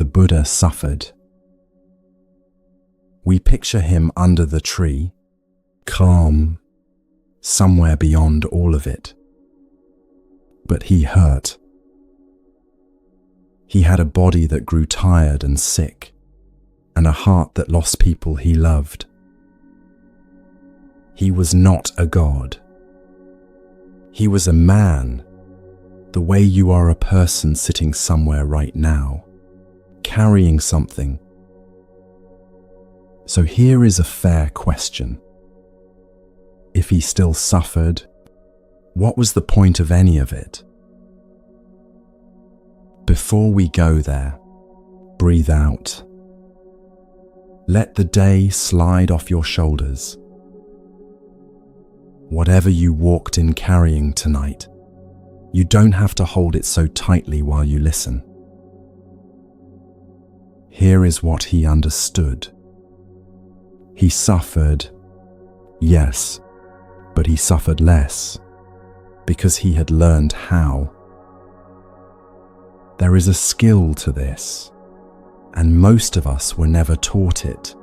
the Buddha suffered. We picture him under the tree, calm, somewhere beyond all of it. But he hurt. He had a body that grew tired and sick, and a heart that lost people he loved. He was not a god. He was a man, the way you are a person sitting somewhere right now, carrying something. So here is a fair question. If he still suffered, what was the point of any of it? Before we go there, breathe out. Let the day slide off your shoulders. Whatever you walked in carrying tonight, you don't have to hold it so tightly while you listen. Here is what he understood. He suffered, yes, but he suffered less because he had learned how. There is a skill to this, and most of us were never taught it.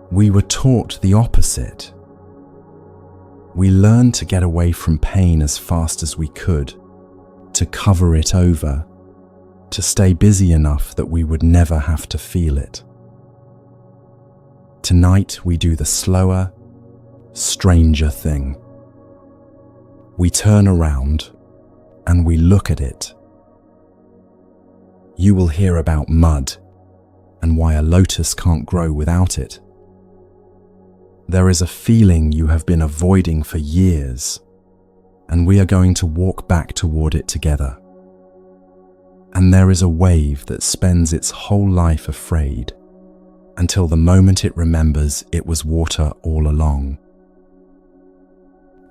We were taught the opposite. We learned to get away from pain as fast as we could, to cover it over, to stay busy enough that we would never have to feel it. Tonight we do the slower, stranger thing. We turn around and we look at it. You will hear about mud and why a lotus can't grow without it. There is a feeling you have been avoiding for years, and we are going to walk back toward it together. And there is a wave that spends its whole life afraid, until the moment it remembers it was water all along.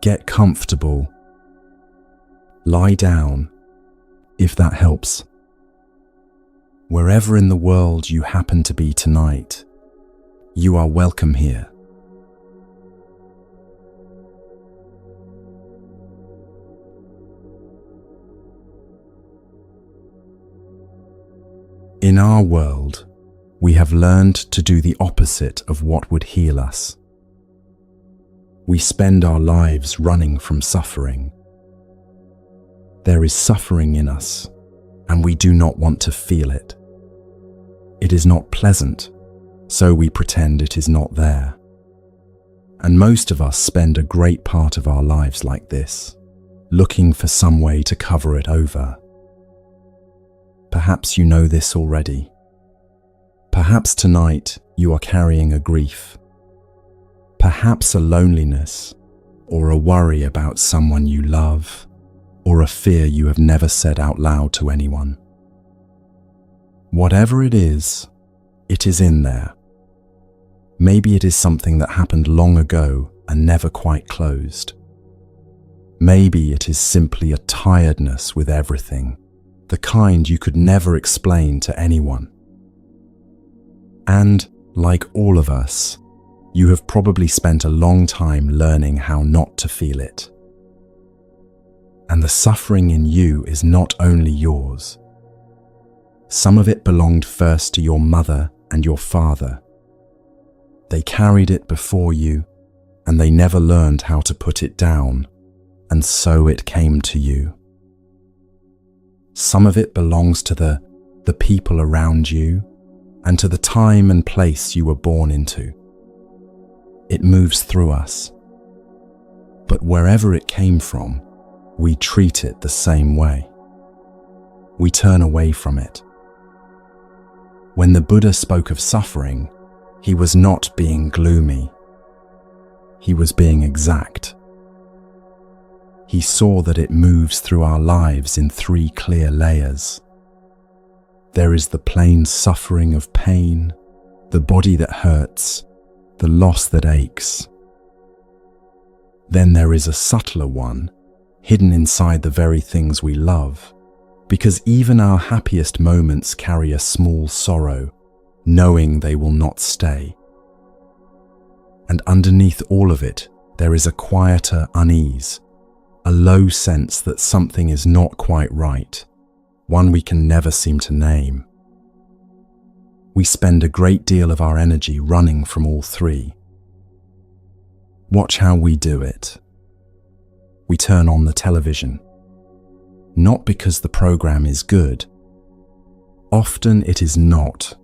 Get comfortable. Lie down, if that helps. Wherever in the world you happen to be tonight, you are welcome here. In our world, we have learned to do the opposite of what would heal us. We spend our lives running from suffering. There is suffering in us, and we do not want to feel it. It is not pleasant, so we pretend it is not there. And most of us spend a great part of our lives like this, looking for some way to cover it over. Perhaps you know this already. Perhaps tonight you are carrying a grief. Perhaps a loneliness, or a worry about someone you love, or a fear you have never said out loud to anyone. Whatever it is in there. Maybe it is something that happened long ago and never quite closed. Maybe it is simply a tiredness with everything, the kind you could never explain to anyone. And, like all of us, you have probably spent a long time learning how not to feel it. And the suffering in you is not only yours. Some of it belonged first to your mother and your father. They carried it before you, and they never learned how to put it down, and so it came to you. Some of it belongs to the people around you, and to the time and place you were born into. It moves through us. But wherever it came from, we treat it the same way. We turn away from it. When the Buddha spoke of suffering, he was not being gloomy. He was being exact. He saw that it moves through our lives in 3 clear layers. There is the plain suffering of pain, the body that hurts, the loss that aches. Then there is a subtler one, hidden inside the very things we love, because even our happiest moments carry a small sorrow, knowing they will not stay. And underneath all of it, there is a quieter unease, a low sense that something is not quite right, one we can never seem to name. We spend a great deal of our energy running from all three. Watch how we do it. We turn on the television, not because the program is good. Often it is not,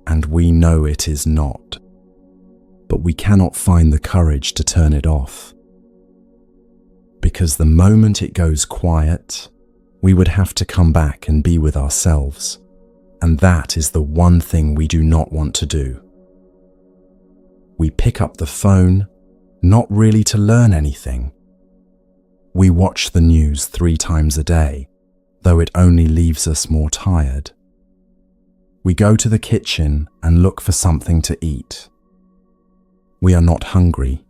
and we know it is not, but we cannot find the courage to turn it off. Because the moment it goes quiet, we would have to come back and be with ourselves, and that is the one thing we do not want to do. We pick up the phone, not really to learn anything. We watch the news 3 times a day, though it only leaves us more tired. We go to the kitchen and look for something to eat. We are not hungry.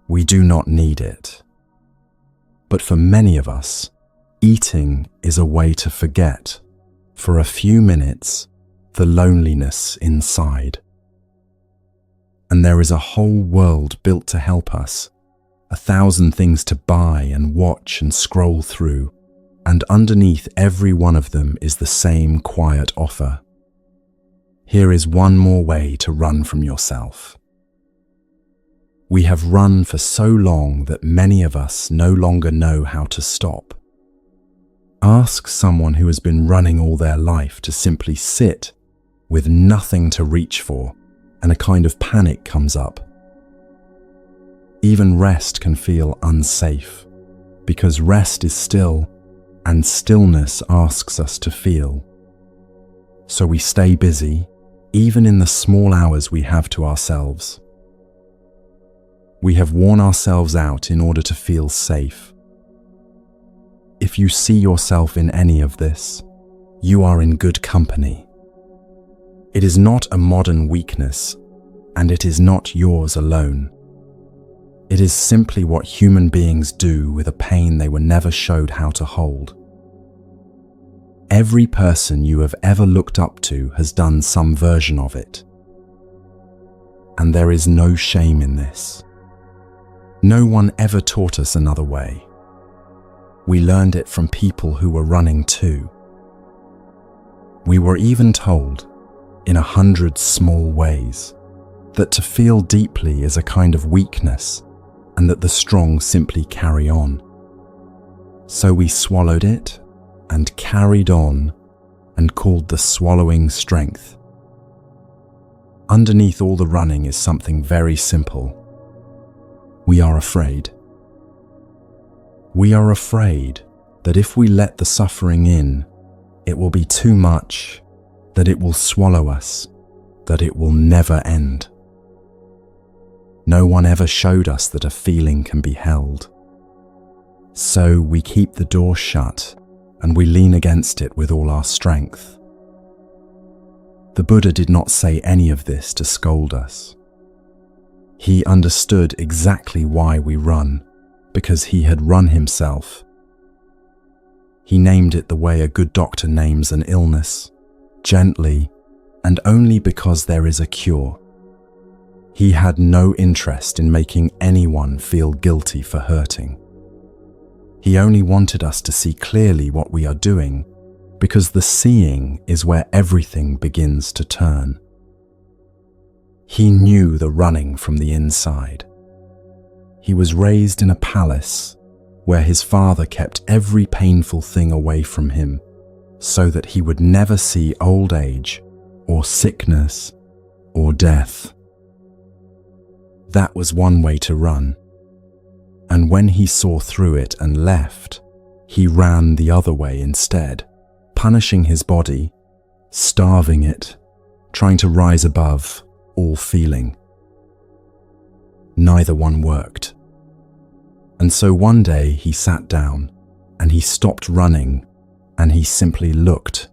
We do not need it. But for many of us, eating is a way to forget, for a few minutes, the loneliness inside. And there is a whole world built to help us, 1,000 things to buy and watch and scroll through, and underneath every one of them is the same quiet offer. Here is one more way to run from yourself. We have run for so long that many of us no longer know how to stop. Ask someone who has been running all their life to simply sit with nothing to reach for, and a kind of panic comes up. Even rest can feel unsafe, because rest is still, and stillness asks us to feel. So we stay busy, even in the small hours we have to ourselves. We have worn ourselves out in order to feel safe. If you see yourself in any of this, you are in good company. It is not a modern weakness, and it is not yours alone. It is simply what human beings do with a pain they were never showed how to hold. Every person you have ever looked up to has done some version of it. And there is no shame in this. No one ever taught us another way. We learned it from people who were running too. We were even told, in 100 small ways, that to feel deeply is a kind of weakness, and that the strong simply carry on. So we swallowed it and carried on and called the swallowing strength. Underneath all the running is something very simple. We are afraid. We are afraid that if we let the suffering in, it will be too much, that it will swallow us, that it will never end. No one ever showed us that a feeling can be held. So we keep the door shut and we lean against it with all our strength. The Buddha did not say any of this to scold us. He understood exactly why we run, because he had run himself. He named it the way a good doctor names an illness, gently, and only because there is a cure. He had no interest in making anyone feel guilty for hurting. He only wanted us to see clearly what we are doing, because the seeing is where everything begins to turn. He knew the running from the inside. He was raised in a palace where his father kept every painful thing away from him so that he would never see old age or sickness or death. That was one way to run. And when he saw through it and left, he ran the other way instead, punishing his body, starving it, trying to rise above all feeling. Neither one worked. And so one day he sat down and he stopped running and he simply looked.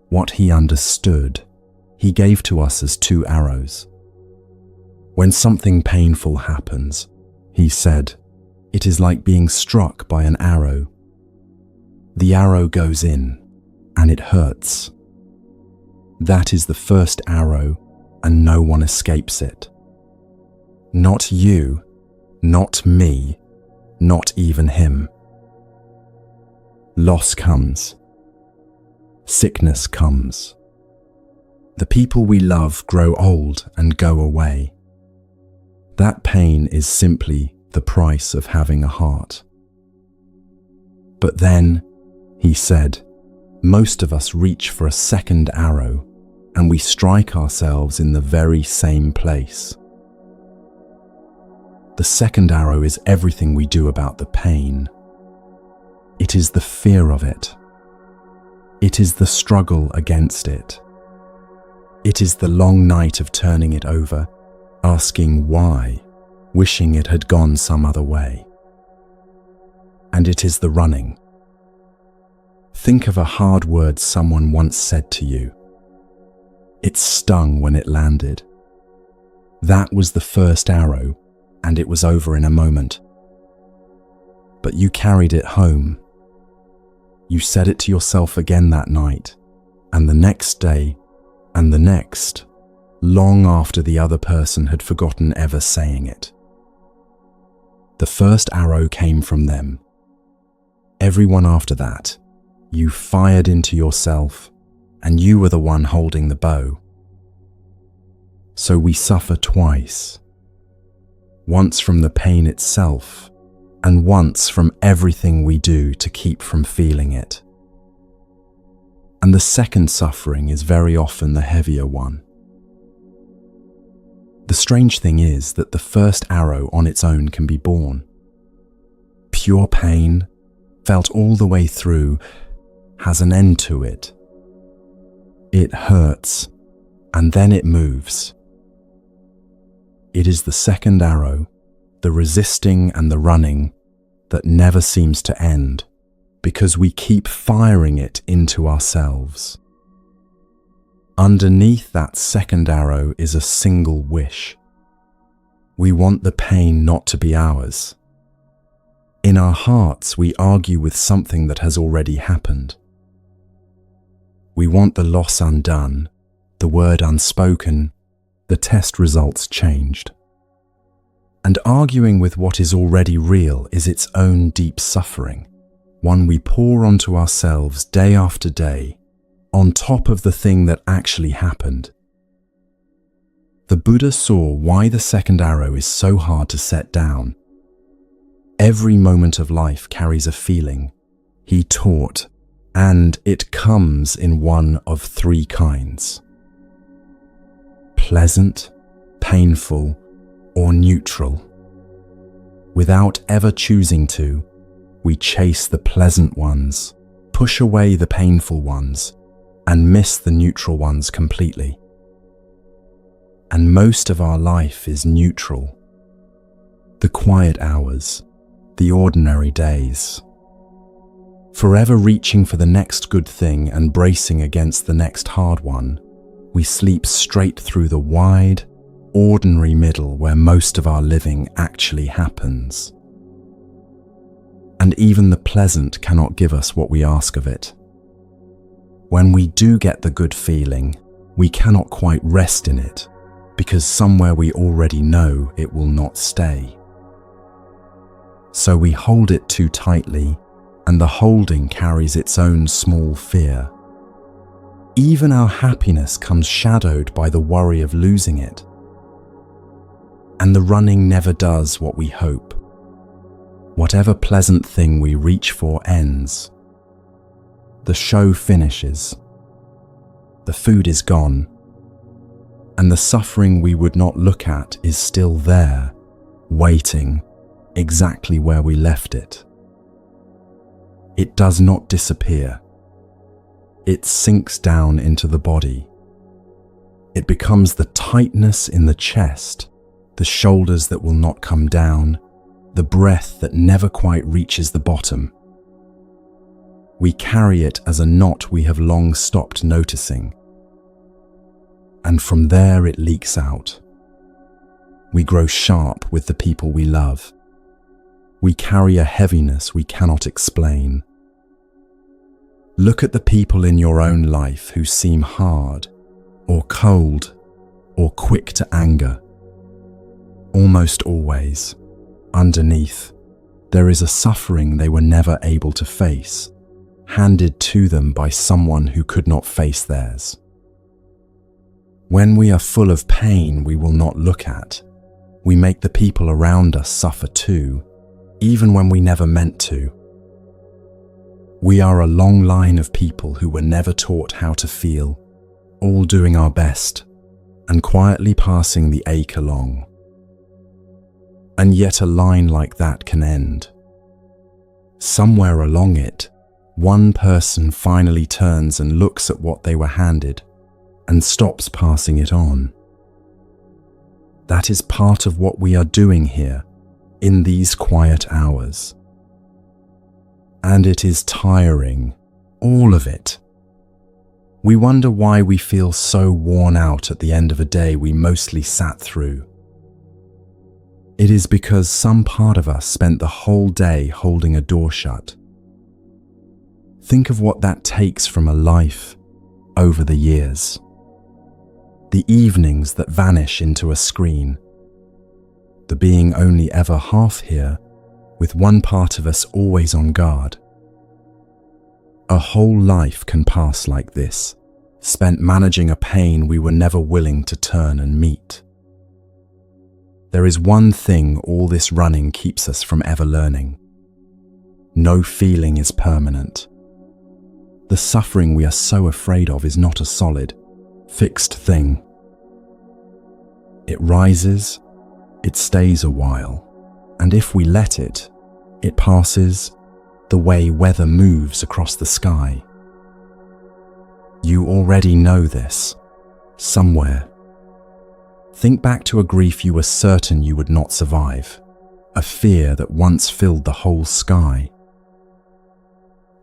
What he understood, he gave to us as 2 arrows. When something painful happens, he said, it is like being struck by an arrow. The arrow goes in, and it hurts. That is the first arrow, and no one escapes it. Not you, not me, not even him. Loss comes. Sickness comes. The people we love grow old and go away. That pain is simply the price of having a heart. But then, he said, most of us reach for a second arrow and we strike ourselves in the very same place. The second arrow is everything we do about the pain. It is the fear of it. It is the struggle against it. It is the long night of turning it over, asking why, wishing it had gone some other way. And it is the running. Think of a hard word someone once said to you. It stung when it landed. That was the first arrow, and it was over in a moment. But you carried it home. You said it to yourself again that night, and the next day, and the next, long after the other person had forgotten ever saying it. The first arrow came from them. Everyone after that, you fired into yourself, and you were the one holding the bow. So we suffer twice. Once from the pain itself, and once from everything we do to keep from feeling it. And the second suffering is very often the heavier one. The strange thing is that the first arrow on its own can be borne. Pure pain, felt all the way through, has an end to it. It hurts, and then it moves. It is the second arrow, the resisting and the running, that never seems to end, because we keep firing it into ourselves. Underneath that second arrow is a single wish. We want the pain not to be ours. In our hearts, we argue with something that has already happened. We want the loss undone, the word unspoken, the test results changed. And arguing with what is already real is its own deep suffering, one we pour onto ourselves day after day, on top of the thing that actually happened. The Buddha saw why the second arrow is so hard to set down. Every moment of life carries a feeling, he taught, and it comes in one of three kinds: pleasant, painful, or neutral. Without ever choosing to, we chase the pleasant ones, push away the painful ones, and miss the neutral ones completely. And most of our life is neutral. The quiet hours, the ordinary days. Forever reaching for the next good thing and bracing against the next hard one, we sleep straight through the wide, ordinary middle where most of our living actually happens. And even the pleasant cannot give us what we ask of it. When we do get the good feeling, we cannot quite rest in it, because somewhere we already know it will not stay. So we hold it too tightly, and the holding carries its own small fear. Even our happiness comes shadowed by the worry of losing it. And the running never does what we hope. Whatever pleasant thing we reach for ends. The show finishes. The food is gone. And the suffering we would not look at is still there, waiting, exactly where we left it. It does not disappear. It sinks down into the body. It becomes the tightness in the chest, the shoulders that will not come down, the breath that never quite reaches the bottom. We carry it as a knot we have long stopped noticing. And from there it leaks out. We grow sharp with the people we love. We carry a heaviness we cannot explain. Look at the people in your own life who seem hard, or cold, or quick to anger. Almost always, underneath, there is a suffering they were never able to face, handed to them by someone who could not face theirs. When we are full of pain we will not look at, we make the people around us suffer too, even when we never meant to. We are a long line of people who were never taught how to feel, all doing our best and quietly passing the ache along. And yet a line like that can end. Somewhere along it, one person finally turns and looks at what they were handed and stops passing it on. That is part of what we are doing here in these quiet hours. And it is tiring, all of it. We wonder why we feel so worn out at the end of a day we mostly sat through. It is because some part of us spent the whole day holding a door shut. Think of what that takes from a life over the years. The evenings that vanish into a screen. The being only ever half here, with one part of us always on guard. A whole life can pass like this, spent managing a pain we were never willing to turn and meet. There is one thing all this running keeps us from ever learning. No feeling is permanent. The suffering we are so afraid of is not a solid, fixed thing. It rises, it stays a while, and if we let it, it passes the way weather moves across the sky. You already know this, somewhere. Think back to a grief you were certain you would not survive, a fear that once filled the whole sky.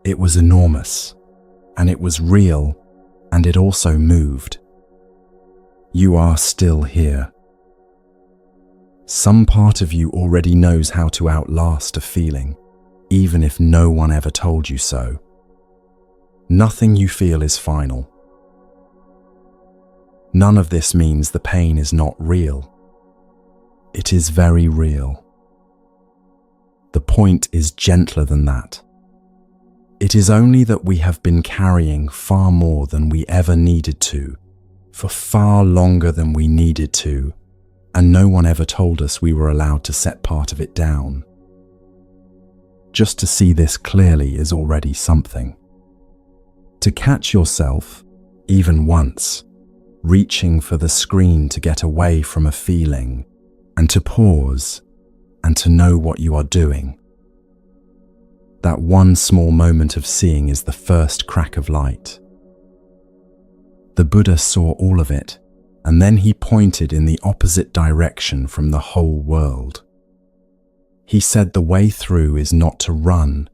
It was enormous, and it was real, and it also moved. You are still here. Some part of you already knows how to outlast a feeling, even if no one ever told you so. Nothing you feel is final. None of this means the pain is not real. It is very real. The point is gentler than that. It is only that we have been carrying far more than we ever needed to, for far longer than we needed to, and no one ever told us we were allowed to set part of it down. Just to see this clearly is already something. To catch yourself, even once, reaching for the screen to get away from a feeling, and to pause, and to know what you are doing. That one small moment of seeing is the first crack of light. The Buddha saw all of it, and then he pointed in the opposite direction from the whole world. He said the way through is not to run,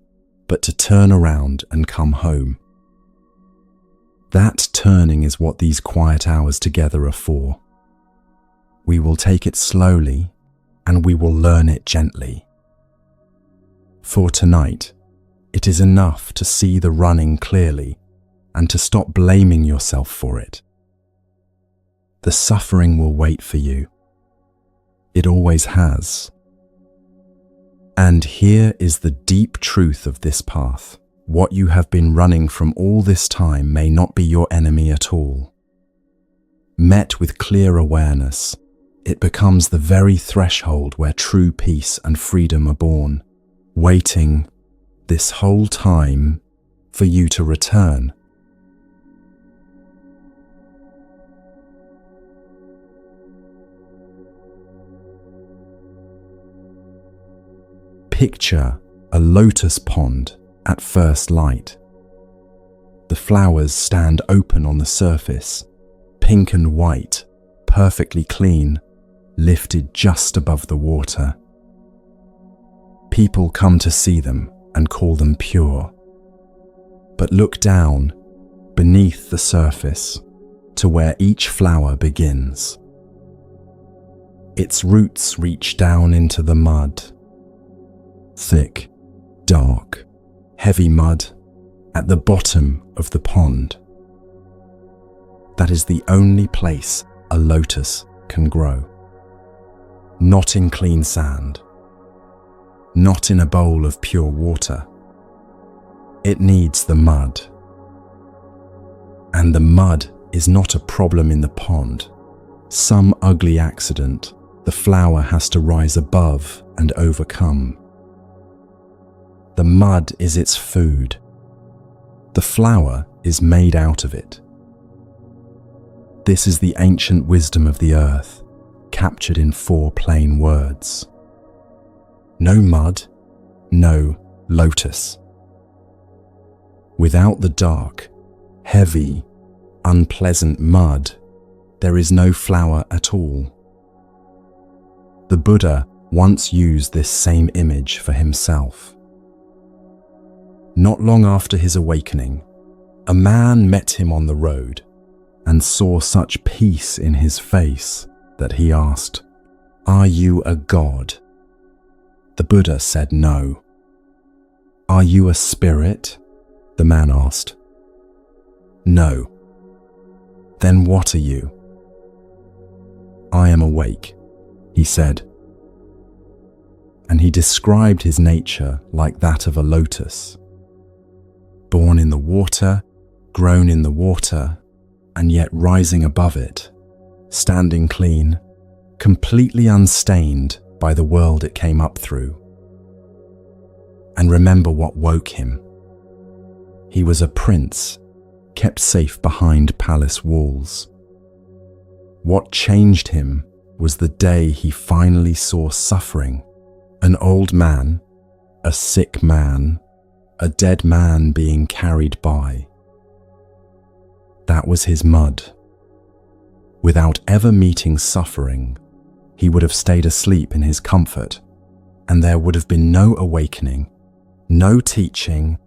but to turn around and come home. That turning is what these quiet hours together are for. We will take it slowly, and we will learn it gently. For tonight, it is enough to see the running clearly and to stop blaming yourself for it. The suffering will wait for you. It always has. And here is the deep truth of this path. What you have been running from all this time may not be your enemy at all. Met with clear awareness, it becomes the very threshold where true peace and freedom are born, waiting this whole time for you to return. Picture a lotus pond at first light. The flowers stand open on the surface, pink and white, perfectly clean, lifted just above the water. People come to see them and call them pure. But look down, beneath the surface, to where each flower begins. Its roots reach down into the mud. Thick, dark, heavy mud at the bottom of the pond. That is the only place a lotus can grow. Not in clean sand. Not in a bowl of pure water. It needs the mud. And the mud is not a problem in the pond. Some ugly accident the flower has to rise above and overcome. The mud is its food. The flower is made out of it. This is the ancient wisdom of the earth, captured in 4 plain words. No mud, no lotus. Without the dark, heavy, unpleasant mud, there is no flower at all. The Buddha once used this same image for himself. Not long after his awakening, a man met him on the road and saw such peace in his face that he asked, "Are you a god?" The Buddha said no. "Are you a spirit?" the man asked. "No." "Then what are you?" "I am awake," he said. And he described his nature like that of a lotus. Born in the water, grown in the water, and yet rising above it, standing clean, completely unstained by the world it came up through. And remember what woke him. He was a prince, kept safe behind palace walls. What changed him was the day he finally saw suffering, an old man, a sick man, a dead man being carried by. That was his mud. Without ever meeting suffering, he would have stayed asleep in his comfort, and there would have been no awakening, no teaching,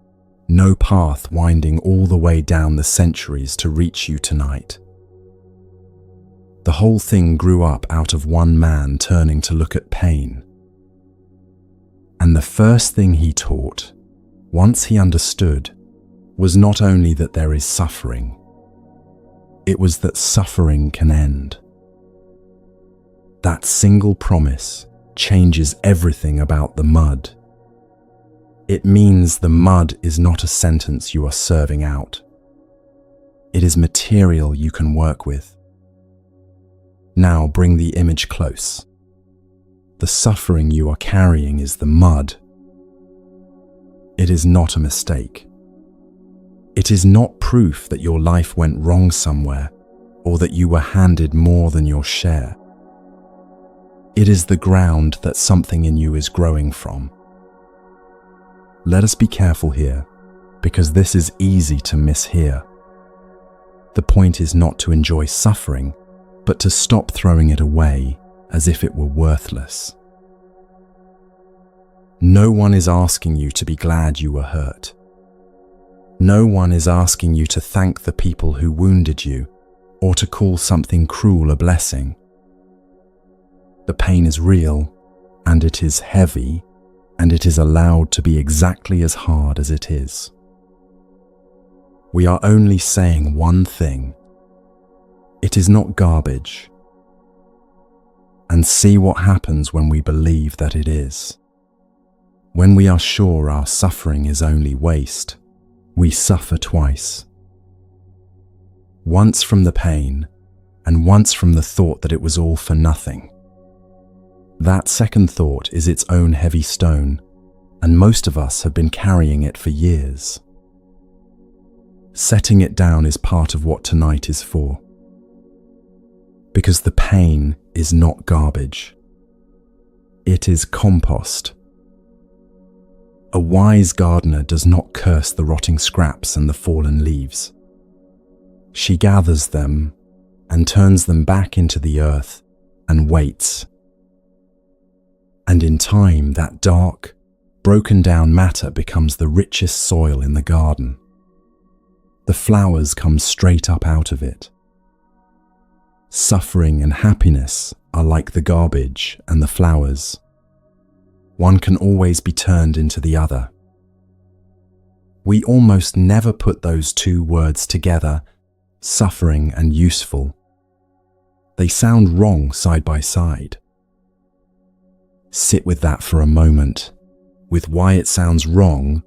no path winding all the way down the centuries to reach you tonight. The whole thing grew up out of one man turning to look at pain. And the first thing he taught, once he understood, was not only that there is suffering, it was that suffering can end. That single promise changes everything about the mud. It means the mud is not a sentence you are serving out. It is material you can work with. Now bring the image close. The suffering you are carrying is the mud. It is not a mistake. It is not proof that your life went wrong somewhere or that you were handed more than your share. It is the ground that something in you is growing from. Let us be careful here, because this is easy to mishear. The point is not to enjoy suffering, but to stop throwing it away as if it were worthless. No one is asking you to be glad you were hurt. No one is asking you to thank the people who wounded you or to call something cruel a blessing. The pain is real, and it is heavy, and it is allowed to be exactly as hard as it is. We are only saying one thing. It is not garbage. And see what happens when we believe that it is. When we are sure our suffering is only waste, we suffer twice. Once from the pain, and once from the thought that it was all for nothing. That second thought is its own heavy stone, and most of us have been carrying it for years. Setting it down is part of what tonight is for. Because the pain is not garbage. It is compost. A wise gardener does not curse the rotting scraps and the fallen leaves. She gathers them and turns them back into the earth and waits. And in time, that dark, broken down matter becomes the richest soil in the garden. The flowers come straight up out of it. Suffering and happiness are like the garbage and the flowers. One can always be turned into the other. We almost never put those two words together, suffering and useful. They sound wrong side by side. Sit with that for a moment, with why it sounds wrong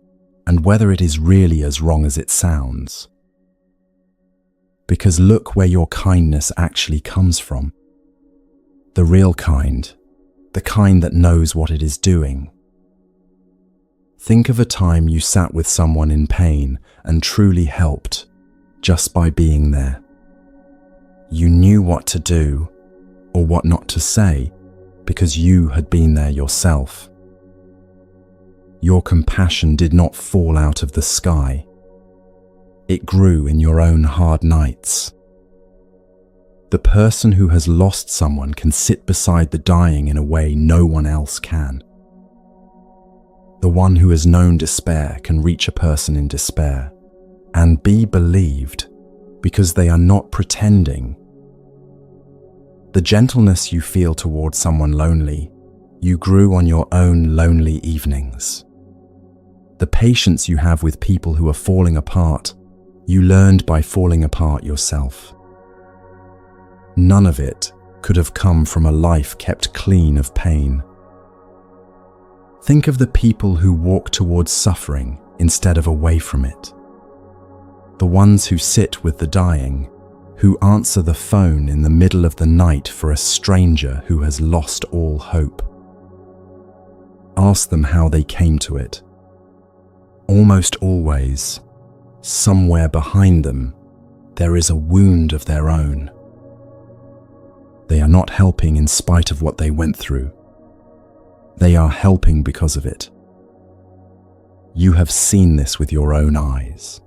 and whether it is really as wrong as it sounds. because look where your kindness actually comes from. The real kind, the kind that knows what it is doing. Think of a time you sat with someone in pain and truly helped just by being there. You knew what to do or what not to say because you had been there yourself. Your compassion did not fall out of the sky. It grew in your own hard nights. The person who has lost someone can sit beside the dying in a way no one else can. The one who has known despair can reach a person in despair and be believed because they are not pretending. The gentleness you feel towards someone lonely, you grew on your own lonely evenings. The patience you have with people who are falling apart, you learned by falling apart yourself. None of it could have come from a life kept clean of pain. Think of the people who walk towards suffering instead of away from it. The ones who sit with the dying, who answer the phone in the middle of the night for a stranger who has lost all hope. Ask them how they came to it. Almost always, somewhere behind them, there is a wound of their own. They are not helping in spite of what they went through. They are helping because of it. You have seen this with your own eyes.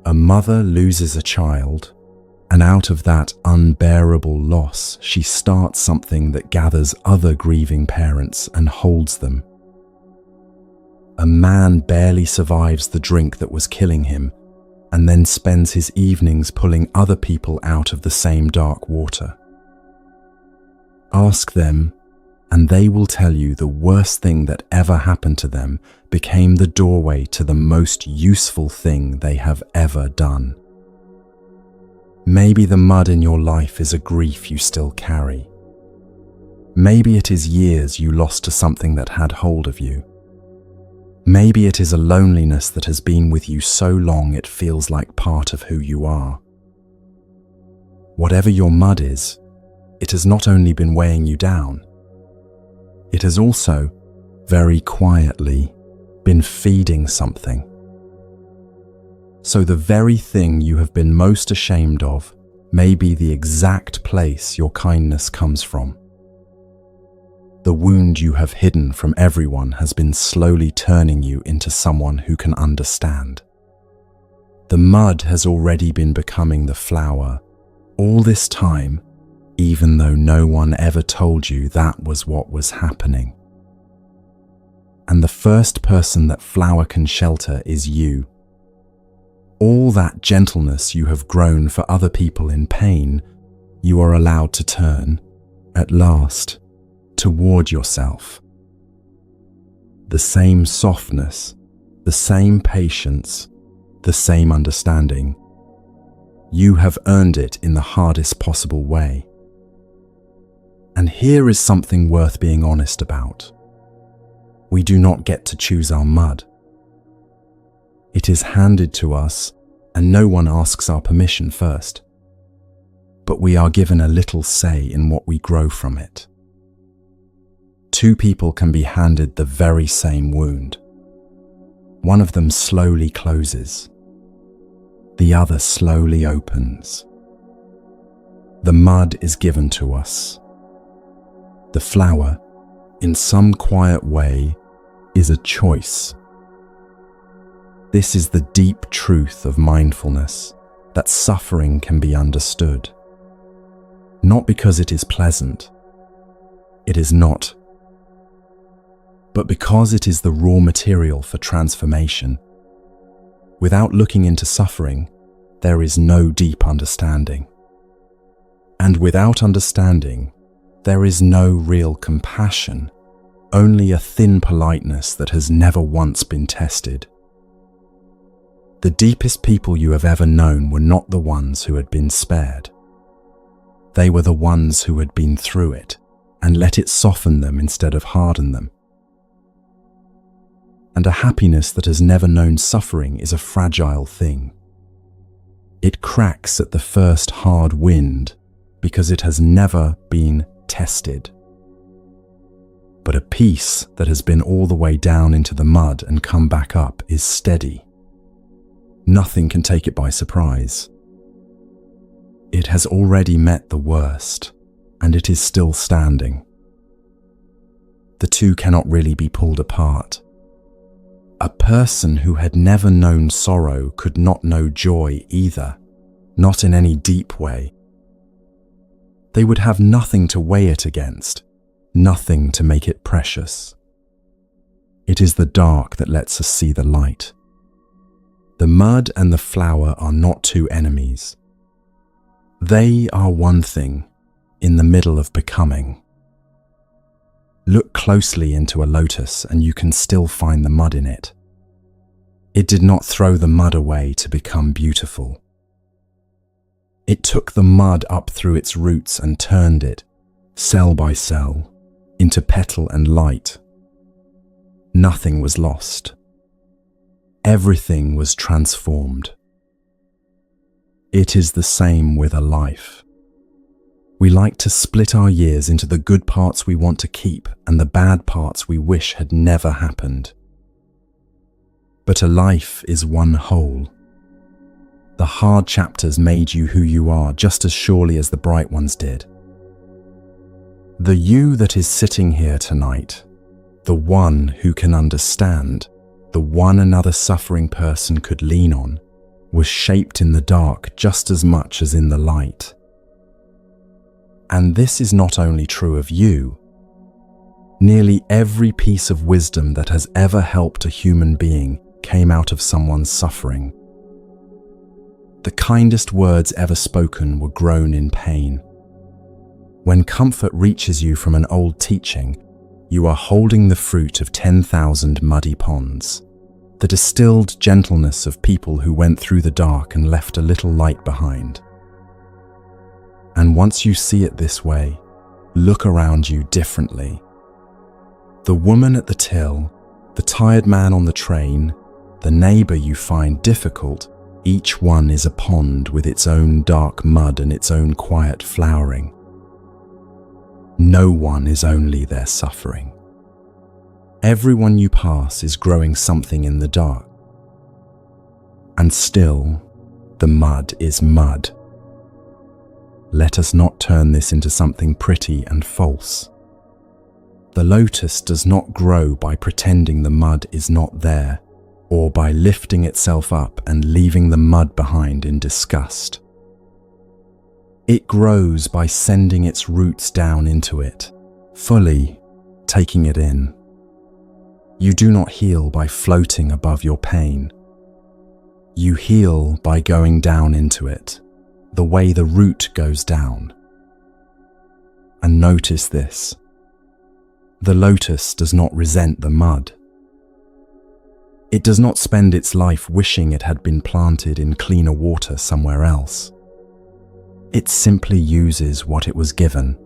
A mother loses a child, and out of that unbearable loss, she starts something that gathers other grieving parents and holds them. A man barely survives the drink that was killing him, and then spends his evenings pulling other people out of the same dark water. Ask them, and they will tell you the worst thing that ever happened to them became the doorway to the most useful thing they have ever done. Maybe the mud in your life is a grief you still carry. Maybe it is years you lost to something that had hold of you. Maybe it is a loneliness that has been with you so long it feels like part of who you are. Whatever your mud is, it has not only been weighing you down, it has also, very quietly, been feeding something. So the very thing you have been most ashamed of may be the exact place your kindness comes from. The wound you have hidden from everyone has been slowly turning you into someone who can understand. The mud has already been becoming the flower all this time, even though no one ever told you that was what was happening. And the first person that flower can shelter is you. All that gentleness you have grown for other people in pain, you are allowed to turn, at last, toward yourself. The same softness, the same patience, the same understanding. You have earned it in the hardest possible way. And here is something worth being honest about. We do not get to choose our mud. It is handed to us, and no one asks our permission first. But we are given a little say in what we grow from it. Two people can be handed the very same wound. One of them slowly closes. The other slowly opens. The mud is given to us. The flower, in some quiet way, is a choice. This is the deep truth of mindfulness, that suffering can be understood. Not because it is pleasant. It is not. But because it is the raw material for transformation. Without looking into suffering, there is no deep understanding. And without understanding, there is no real compassion, only a thin politeness that has never once been tested. The deepest people you have ever known were not the ones who had been spared. They were the ones who had been through it and let it soften them instead of harden them. And a happiness that has never known suffering is a fragile thing. It cracks at the first hard wind because it has never been tested. But a piece that has been all the way down into the mud and come back up is steady. Nothing can take it by surprise. It has already met the worst, and it is still standing. The two cannot really be pulled apart. A person who had never known sorrow could not know joy either, not in any deep way. They would have nothing to weigh it against, nothing to make it precious. It is the dark that lets us see the light. The mud and the flower are not two enemies. They are one thing in the middle of becoming. Look closely into a lotus and you can still find the mud in it. It did not throw the mud away to become beautiful. It took the mud up through its roots and turned it, cell by cell, into petal and light. Nothing was lost. Everything was transformed. It is the same with a life. We like to split our years into the good parts we want to keep and the bad parts we wish had never happened. But a life is one whole. The hard chapters made you who you are just as surely as the bright ones did. The you that is sitting here tonight, the one who can understand, the one another suffering person could lean on, was shaped in the dark just as much as in the light. And this is not only true of you. Nearly every piece of wisdom that has ever helped a human being came out of someone's suffering. The kindest words ever spoken were grown in pain. When comfort reaches you from an old teaching, you are holding the fruit of 10,000 muddy ponds, the distilled gentleness of people who went through the dark and left a little light behind. And once you see it this way, look around you differently. The woman at the till, the tired man on the train, the neighbor you find difficult, each one is a pond with its own dark mud and its own quiet flowering. No one is only their suffering. Everyone you pass is growing something in the dark. And still, the mud is mud. Let us not turn this into something pretty and false. The lotus does not grow by pretending the mud is not there, or by lifting itself up and leaving the mud behind in disgust. It grows by sending its roots down into it, fully taking it in. You do not heal by floating above your pain. You heal by going down into it, the way the root goes down. And notice this. The lotus does not resent the mud. It does not spend its life wishing it had been planted in cleaner water somewhere else. It simply uses what it was given.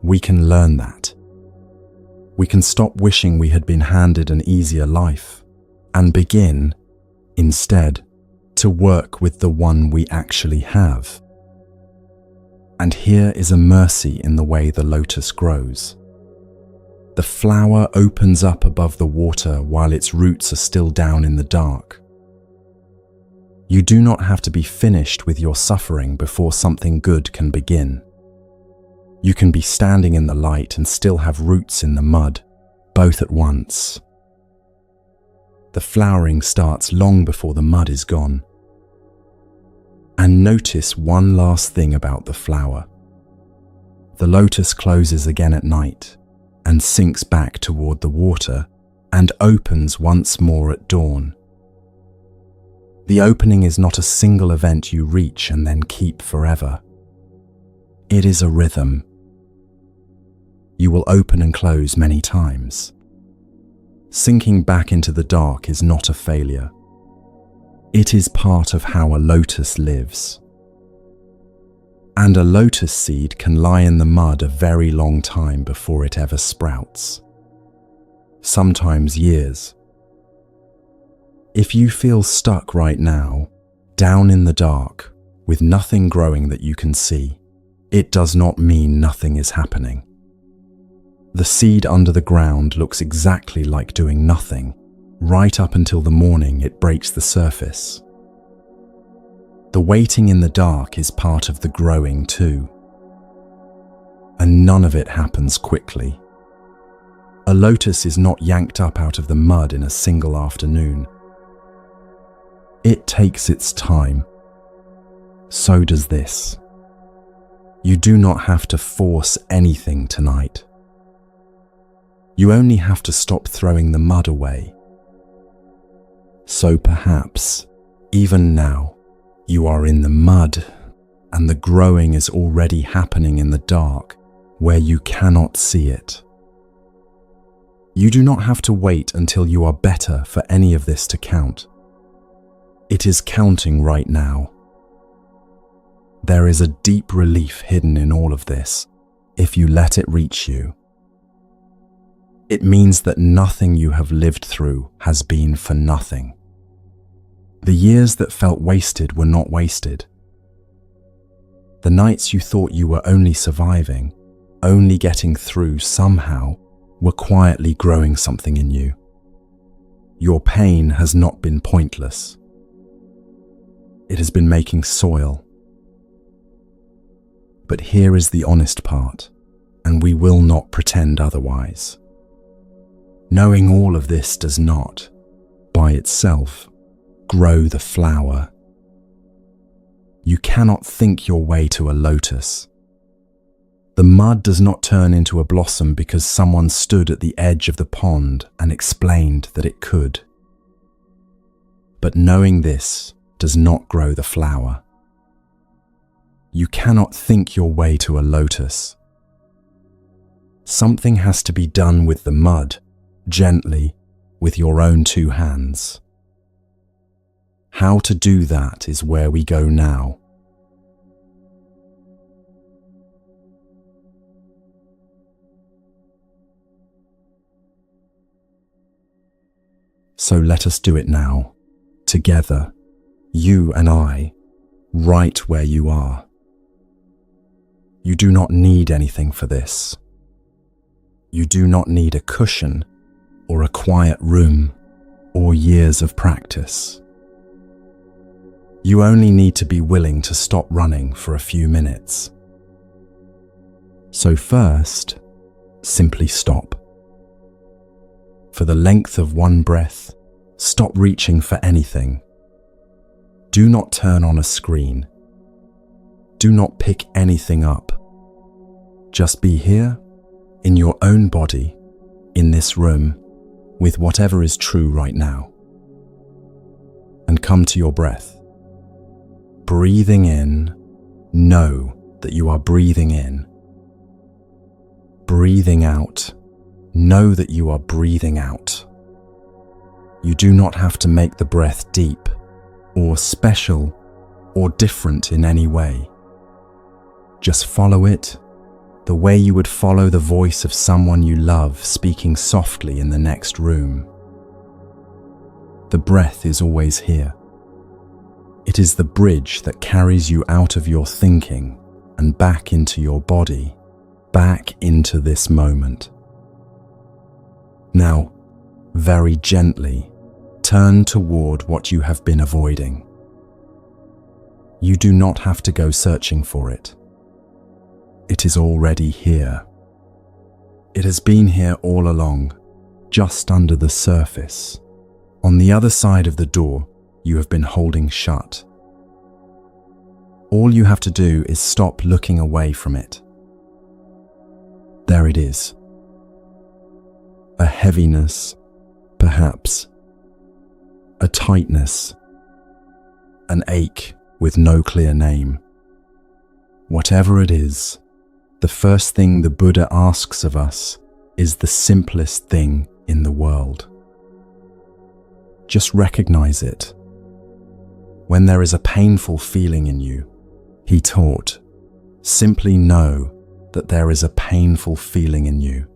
We can learn that. We can stop wishing we had been handed an easier life and begin, instead, to work with the one we actually have. And here is a mercy in the way the lotus grows. The flower opens up above the water while its roots are still down in the dark. You do not have to be finished with your suffering before something good can begin. You can be standing in the light and still have roots in the mud, both at once. The flowering starts long before the mud is gone. And notice one last thing about the flower. The lotus closes again at night and sinks back toward the water and opens once more at dawn. The opening is not a single event you reach and then keep forever. It is a rhythm. You will open and close many times. Sinking back into the dark is not a failure. It is part of how a lotus lives. And a lotus seed can lie in the mud a very long time before it ever sprouts. Sometimes years. If you feel stuck right now, down in the dark, with nothing growing that you can see, it does not mean nothing is happening. The seed under the ground looks exactly like doing nothing, right up until the morning it breaks the surface. The waiting in the dark is part of the growing too. And none of it happens quickly. A lotus is not yanked up out of the mud in a single afternoon. It takes its time. So does this. You do not have to force anything tonight. You only have to stop throwing the mud away. So perhaps, even now, you are in the mud, and the growing is already happening in the dark, where you cannot see it. You do not have to wait until you are better for any of this to count. It is counting right now. There is a deep relief hidden in all of this, if you let it reach you. It means that nothing you have lived through has been for nothing. The years that felt wasted were not wasted. The nights you thought you were only surviving, only getting through somehow, were quietly growing something in you. Your pain has not been pointless. It has been making soil. But here is the honest part, and we will not pretend otherwise. Knowing all of this does not, by itself, grow the flower. You cannot think your way to a lotus. The mud does not turn into a blossom because someone stood at the edge of the pond and explained that it could. But knowing this does not grow the flower. You cannot think your way to a lotus. Something has to be done with the mud, gently, with your own two hands. How to do that is where we go now. So let us do it now, together, you and I, right where you are. You do not need anything for this. You do not need a cushion, or a quiet room, or years of practice. You only need to be willing to stop running for a few minutes. So first, simply stop. For the length of one breath, stop reaching for anything. Do not turn on a screen. Do not pick anything up. Just be here, in your own body, in this room, with whatever is true right now. And come to your breath. Breathing in, know that you are breathing in. Breathing out, know that you are breathing out. You do not have to make the breath deep, or special, or different in any way. Just follow it, the way you would follow the voice of someone you love speaking softly in the next room. The breath is always here. It is the bridge that carries you out of your thinking and back into your body, back into this moment. Now, very gently, turn toward what you have been avoiding. You do not have to go searching for it. It is already here. It has been here all along, just under the surface, on the other side of the door you have been holding shut. All you have to do is stop looking away from it. There it is. A heaviness, perhaps. A tightness. An ache with no clear name. Whatever it is, the first thing the Buddha asks of us is the simplest thing in the world. Just recognize it. When there is a painful feeling in you, he taught, simply know that there is a painful feeling in you.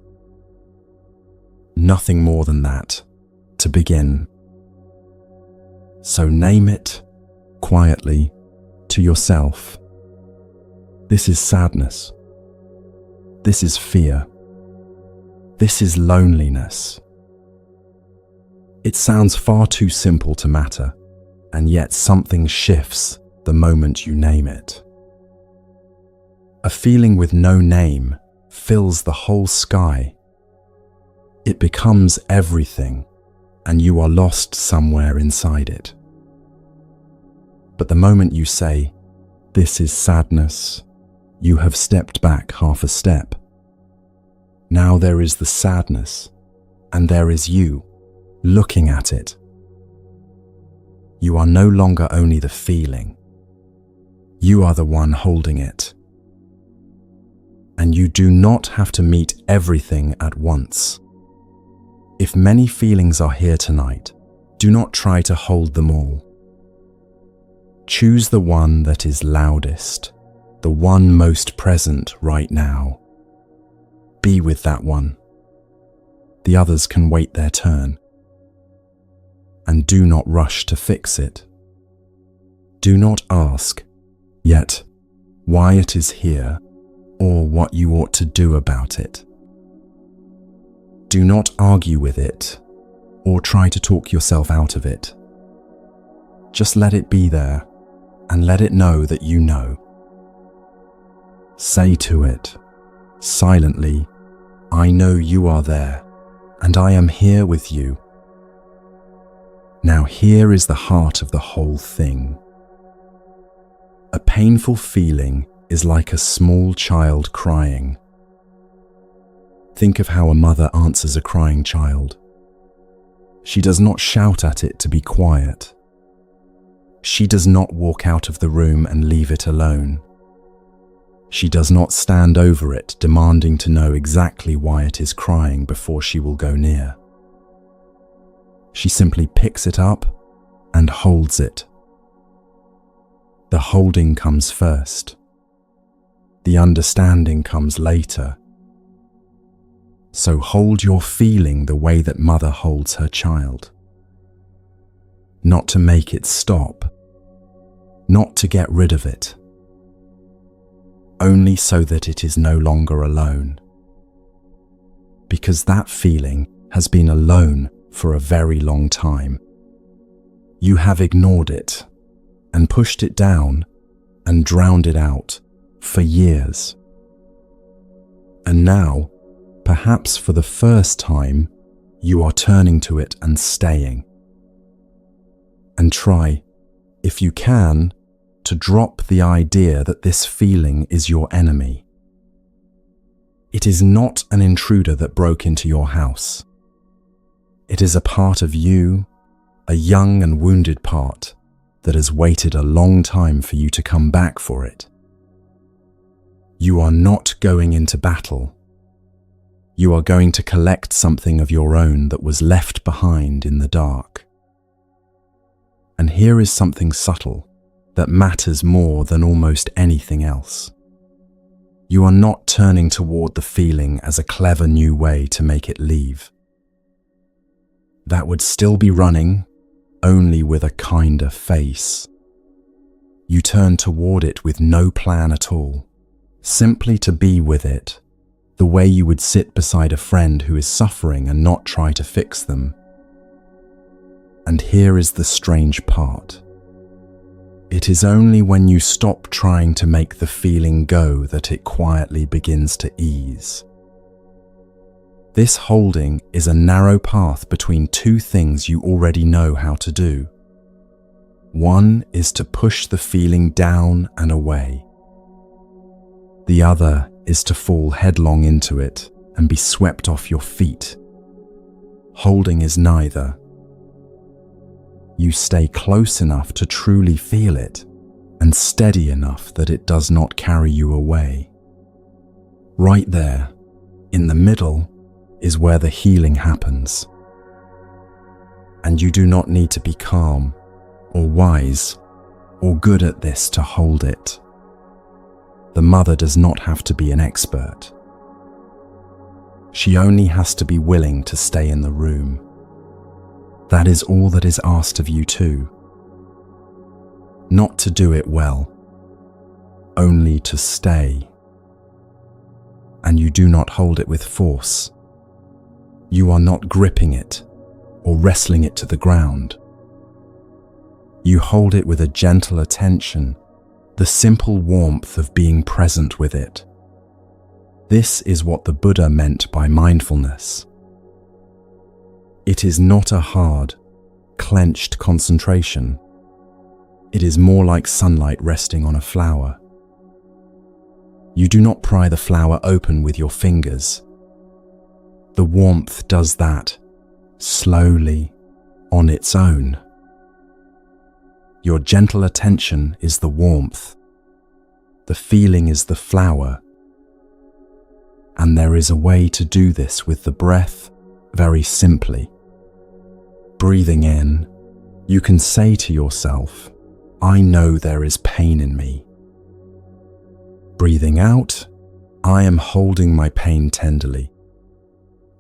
Nothing more than that, to begin. So name it, quietly to yourself, "This is sadness. This is fear. This is loneliness." It sounds far too simple to matter, and yet something shifts the moment you name it. A feeling with no name fills the whole sky. It becomes everything, and you are lost somewhere inside it. But the moment you say, "This is sadness," you have stepped back half a step. Now there is the sadness, and there is you, looking at it. You are no longer only the feeling. You are the one holding it. And you do not have to meet everything at once. If many feelings are here tonight, do not try to hold them all. Choose the one that is loudest, the one most present right now. Be with that one. The others can wait their turn. And do not rush to fix it. Do not ask, yet, why it is here or what you ought to do about it. Do not argue with it or try to talk yourself out of it. Just let it be there and let it know that you know. Say to it, silently, "I know you are there and I am here with you." Now here is the heart of the whole thing. A painful feeling is like a small child crying. Think of how a mother answers a crying child. She does not shout at it to be quiet. She does not walk out of the room and leave it alone. She does not stand over it demanding to know exactly why it is crying before she will go near. She simply picks it up and holds it. The holding comes first. The understanding comes later. So hold your feeling the way that mother holds her child. Not to make it stop, not to get rid of it, only so that it is no longer alone. Because that feeling has been alone for a very long time. You have ignored it and pushed it down and drowned it out for years. And now, perhaps for the first time, you are turning to it and staying. And try, if you can, to drop the idea that this feeling is your enemy. It is not an intruder that broke into your house. It is a part of you, a young and wounded part, that has waited a long time for you to come back for it. You are not going into battle. You are going to collect something of your own that was left behind in the dark. And here is something subtle that matters more than almost anything else. You are not turning toward the feeling as a clever new way to make it leave. That would still be running, only with a kinder face. You turn toward it with no plan at all, simply to be with it, the way you would sit beside a friend who is suffering and not try to fix them. And here is the strange part. It is only when you stop trying to make the feeling go that it quietly begins to ease. This holding is a narrow path between two things you already know how to do. One is to push the feeling down and away. The other is to fall headlong into it and be swept off your feet. Holding is neither. You stay close enough to truly feel it and steady enough that it does not carry you away. Right there, in the middle, is where the healing happens. And you do not need to be calm or wise or good at this to hold it. The mother does not have to be an expert. She only has to be willing to stay in the room. That is all that is asked of you too. not to do it well, only to stay. And you do not hold it with force. You are not gripping it or wrestling it to the ground. You hold it with a gentle attention, the simple warmth of being present with it. This is what the Buddha meant by mindfulness. It is not a hard, clenched concentration. It is more like sunlight resting on a flower. You do not pry the flower open with your fingers. The warmth does that, slowly, on its own. Your gentle attention is the warmth. The feeling is the flower. And there is a way to do this with the breath very simply. Breathing in, you can say to yourself, I know there is pain in me. Breathing out, I am holding my pain tenderly.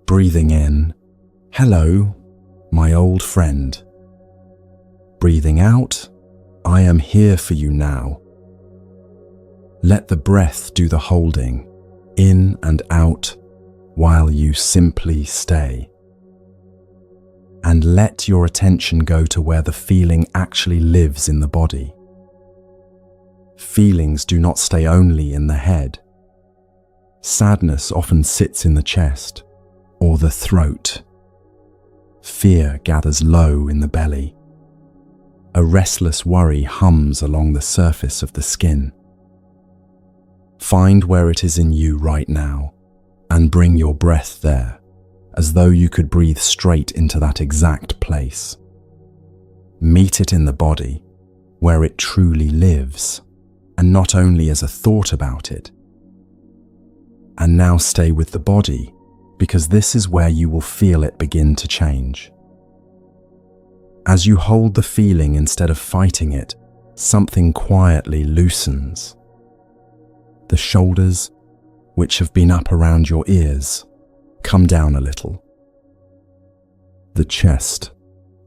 Breathing in, hello, my old friend. Breathing out, I am here for you now. Let the breath do the holding, in and out, while you simply stay. And let your attention go to where the feeling actually lives in the body. Feelings do not stay only in the head. Sadness often sits in the chest or the throat. Fear gathers low in the belly. A restless worry hums along the surface of the skin. Find where it is in you right now and bring your breath there, as though you could breathe straight into that exact place. Meet it in the body, where it truly lives, and not only as a thought about it. And now stay with the body, because this is where you will feel it begin to change. As you hold the feeling instead of fighting it, something quietly loosens. The shoulders, which have been up around your ears, come down a little. The chest,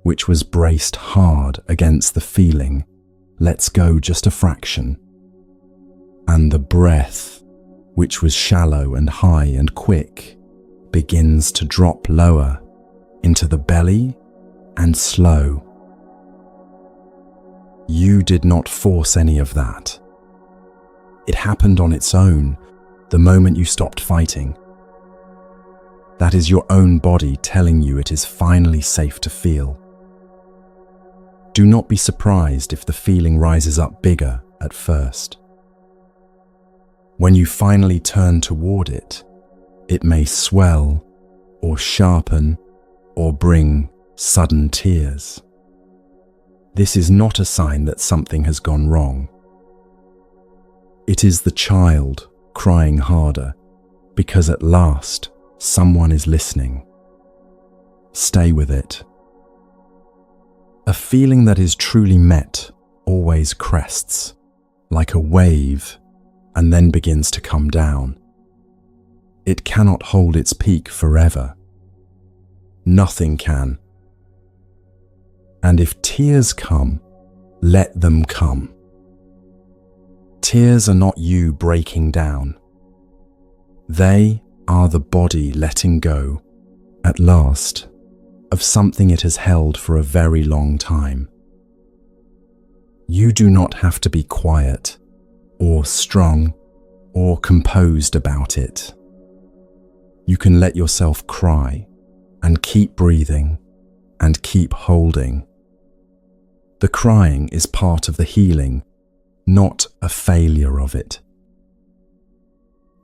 which was braced hard against the feeling, lets go just a fraction. And the breath, which was shallow and high and quick, begins to drop lower into the belly and slow. You did not force any of that. It happened on its own the moment you stopped fighting. That is your own body telling you it is finally safe to feel. Do not be surprised if the feeling rises up bigger at first. When you finally turn toward it, it may swell or sharpen or bring sudden tears. This is not a sign that something has gone wrong. It is the child crying harder because at last someone is listening. Stay with it. A feeling that is truly met always crests, like a wave, and then begins to come down. It cannot hold its peak forever. Nothing can. And if tears come, let them come. Tears are not you breaking down. They are the body letting go, at last, of something it has held for a very long time. You do not have to be quiet, or strong, or composed about it. You can let yourself cry, and keep breathing, and keep holding. The crying is part of the healing, not a failure of it.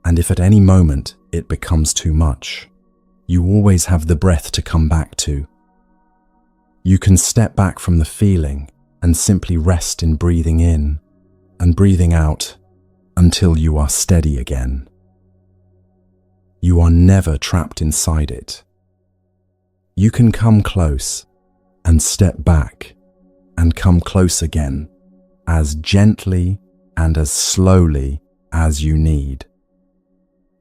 And if at any moment it becomes too much, you always have the breath to come back to. You can step back from the feeling and simply rest in breathing in and breathing out until you are steady again. You are never trapped inside it. You can come close and step back and come close again as gently and as slowly as you need.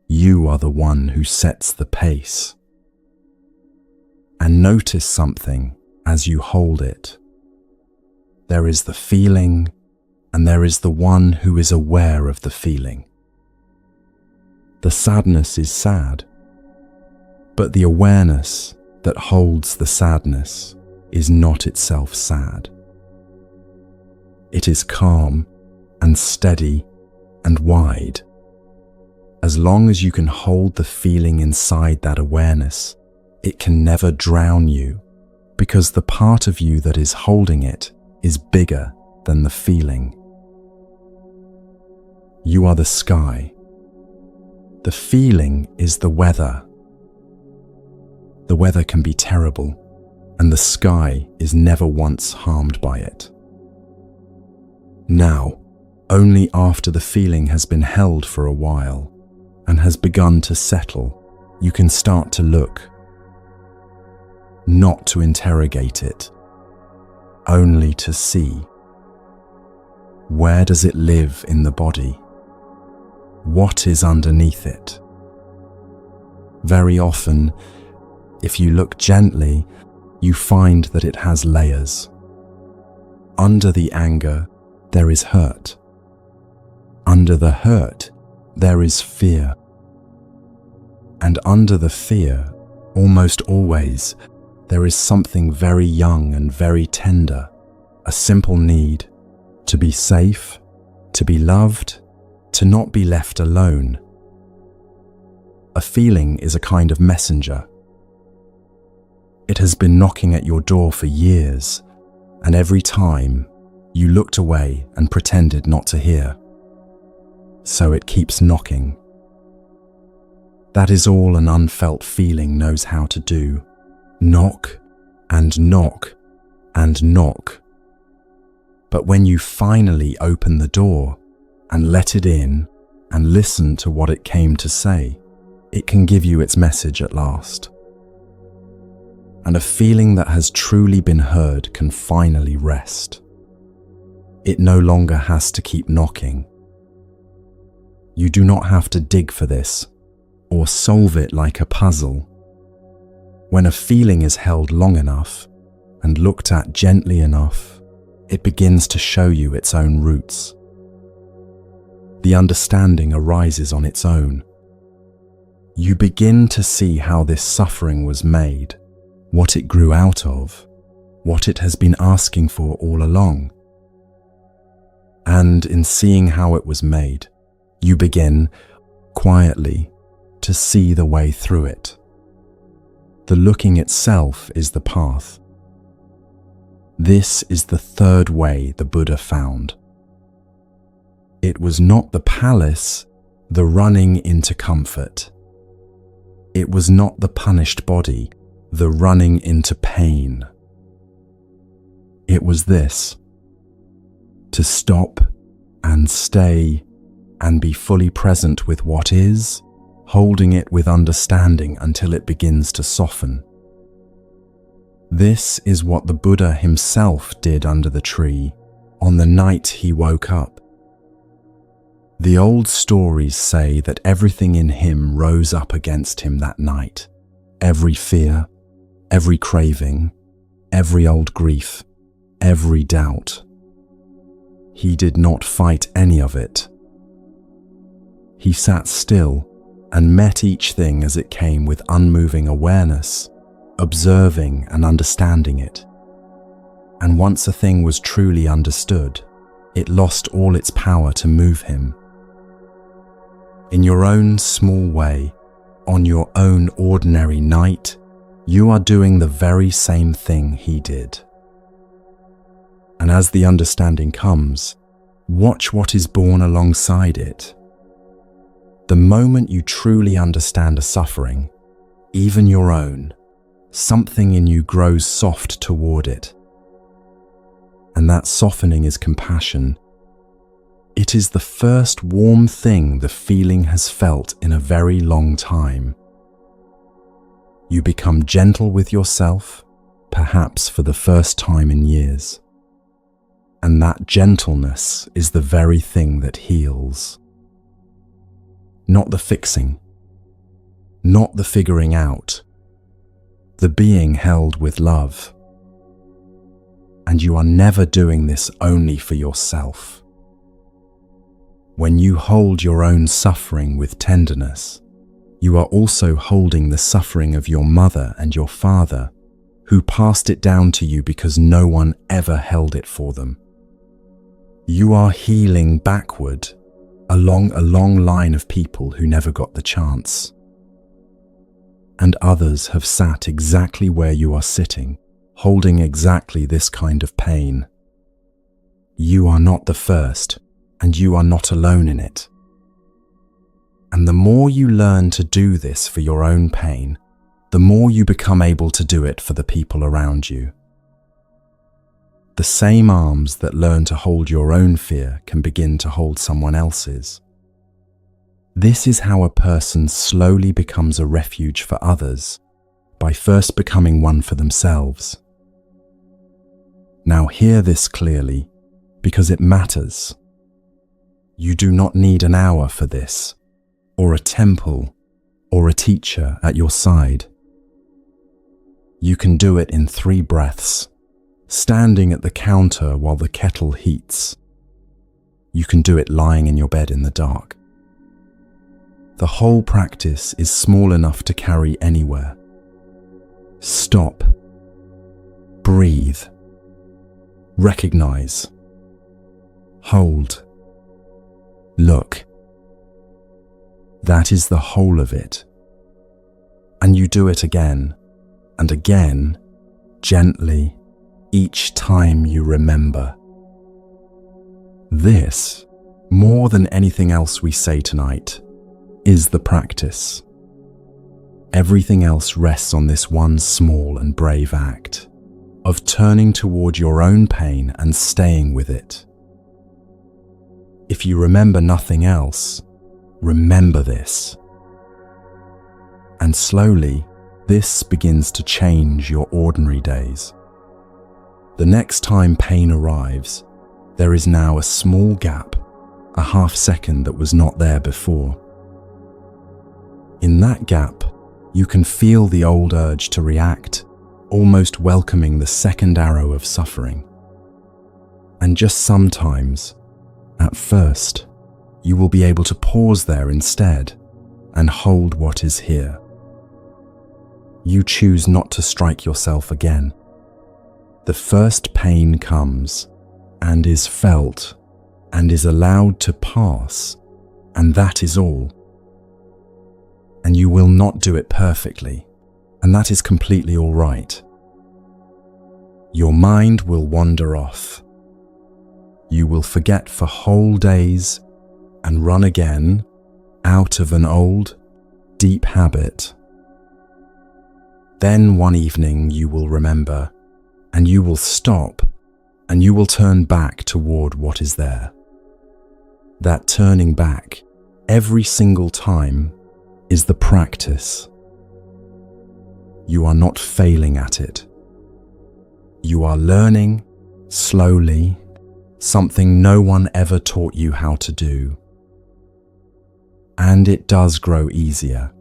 You are the one who sets the pace. And notice something as you hold it. There is the feeling and there is the one who is aware of the feeling. The sadness is sad, but the awareness that holds the sadness is not itself sad. It is calm and steady and wide. As long as you can hold the feeling inside that awareness, it can never drown you, because the part of you that is holding it is bigger than the feeling. You are the sky. The feeling is the weather. The weather can be terrible, and the sky is never once harmed by it. Now, only after the feeling has been held for a while and has begun to settle, you can start to look. Not to interrogate it, only to see. Where does it live in the body? What is underneath it? Very often, if you look gently, you find that it has layers. Under the anger, there is hurt. Under the hurt, there is fear. And under the fear, almost always, there is something very young and very tender, a simple need to be safe, to be loved, to not be left alone. A feeling is a kind of messenger. It has been knocking at your door for years, and every time you looked away and pretended not to hear. So it keeps knocking. That is all an unfelt feeling knows how to do. Knock and knock and knock. But when you finally open the door and let it in and listen to what it came to say, it can give you its message at last. And a feeling that has truly been heard can finally rest. It no longer has to keep knocking. You do not have to dig for this or solve it like a puzzle. When a feeling is held long enough and looked at gently enough, it begins to show you its own roots. The understanding arises on its own. You begin to see how this suffering was made, what it grew out of, what it has been asking for all along. And in seeing how it was made, you begin, quietly, to see the way through it. The looking itself is the path. This is the third way the Buddha found. It was not the palace, the running into comfort. It was not the punished body, the running into pain. It was this: to stop and stay and be fully present with what is, holding it with understanding until it begins to soften. This is what the Buddha himself did under the tree on the night he woke up. The old stories say that everything in him rose up against him that night. Every fear, every craving, every old grief, every doubt. He did not fight any of it. He sat still and met each thing as it came with unmoving awareness, observing and understanding it. And once a thing was truly understood, it lost all its power to move him. In your own small way, on your own ordinary night, you are doing the very same thing he did. And as the understanding comes, watch what is born alongside it. The moment you truly understand a suffering, even your own, something in you grows soft toward it. And that softening is compassion. It is the first warm thing the feeling has felt in a very long time. You become gentle with yourself, perhaps for the first time in years. And that gentleness is the very thing that heals. Not the fixing, not the figuring out, the being held with love. And you are never doing this only for yourself. When you hold your own suffering with tenderness, you are also holding the suffering of your mother and your father, who passed it down to you because no one ever held it for them. You are healing backward along a long line of people who never got the chance. And others have sat exactly where you are sitting, holding exactly this kind of pain. You are not the first, and you are not alone in it. And the more you learn to do this for your own pain, the more you become able to do it for the people around you. The same arms that learn to hold your own fear can begin to hold someone else's. This is how a person slowly becomes a refuge for others, by first becoming one for themselves. Now hear this clearly, because it matters. You do not need an hour for this, or a temple, or a teacher at your side. You can do it in 3 breaths, standing at the counter while the kettle heats. You can do it lying in your bed in the dark. The whole practice is small enough to carry anywhere. Stop. Breathe. Recognize. Hold. Look. That is the whole of it. And you do it again and again, gently, each time you remember. This, more than anything else we say tonight, is the practice. Everything else rests on this one small and brave act of turning toward your own pain and staying with it. If you remember nothing else, remember this. And slowly, this begins to change your ordinary days. The next time pain arrives, there is now a small gap, a half second that was not there before. In that gap, you can feel the old urge to react, almost welcoming the second arrow of suffering. And just sometimes, at first, you will be able to pause there instead and hold what is here. You choose not to strike yourself again. The first pain comes and is felt and is allowed to pass, and that is all. And you will not do it perfectly, and that is completely all right. Your mind will wander off. You will forget for whole days and run again out of an old, deep habit. Then one evening you will remember, and you will stop, and you will turn back toward what is there. That turning back, every single time, is the practice. You are not failing at it. You are learning, slowly, something no one ever taught you how to do. And it does grow easier.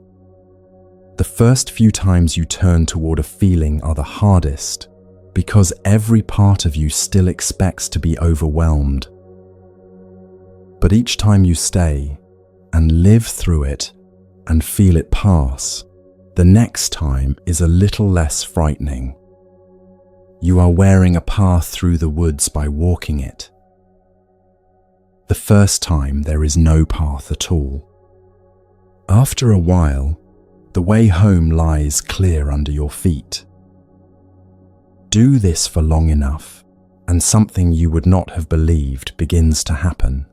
The first few times you turn toward a feeling are the hardest, because every part of you still expects to be overwhelmed. But each time you stay and live through it and feel it pass, the next time is a little less frightening. You are wearing a path through the woods by walking it. The first time there is no path at all. After a while, the way home lies clear under your feet. Do this for long enough, and something you would not have believed begins to happen.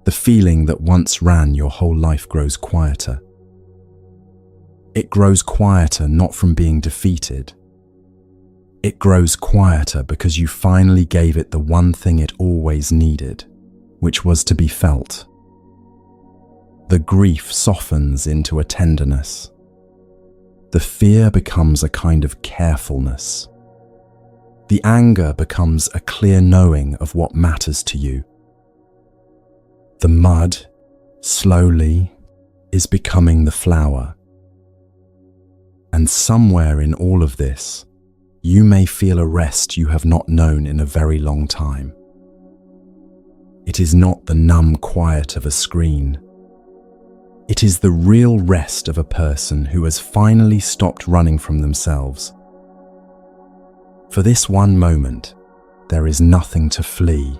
The feeling that once ran your whole life grows quieter. It grows quieter not from being defeated. It grows quieter because you finally gave it the one thing it always needed, which was to be felt. The grief softens into a tenderness. The fear becomes a kind of carefulness. The anger becomes a clear knowing of what matters to you. The mud, slowly, is becoming the flower. And somewhere in all of this, you may feel a rest you have not known in a very long time. It is not the numb quiet of a screen. It is the real rest of a person who has finally stopped running from themselves. For this one moment, there is nothing to flee.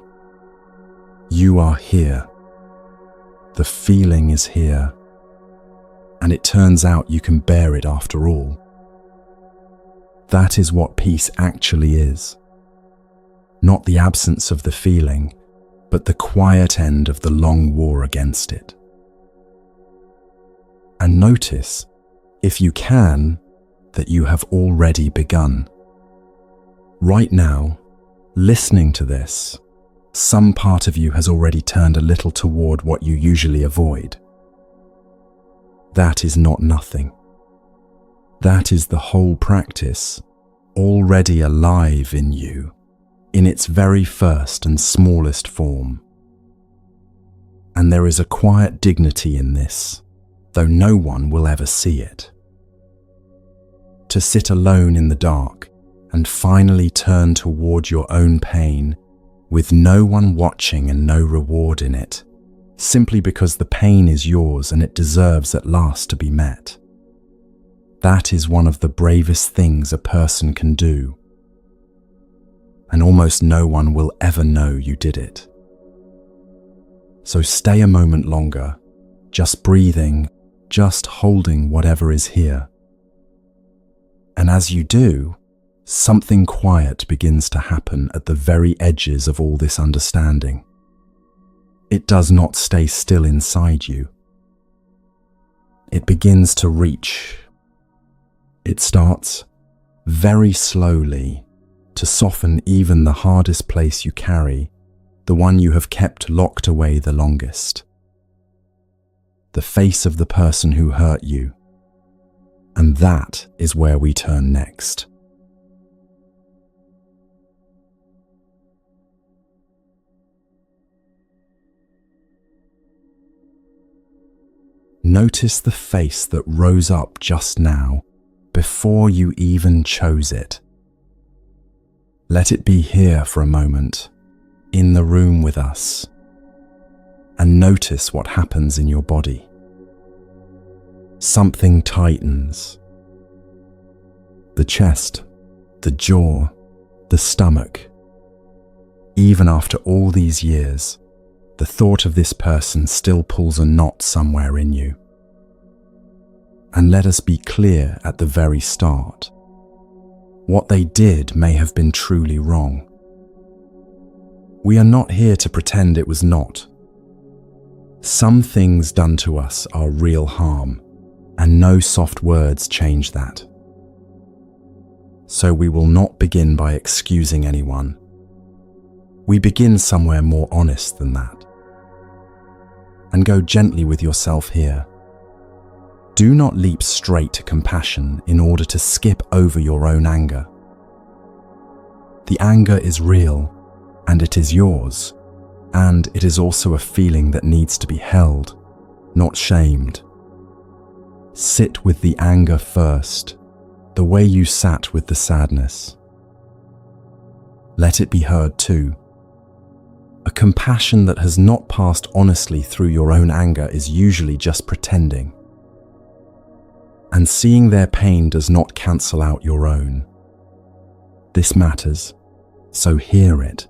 You are here. The feeling is here. And it turns out you can bear it after all. That is what peace actually is. Not the absence of the feeling, but the quiet end of the long war against it. And notice, if you can, that you have already begun. Right now, listening to this, some part of you has already turned a little toward what you usually avoid. That is not nothing. That is the whole practice, already alive in you, in its very first and smallest form. And there is a quiet dignity in this, though no one will ever see it. To sit alone in the dark and finally turn toward your own pain with no one watching and no reward in it, simply because the pain is yours and it deserves at last to be met. That is one of the bravest things a person can do, and almost no one will ever know you did it. So stay a moment longer, just breathing, just holding whatever is here. And as you do, something quiet begins to happen at the very edges of all this understanding. It does not stay still inside you. It begins to reach. It starts very slowly to soften even the hardest place you carry, the one you have kept locked away the longest. The face of the person who hurt you. And that is where we turn next. Notice the face that rose up just now, before you even chose it. Let it be here for a moment, in the room with us, and notice what happens in your body. Something tightens. The chest, the jaw, the stomach. Even after all these years, the thought of this person still pulls a knot somewhere in you. And let us be clear at the very start. What they did may have been truly wrong. We are not here to pretend it was not. Some things done to us are real harm, and no soft words change that. So we will not begin by excusing anyone. We begin somewhere more honest than that. And go gently with yourself here. Do not leap straight to compassion in order to skip over your own anger. The anger is real, and it is yours, and it is also a feeling that needs to be held, not shamed. Sit with the anger first, the way you sat with the sadness. Let it be heard too. A compassion that has not passed honestly through your own anger is usually just pretending. And seeing their pain does not cancel out your own. This matters, so hear it.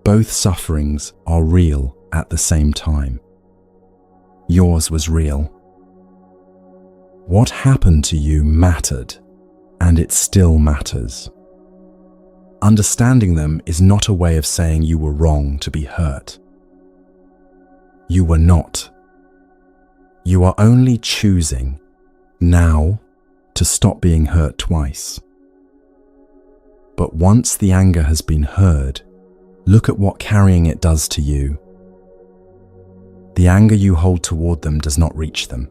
Both sufferings are real at the same time. Yours was real. What happened to you mattered, and it still matters. Understanding them is not a way of saying you were wrong to be hurt. You were not. You are only choosing, now, to stop being hurt twice. But once the anger has been heard, look at what carrying it does to you. The anger you hold toward them does not reach them.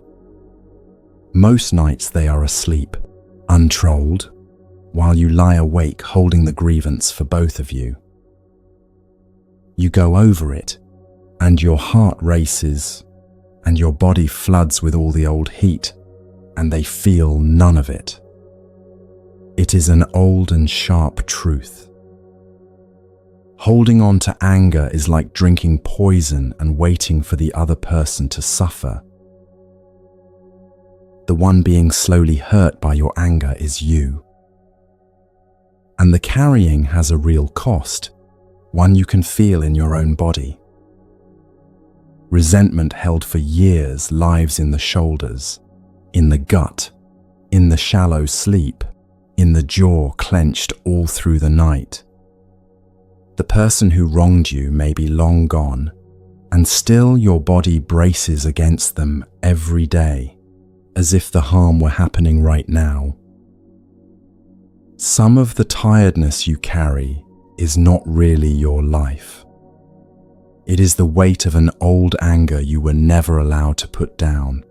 Most nights they are asleep, untrolled, while you lie awake holding the grievance for both of you. You go over it, and your heart races, and your body floods with all the old heat, and they feel none of it. It is an old and sharp truth. Holding on to anger is like drinking poison and waiting for the other person to suffer. The one being slowly hurt by your anger is you. And the carrying has a real cost, one you can feel in your own body. Resentment held for years lives in the shoulders, in the gut, in the shallow sleep, in the jaw clenched all through the night. The person who wronged you may be long gone, and still your body braces against them every day, as if the harm were happening right now. Some of the tiredness you carry is not really your life. It is the weight of an old anger you were never allowed to put down.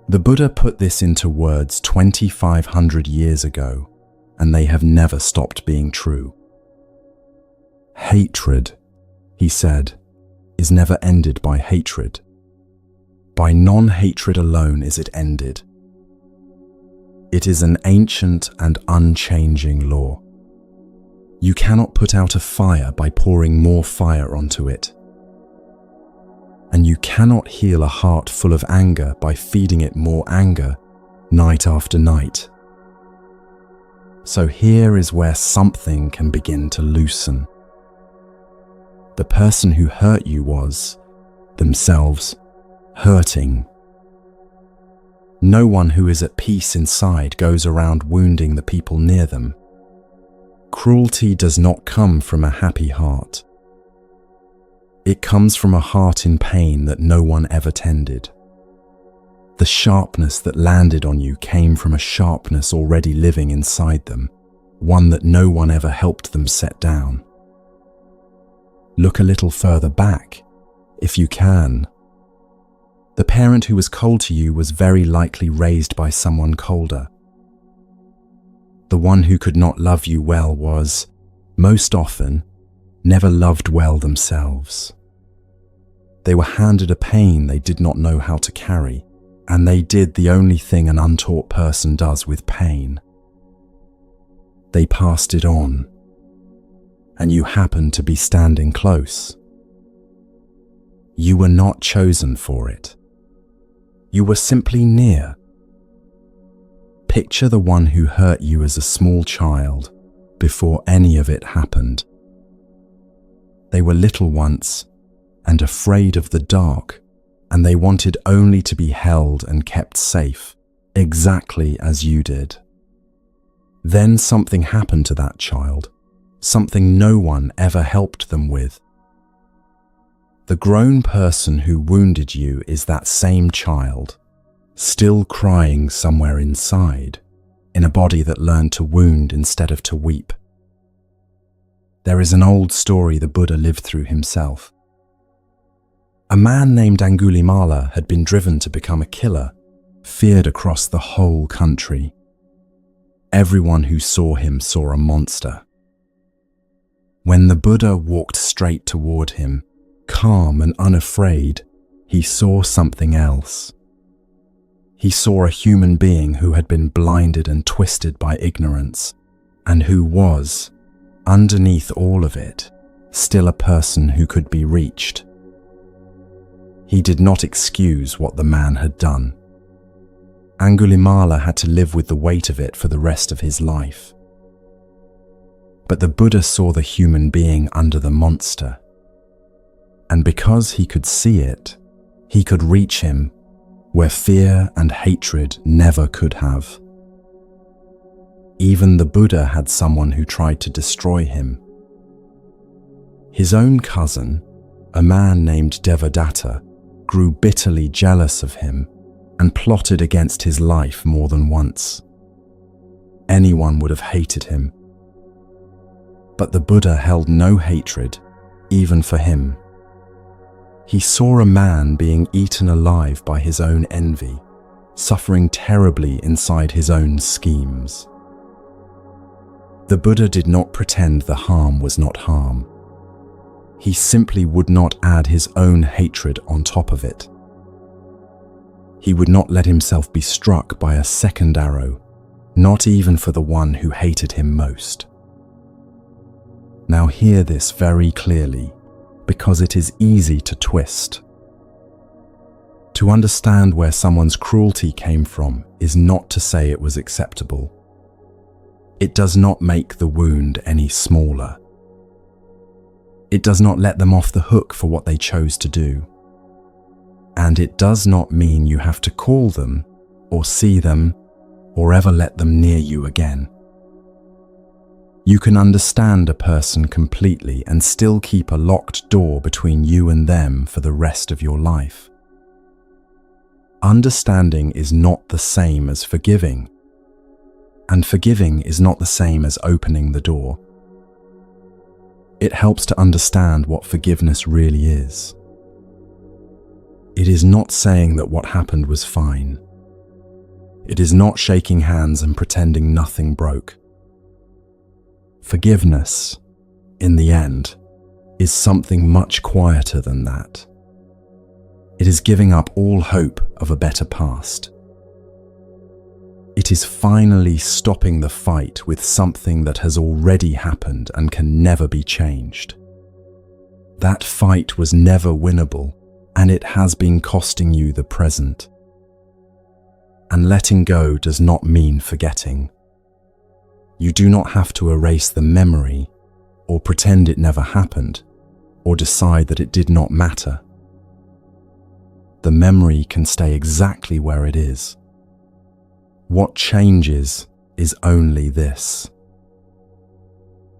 The Buddha put this into words 2,500 years ago, and they have never stopped being true. Hatred, he said, is never ended by hatred. By non-hatred alone is it ended. It is an ancient and unchanging law. You cannot put out a fire by pouring more fire onto it. And you cannot heal a heart full of anger by feeding it more anger night after night. So here is where something can begin to loosen. The person who hurt you was, themselves, hurting. No one who is at peace inside goes around wounding the people near them. Cruelty does not come from a happy heart. It comes from a heart in pain that no one ever tended. The sharpness that landed on you came from a sharpness already living inside them, one that no one ever helped them set down. Look a little further back, if you can. The parent who was cold to you was very likely raised by someone colder. The one who could not love you well was, most often, never loved well themselves. They were handed a pain they did not know how to carry, and they did the only thing an untaught person does with pain. They passed it on, and you happened to be standing close. You were not chosen for it. You were simply near. Picture the one who hurt you as a small child before any of it happened. They were little once and afraid of the dark, and they wanted only to be held and kept safe, exactly as you did. Then something happened to that child, something no one ever helped them with. The grown person who wounded you is that same child, still crying somewhere inside, in a body that learned to wound instead of to weep. There is an old story the Buddha lived through himself. A man named Angulimala had been driven to become a killer, feared across the whole country. Everyone who saw him saw a monster. When the Buddha walked straight toward him, calm and unafraid, he saw something else. He saw a human being who had been blinded and twisted by ignorance, and who was, underneath all of it, still a person who could be reached. He did not excuse what the man had done. Angulimala had to live with the weight of it for the rest of his life. But the Buddha saw the human being under the monster. And because he could see it, he could reach him where fear and hatred never could have. Even the Buddha had someone who tried to destroy him. His own cousin, a man named Devadatta, grew bitterly jealous of him and plotted against his life more than once. Anyone would have hated him. But the Buddha held no hatred, even for him. He saw a man being eaten alive by his own envy, suffering terribly inside his own schemes. The Buddha did not pretend the harm was not harm. He simply would not add his own hatred on top of it. He would not let himself be struck by a second arrow, not even for the one who hated him most. Now Now hear this very clearly, because it is easy to twist. To understand where someone's cruelty came from is not to say it was acceptable. It does not make the wound any smaller. It does not let them off the hook for what they chose to do. And it does not mean you have to call them, or see them, or ever let them near you again. You can understand a person completely and still keep a locked door between you and them for the rest of your life. Understanding is not the same as forgiving, and forgiving is not the same as opening the door. It helps to understand what forgiveness really is. It is not saying that what happened was fine. It is not shaking hands and pretending nothing broke. Forgiveness, in the end, is something much quieter than that. It is giving up all hope of a better past. It is finally stopping the fight with something that has already happened and can never be changed. That fight was never winnable, and it has been costing you the present. And letting go does not mean forgetting. You do not have to erase the memory, or pretend it never happened, or decide that it did not matter. The memory can stay exactly where it is. What changes is only this.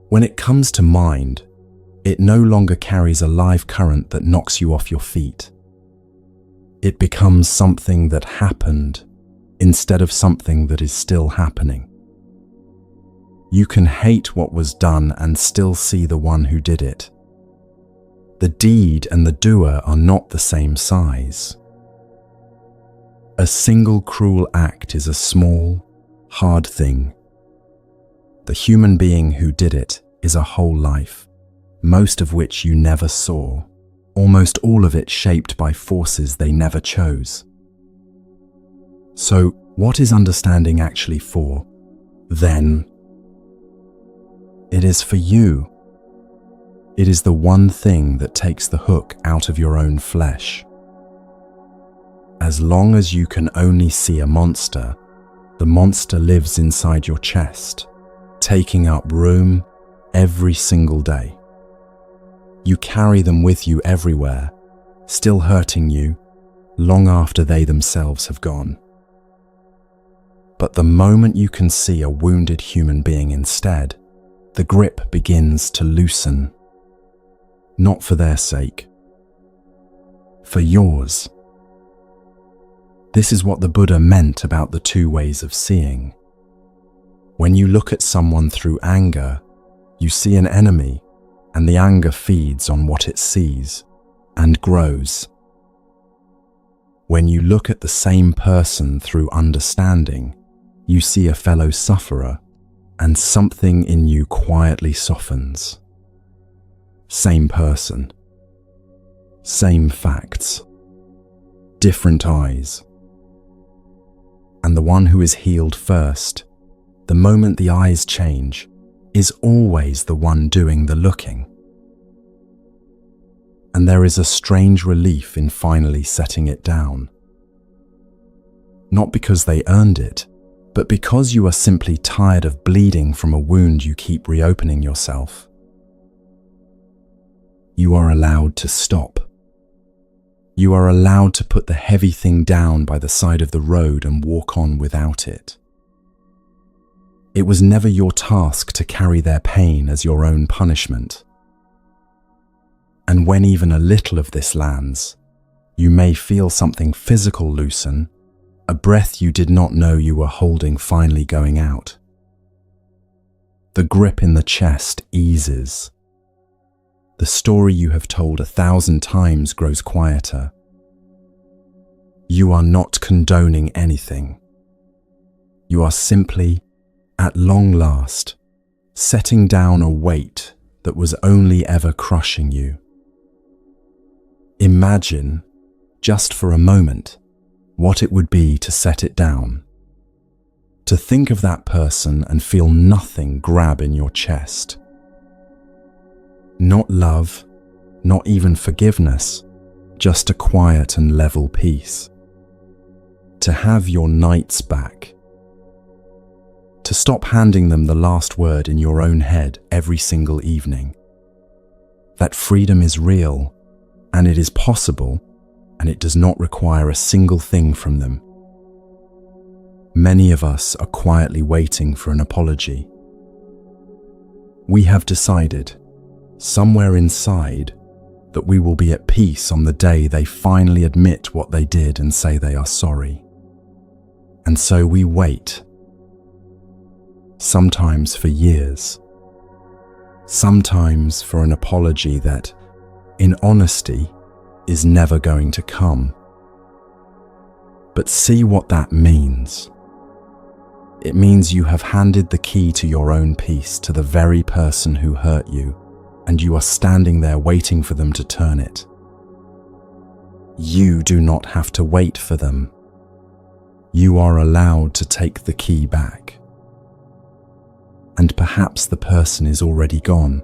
When it comes to mind, it no longer carries a live current that knocks you off your feet. It becomes something that happened instead of something that is still happening. You can hate what was done and still see the one who did it. The deed and the doer are not the same size. A single cruel act is a small, hard thing. The human being who did it is a whole life, most of which you never saw, almost all of it shaped by forces they never chose. So, what is understanding actually for, then? It is for you. It is the one thing that takes the hook out of your own flesh. As long as you can only see a monster, the monster lives inside your chest, taking up room every single day. You carry them with you everywhere, still hurting you, long after they themselves have gone. But the moment you can see a wounded human being instead, the grip begins to loosen. Not for their sake, for yours. This is what the Buddha meant about the two ways of seeing. When you look at someone through anger, you see an enemy, and the anger feeds on what it sees and grows. When you look at the same person through understanding, you see a fellow sufferer, and something in you quietly softens. Same person, same facts, different eyes. And the one who is healed first, the moment the eyes change, is always the one doing the looking. And there is a strange relief in finally setting it down. Not because they earned it, but because you are simply tired of bleeding from a wound you keep reopening yourself. You are allowed to stop. You are allowed to put the heavy thing down by the side of the road and walk on without it. It was never your task to carry their pain as your own punishment. And when even a little of this lands, you may feel something physical loosen, a breath you did not know you were holding finally going out. The grip in the chest eases. The story you have told 1,000 times grows quieter. You are not condoning anything. You are simply, at long last, setting down a weight that was only ever crushing you. Imagine, just for a moment, what it would be to set it down. To think of that person and feel nothing grab in your chest. Not love, not even forgiveness, just a quiet and level peace. To have your nights back. To stop handing them the last word in your own head every single evening. That freedom is real, and it is possible, and it does not require a single thing from them. Many of us are quietly waiting for an apology. We have decided, somewhere inside, that we will be at peace on the day they finally admit what they did and say they are sorry. And so we wait. Sometimes for years. Sometimes for an apology that, in honesty, is never going to come. But see what that means. It means you have handed the key to your own peace to the very person who hurt you, and you are standing there waiting for them to turn it. You do not have to wait for them. You are allowed to take the key back. And perhaps the person is already gone.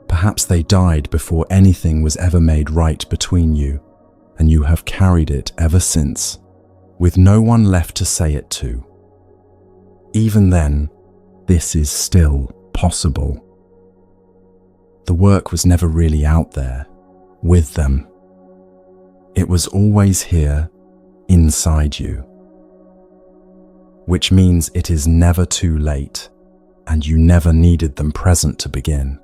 Perhaps they died before anything was ever made right between you, and you have carried it ever since, with no one left to say it to. Even then, this is still possible. The work was never really out there, with them. It was always here, inside you. Which means it is never too late, and you never needed them present to begin.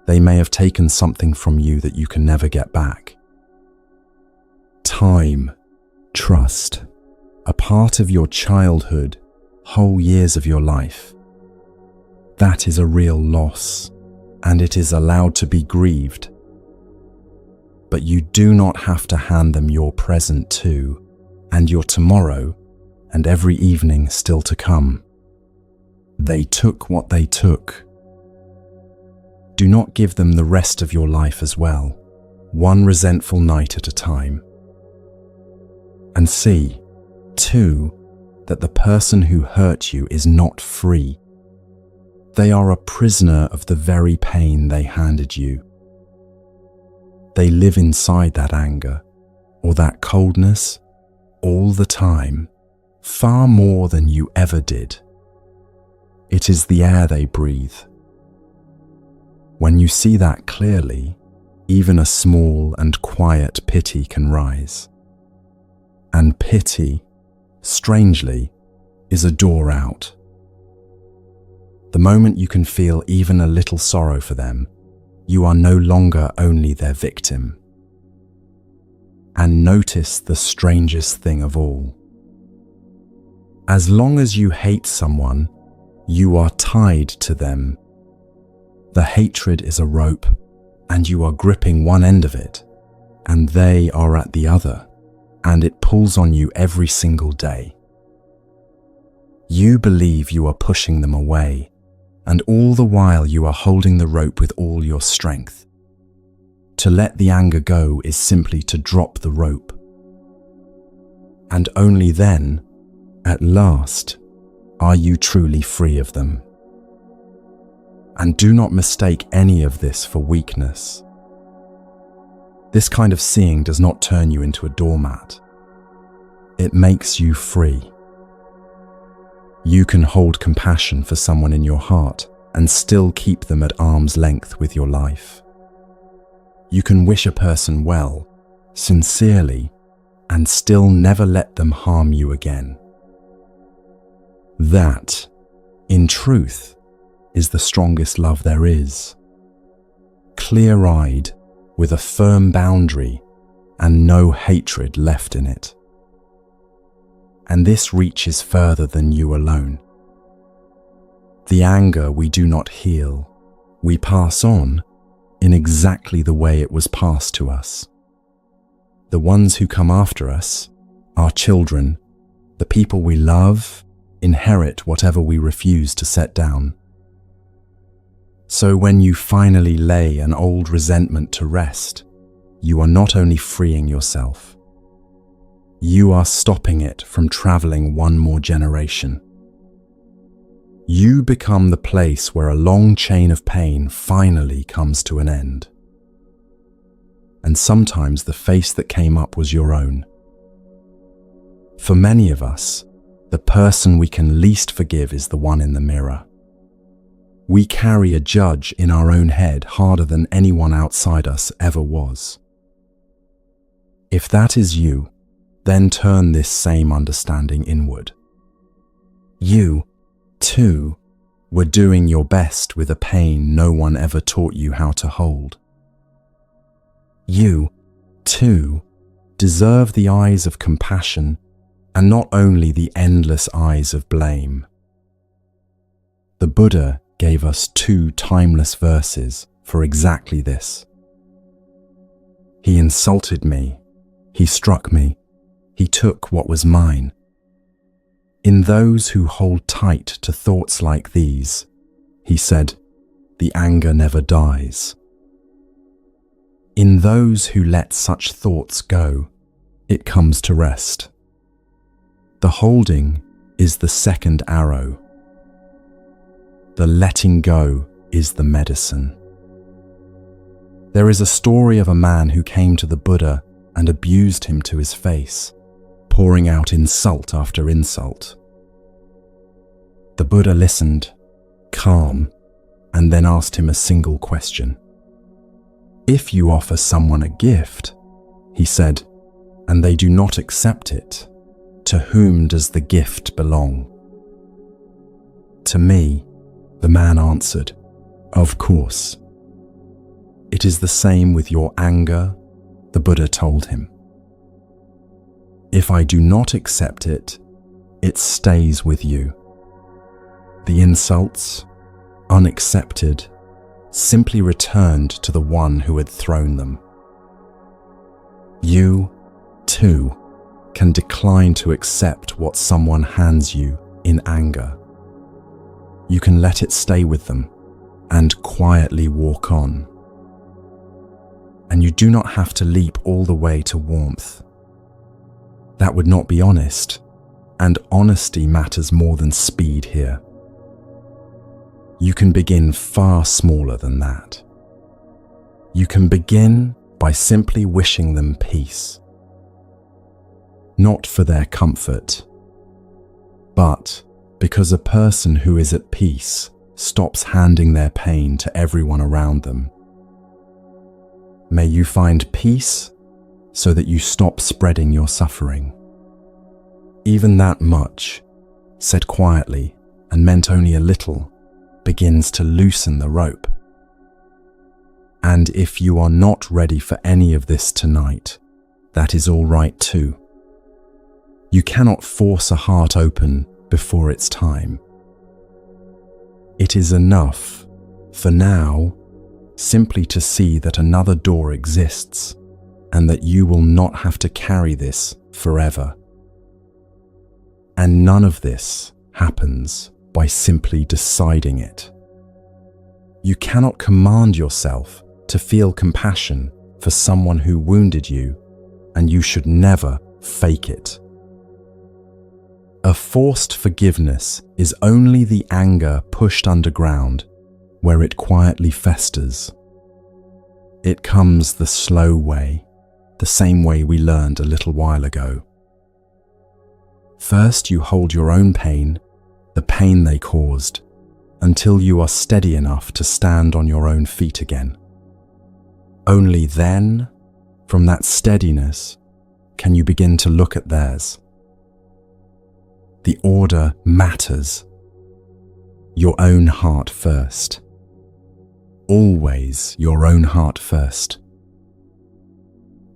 They may have taken something from you that you can never get back. Time, trust, a part of your childhood, whole years of your life. That is a real loss, and it is allowed to be grieved. But you do not have to hand them your present too, and your tomorrow, and every evening still to come. They took what they took. Do not give them the rest of your life as well, one resentful night at a time. And see, too, that the person who hurt you is not free. They are a prisoner of the very pain they handed you. They live inside that anger, or that coldness, all the time, far more than you ever did. It is the air they breathe. When you see that clearly, even a small and quiet pity can rise. And pity, strangely, is a door out. The moment you can feel even a little sorrow for them, you are no longer only their victim. And notice the strangest thing of all. As long as you hate someone, you are tied to them. The hatred is a rope, and you are gripping one end of it, and they are at the other, and it pulls on you every single day. You believe you are pushing them away, and all the while you are holding the rope with all your strength. To let the anger go is simply to drop the rope. And only then, at last, are you truly free of them. And do not mistake any of this for weakness. This kind of seeing does not turn you into a doormat. It makes you free. You can hold compassion for someone in your heart and still keep them at arm's length with your life. You can wish a person well, sincerely, and still never let them harm you again. That, in truth, is the strongest love there is. Clear-eyed, with a firm boundary and no hatred left in it. And this reaches further than you alone. The anger we do not heal, we pass on in exactly the way it was passed to us. The ones who come after us, our children, the people we love, inherit whatever we refuse to set down. So when you finally lay an old resentment to rest, you are not only freeing yourself, you are stopping it from traveling one more generation. you become the place where a long chain of pain finally comes to an end. And sometimes the face that came up was your own. For many of us, the person we can least forgive is the one in the mirror. We carry a judge in our own head harder than anyone outside us ever was. If that is you, then turn this same understanding inward. You, too, were doing your best with a pain no one ever taught you how to hold. You, too, deserve the eyes of compassion and not only the endless eyes of blame. The Buddha gave us 2 timeless verses for exactly this. He insulted me, he struck me, he took what was mine. In those who hold tight to thoughts like these, he said, the anger never dies. In those who let such thoughts go, it comes to rest. The holding is the second arrow. The letting go is the medicine. There is a story of a man who came to the Buddha and abused him to his face, pouring out insult after insult. The Buddha listened, calm, and then asked him a single question. If you offer someone a gift, he said, and they do not accept it, to whom does the gift belong? To me, the man answered, of course. It is the same with your anger, the Buddha told him. If I do not accept it, it stays with you. The insults, unaccepted, simply returned to the one who had thrown them. You, too, can decline to accept what someone hands you in anger. You can let it stay with them and quietly walk on. And you do not have to leap all the way to warmth. That would not be honest, and honesty matters more than speed here. You can begin far smaller than that. You can begin by simply wishing them peace. Not for their comfort, but because a person who is at peace stops handing their pain to everyone around them. May you find peace so that you stop spreading your suffering. Even that much, said quietly and meant only a little, begins to loosen the rope. And if you are not ready for any of this tonight, that is all right too. You cannot force a heart open before its time. It is enough, for now, simply to see that another door exists and that you will not have to carry this forever. And none of this happens by simply deciding it. You cannot command yourself to feel compassion for someone who wounded you, and you should never fake it. A forced forgiveness is only the anger pushed underground, where it quietly festers. It comes the slow way, the same way we learned a little while ago. First, you hold your own pain, the pain they caused, until you are steady enough to stand on your own feet again. Only then, from that steadiness, can you begin to look at theirs. The order matters. Your own heart first. Always your own heart first.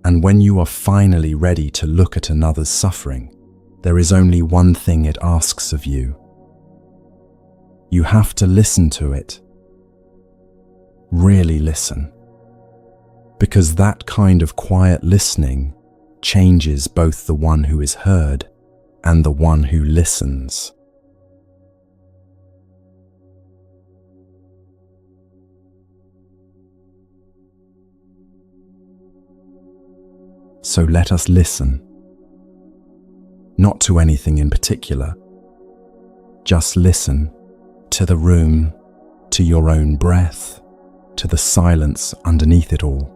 And when you are finally ready to look at another's suffering, there is only one thing it asks of you. You have to listen to it. Really listen. Because that kind of quiet listening changes both the one who is heard and the one who listens. So let us listen. Not to anything in particular. Just listen to the room, to your own breath, to the silence underneath it all.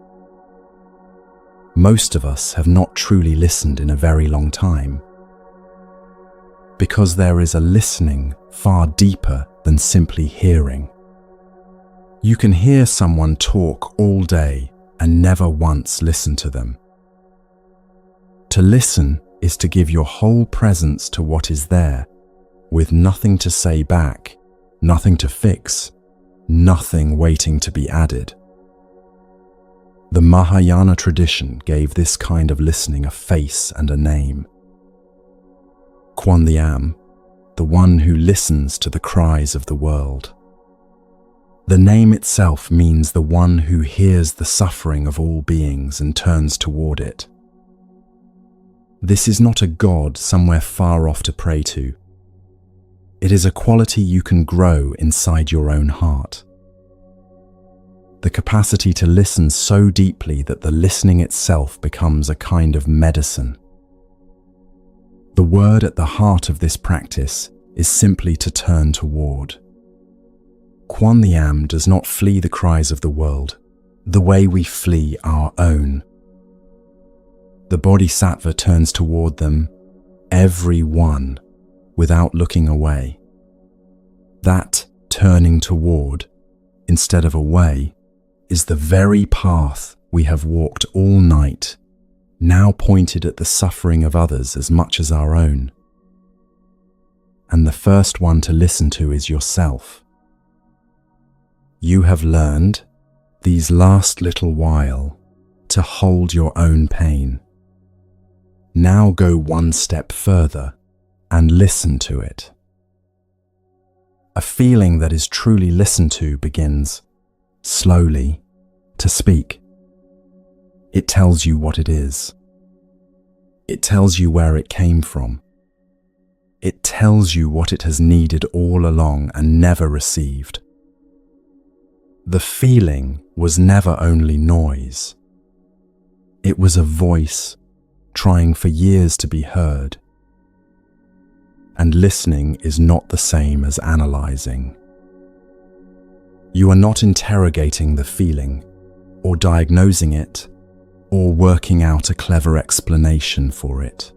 Most of us have not truly listened in a very long time, because there is a listening far deeper than simply hearing. You can hear someone talk all day and never once listen to them. To listen is to give your whole presence to what is there, with nothing to say back, nothing to fix, nothing waiting to be added. The Mahayana tradition gave this kind of listening a face and a name. Quan, the one who listens to the cries of the world. The name itself means the one who hears the suffering of all beings and turns toward it. This is not a god somewhere far off to pray to. It is a quality you can grow inside your own heart. The capacity to listen so deeply that the listening itself becomes a kind of medicine. The word at the heart of this practice is simply to turn toward. Quan does not flee the cries of the world the way we flee our own. The Bodhisattva turns toward them, every one, without looking away. That turning toward, instead of away, is the very path we have walked all night, now pointed at the suffering of others as much as our own. And the first one to listen to is yourself. You have learned, these last little while, to hold your own pain. Now go one step further and listen to it. A feeling that is truly listened to begins, slowly, to speak. It tells you what it is. It tells you where it came from. It tells you what it has needed all along and never received. The feeling was never only noise. It was a voice trying for years to be heard. And listening is not the same as analyzing. You are not interrogating the feeling, or diagnosing it, or working out a clever explanation for it.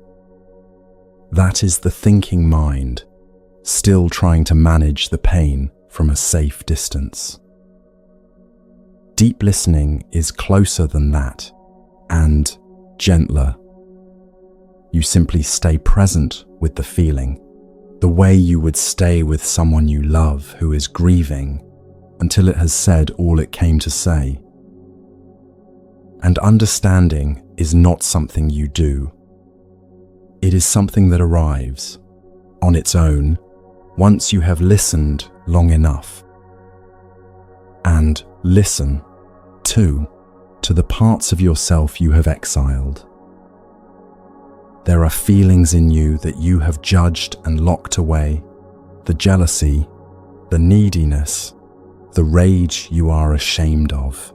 That is the thinking mind, still trying to manage the pain from a safe distance. Deep listening is closer than that, and gentler. You simply stay present with the feeling, the way you would stay with someone you love who is grieving until it has said all it came to say. And understanding is not something you do. It is something that arrives, on its own, once you have listened long enough. And listen, too, to the parts of yourself you have exiled. There are feelings in you that you have judged and locked away, the jealousy, the neediness, the rage you are ashamed of.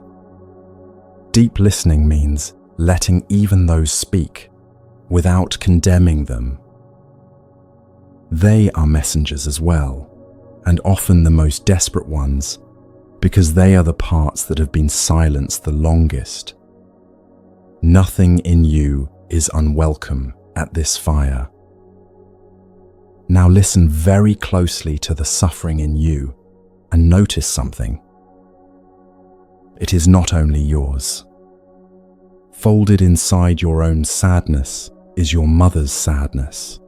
Deep listening means letting even those speak without condemning them. They are messengers as well, and often the most desperate ones, because they are the parts that have been silenced the longest. Nothing in you is unwelcome at this fire. Now listen very closely to the suffering in you and notice something. It is not only yours. Folded inside your own sadness is your mother's sadness.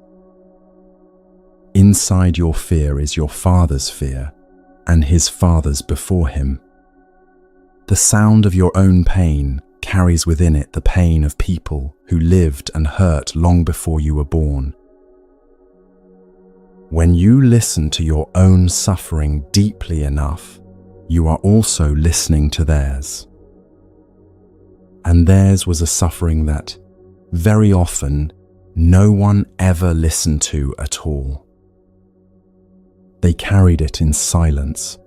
Inside your fear is your father's fear, and his father's before him. The sound of your own pain carries within it the pain of people who lived and hurt long before you were born. When you listen to your own suffering deeply enough, you are also listening to theirs. And theirs was a suffering that, very often, no one ever listened to at all. They carried it in silence,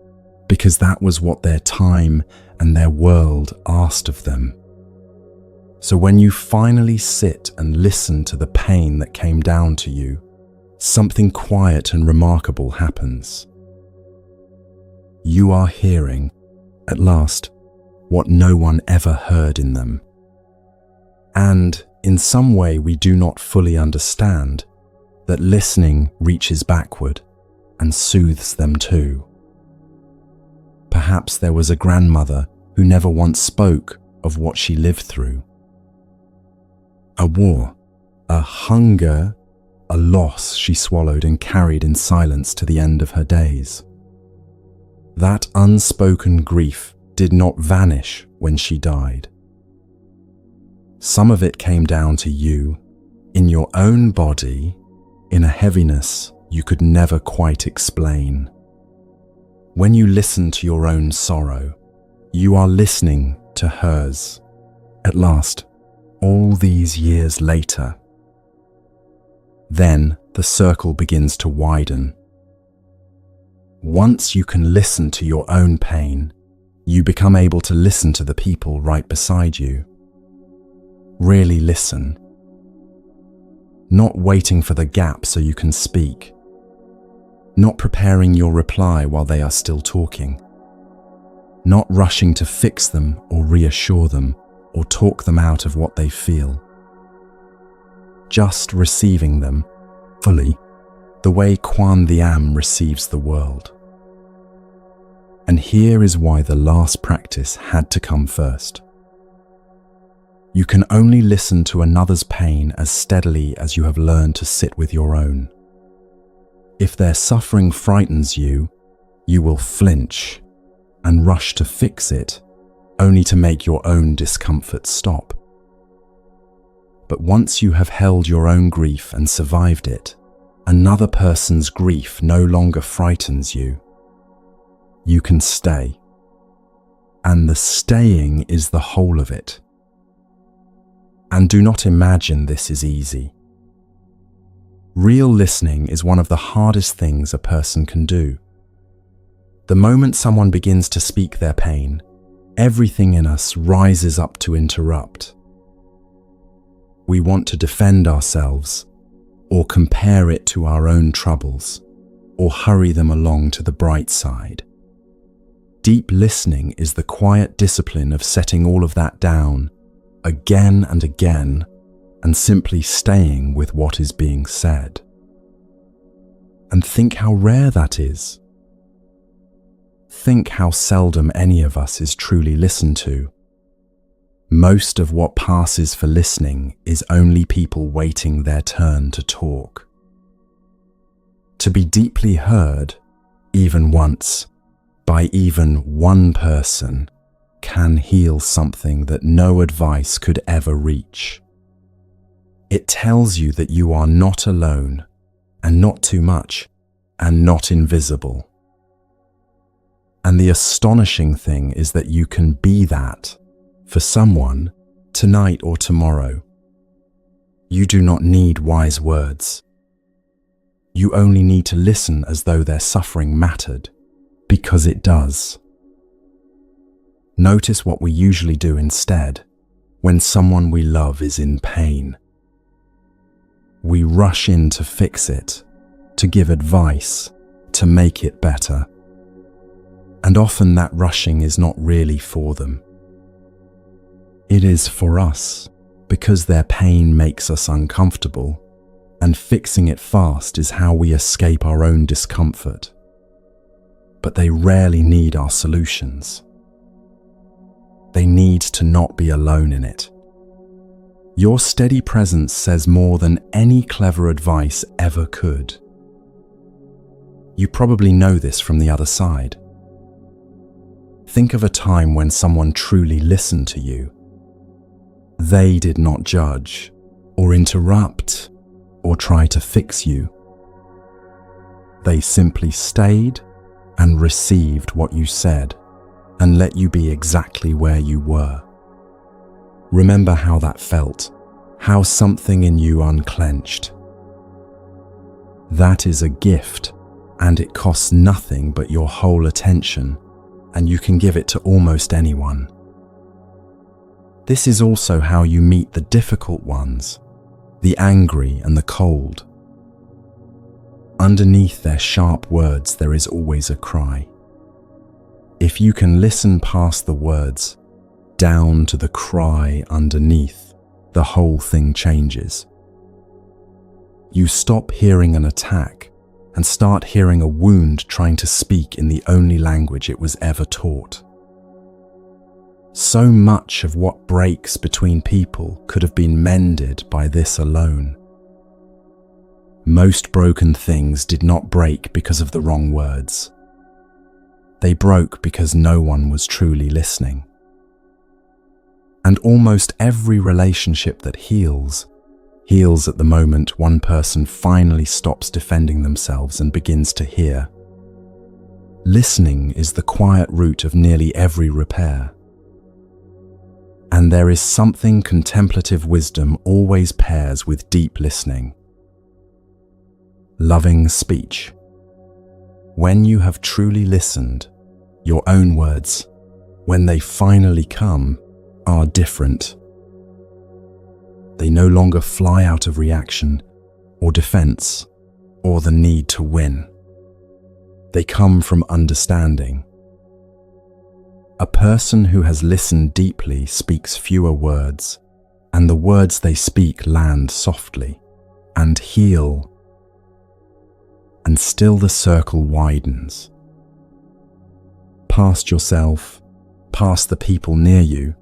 because that was what their time and their world asked of them. So when you finally sit and listen to the pain that came down to you, something quiet and remarkable happens. you are hearing, at last, what no one ever heard in them. And, in some way we do not fully understand, that listening reaches backward and soothes them too. Perhaps there was a grandmother who never once spoke of what she lived through. A war, a hunger, a loss she swallowed and carried in silence to the end of her days. That unspoken grief did not vanish when she died. Some of it came down to you, in your own body, in a heaviness you could never quite explain. When you listen to your own sorrow, you are listening to hers. At last, all these years later. Then the circle begins to widen. Once you can listen to your own pain, you become able to listen to the people right beside you. Really listen. Not waiting for the gap so you can speak. Not preparing your reply while they are still talking. Not rushing to fix them or reassure them or talk them out of what they feel. Just receiving them fully, the way Quan receives the world. And here is why the last practice had to come first. You can only listen to another's pain as steadily as you have learned to sit with your own. If their suffering frightens you, you will flinch and rush to fix it, only to make your own discomfort stop. But once you have held your own grief and survived it, another person's grief no longer frightens you. You can stay. And the staying is the whole of it. And do not imagine this is easy. Real listening is one of the hardest things a person can do. The moment someone begins to speak their pain, everything in us rises up to interrupt. We want to defend ourselves, or compare it to our own troubles, or hurry them along to the bright side. Deep listening is the quiet discipline of setting all of that down, again and again, and simply staying with what is being said. And think how rare that is. Think how seldom any of us is truly listened to. Most of what passes for listening is only people waiting their turn to talk. To be deeply heard, even once, by even one person, can heal something that no advice could ever reach. It tells you that you are not alone, and not too much, and not invisible. And the astonishing thing is that you can be that for someone tonight or tomorrow. You do not need wise words. You only need to listen as though their suffering mattered, because it does. Notice what we usually do instead when someone we love is in pain. We rush in to fix it, to give advice, to make it better. And often that rushing is not really for them. It is for us, because their pain makes us uncomfortable, and fixing it fast is how we escape our own discomfort. But they rarely need our solutions. They need to not be alone in it. Your steady presence says more than any clever advice ever could. You probably know this from the other side. Think of a time when someone truly listened to you. They did not judge, or interrupt, or try to fix you. They simply stayed and received what you said, and let you be exactly where you were. Remember how that felt, how something in you unclenched. That is a gift, and it costs nothing but your whole attention, and you can give it to almost anyone. This is also how you meet the difficult ones, the angry and the cold. Underneath their sharp words there is always a cry. If you can listen past the words, down to the cry underneath, the whole thing changes. You stop hearing an attack and start hearing a wound trying to speak in the only language it was ever taught. So much of what breaks between people could have been mended by this alone. Most broken things did not break because of the wrong words. They broke because no one was truly listening. And almost every relationship that heals at the moment one person finally stops defending themselves and begins to hear. Listening is the quiet root of nearly every repair. And there is something contemplative wisdom always pairs with deep listening. Loving speech. When you have truly listened, your own words, when they finally come, are different. They no longer fly out of reaction or defense or the need to win. They come from understanding. A person who has listened deeply speaks fewer words, and the words they speak land softly and heal, and still the circle widens. Past yourself, past the people near you,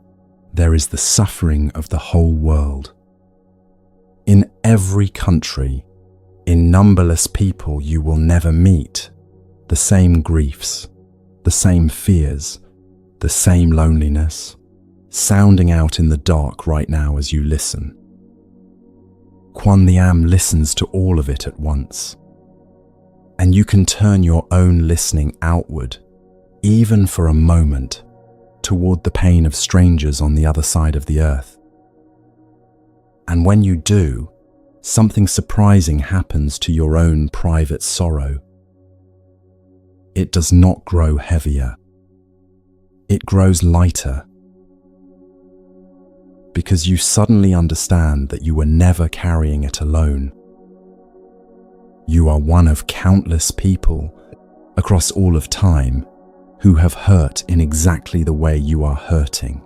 there is the suffering of the whole world. In every country, in numberless people you will never meet, the same griefs, the same fears, the same loneliness, sounding out in the dark right now as you listen. Quan listens to all of it at once. And you can turn your own listening outward, even for a moment, toward the pain of strangers on the other side of the earth. And when you do, something surprising happens to your own private sorrow. It does not grow heavier. It grows lighter. Because you suddenly understand that you were never carrying it alone. You are one of countless people across all of time who have hurt in exactly the way you are hurting.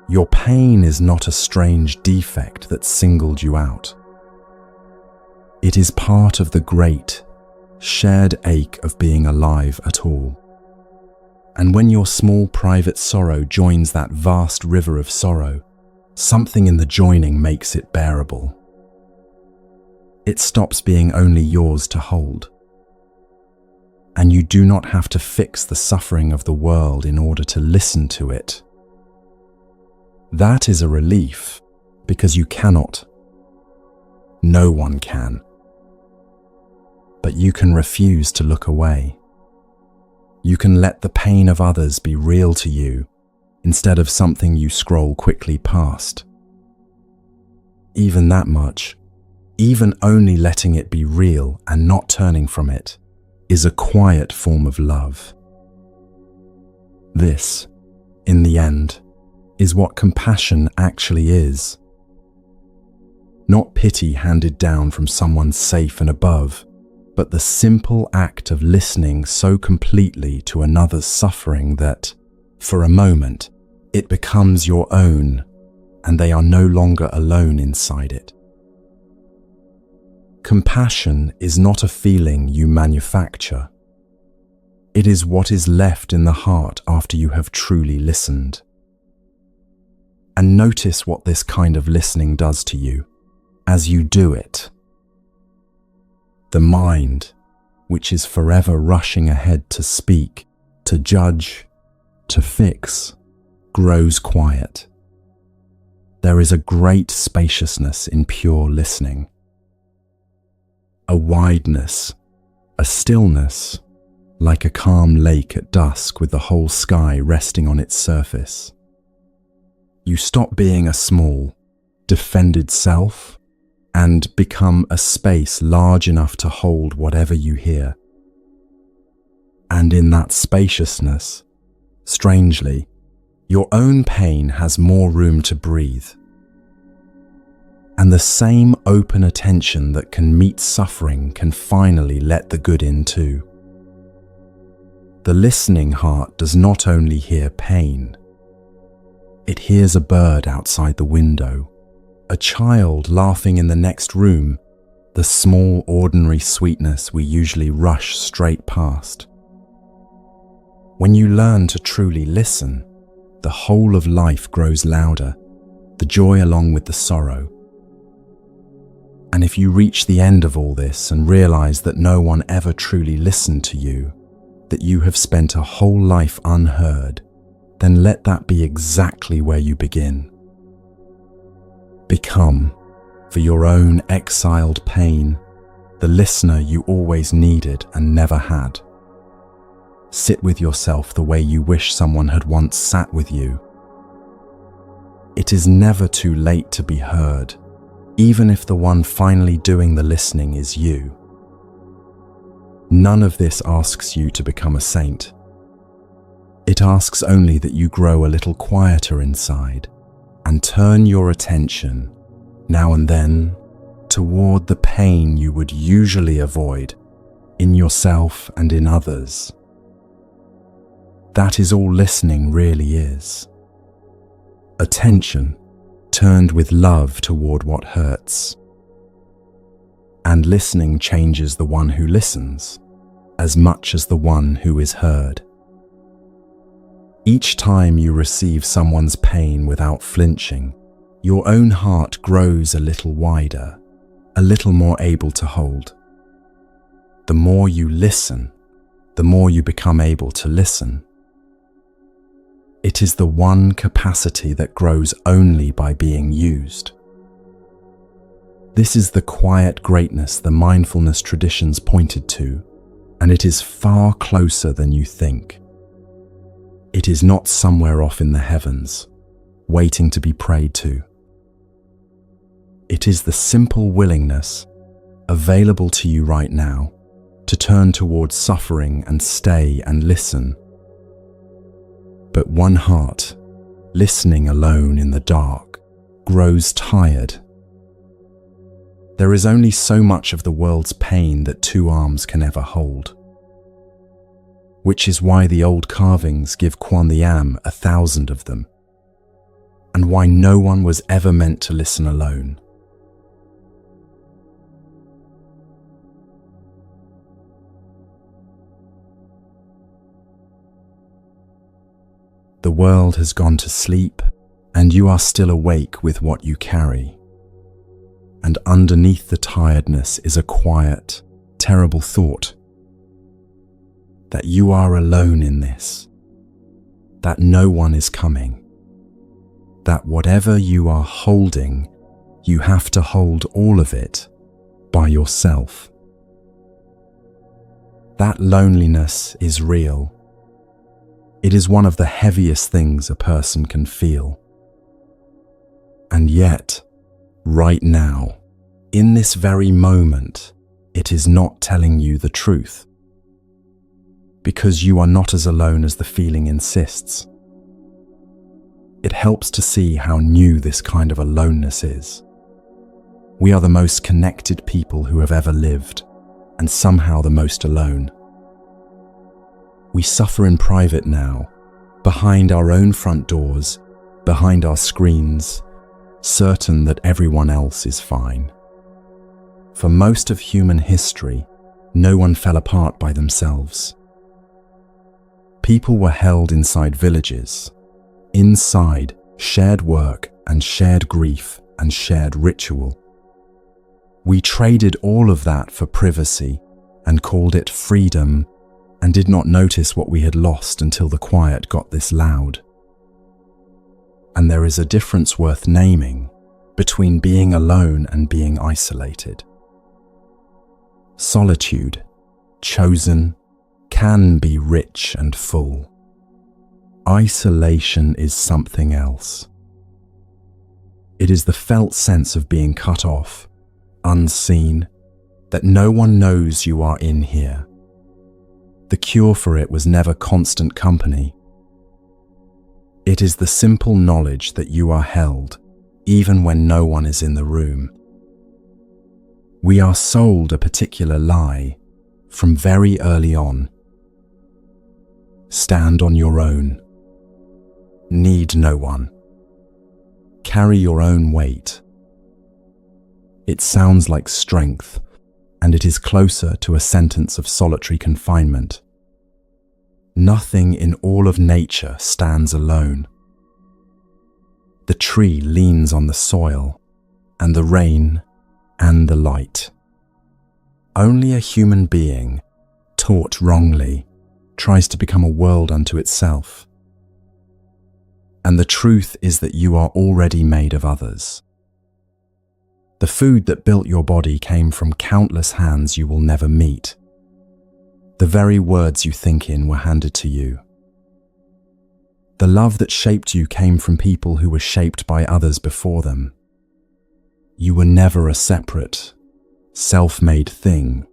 Your pain is not a strange defect that singled you out. It is part of the great, shared ache of being alive at all. And when your small private sorrow joins that vast river of sorrow, something in the joining makes it bearable. It stops being only yours to hold. And you do not have to fix the suffering of the world in order to listen to it. That is a relief, because you cannot. No one can. But you can refuse to look away. You can let the pain of others be real to you, instead of something you scroll quickly past. Even that much, even only letting it be real and not turning from it, is a quiet form of love. This, in the end, is what compassion actually is. Not pity handed down from someone safe and above, but the simple act of listening so completely to another's suffering that, for a moment, it becomes your own, and they are no longer alone inside it. Compassion is not a feeling you manufacture. It is what is left in the heart after you have truly listened. And notice what this kind of listening does to you as you do it. The mind, which is forever rushing ahead to speak, to judge, to fix, grows quiet. There is a great spaciousness in pure listening. A wideness, a stillness, like a calm lake at dusk with the whole sky resting on its surface. You stop being a small, defended self and become a space large enough to hold whatever you hear. And in that spaciousness, strangely, your own pain has more room to breathe. And the same open attention that can meet suffering can finally let the good in too. The listening heart does not only hear pain, it hears a bird outside the window, a child laughing in the next room, the small ordinary sweetness we usually rush straight past. When you learn to truly listen, the whole of life grows louder, the joy along with the sorrow. And if you reach the end of all this and realize that no one ever truly listened to you, that you have spent a whole life unheard, then let that be exactly where you begin. Become, for your own exiled pain, the listener you always needed and never had. Sit with yourself the way you wish someone had once sat with you. It is never too late to be heard, even if the one finally doing the listening is you. None of this asks you to become a saint. It asks only that you grow a little quieter inside and turn your attention, now and then, toward the pain you would usually avoid in yourself and in others. That is all listening really is. Attention turned with love toward what hurts. And listening changes the one who listens as much as the one who is heard. Each time you receive someone's pain without flinching, your own heart grows a little wider, a little more able to hold. The more you listen, the more you become able to listen. It is the one capacity that grows only by being used. This is the quiet greatness the mindfulness traditions pointed to, and it is far closer than you think. It is not somewhere off in the heavens, waiting to be prayed to. It is the simple willingness, available to you right now, to turn towards suffering and stay and listen. But one heart, listening alone in the dark, grows tired. There is only so much of the world's pain that two arms can ever hold. Which is why the old carvings give Quan 1,000 of them, and why no one was ever meant to listen alone. The world has gone to sleep, and you are still awake with what you carry. And underneath the tiredness is a quiet, terrible thought. That you are alone in this. That no one is coming. That whatever you are holding, you have to hold all of it by yourself. That loneliness is real. It is one of the heaviest things a person can feel. And yet, right now, in this very moment, it is not telling you the truth. Because you are not as alone as the feeling insists. It helps to see how new this kind of aloneness is. We are the most connected people who have ever lived, and somehow the most alone. We suffer in private now, behind our own front doors, behind our screens, certain that everyone else is fine. For most of human history, no one fell apart by themselves. People were held inside villages, inside shared work and shared grief and shared ritual. We traded all of that for privacy and called it freedom, and did not notice what we had lost until the quiet got this loud. And there is a difference worth naming between being alone and being isolated. Solitude, chosen, can be rich and full. Isolation is something else. It is the felt sense of being cut off, unseen, that no one knows you are in here. The cure for it was never constant company. It is the simple knowledge that you are held, even when no one is in the room. We are sold a particular lie from very early on. Stand on your own. Need no one. Carry your own weight. It sounds like strength, and it is closer to a sentence of solitary confinement. Nothing in all of nature stands alone. The tree leans on the soil, and the rain, and the light. Only a human being, taught wrongly, tries to become a world unto itself. And the truth is that you are already made of others. The food that built your body came from countless hands you will never meet. The very words you think in were handed to you. The love that shaped you came from people who were shaped by others before them. You were never a separate, self-made thing.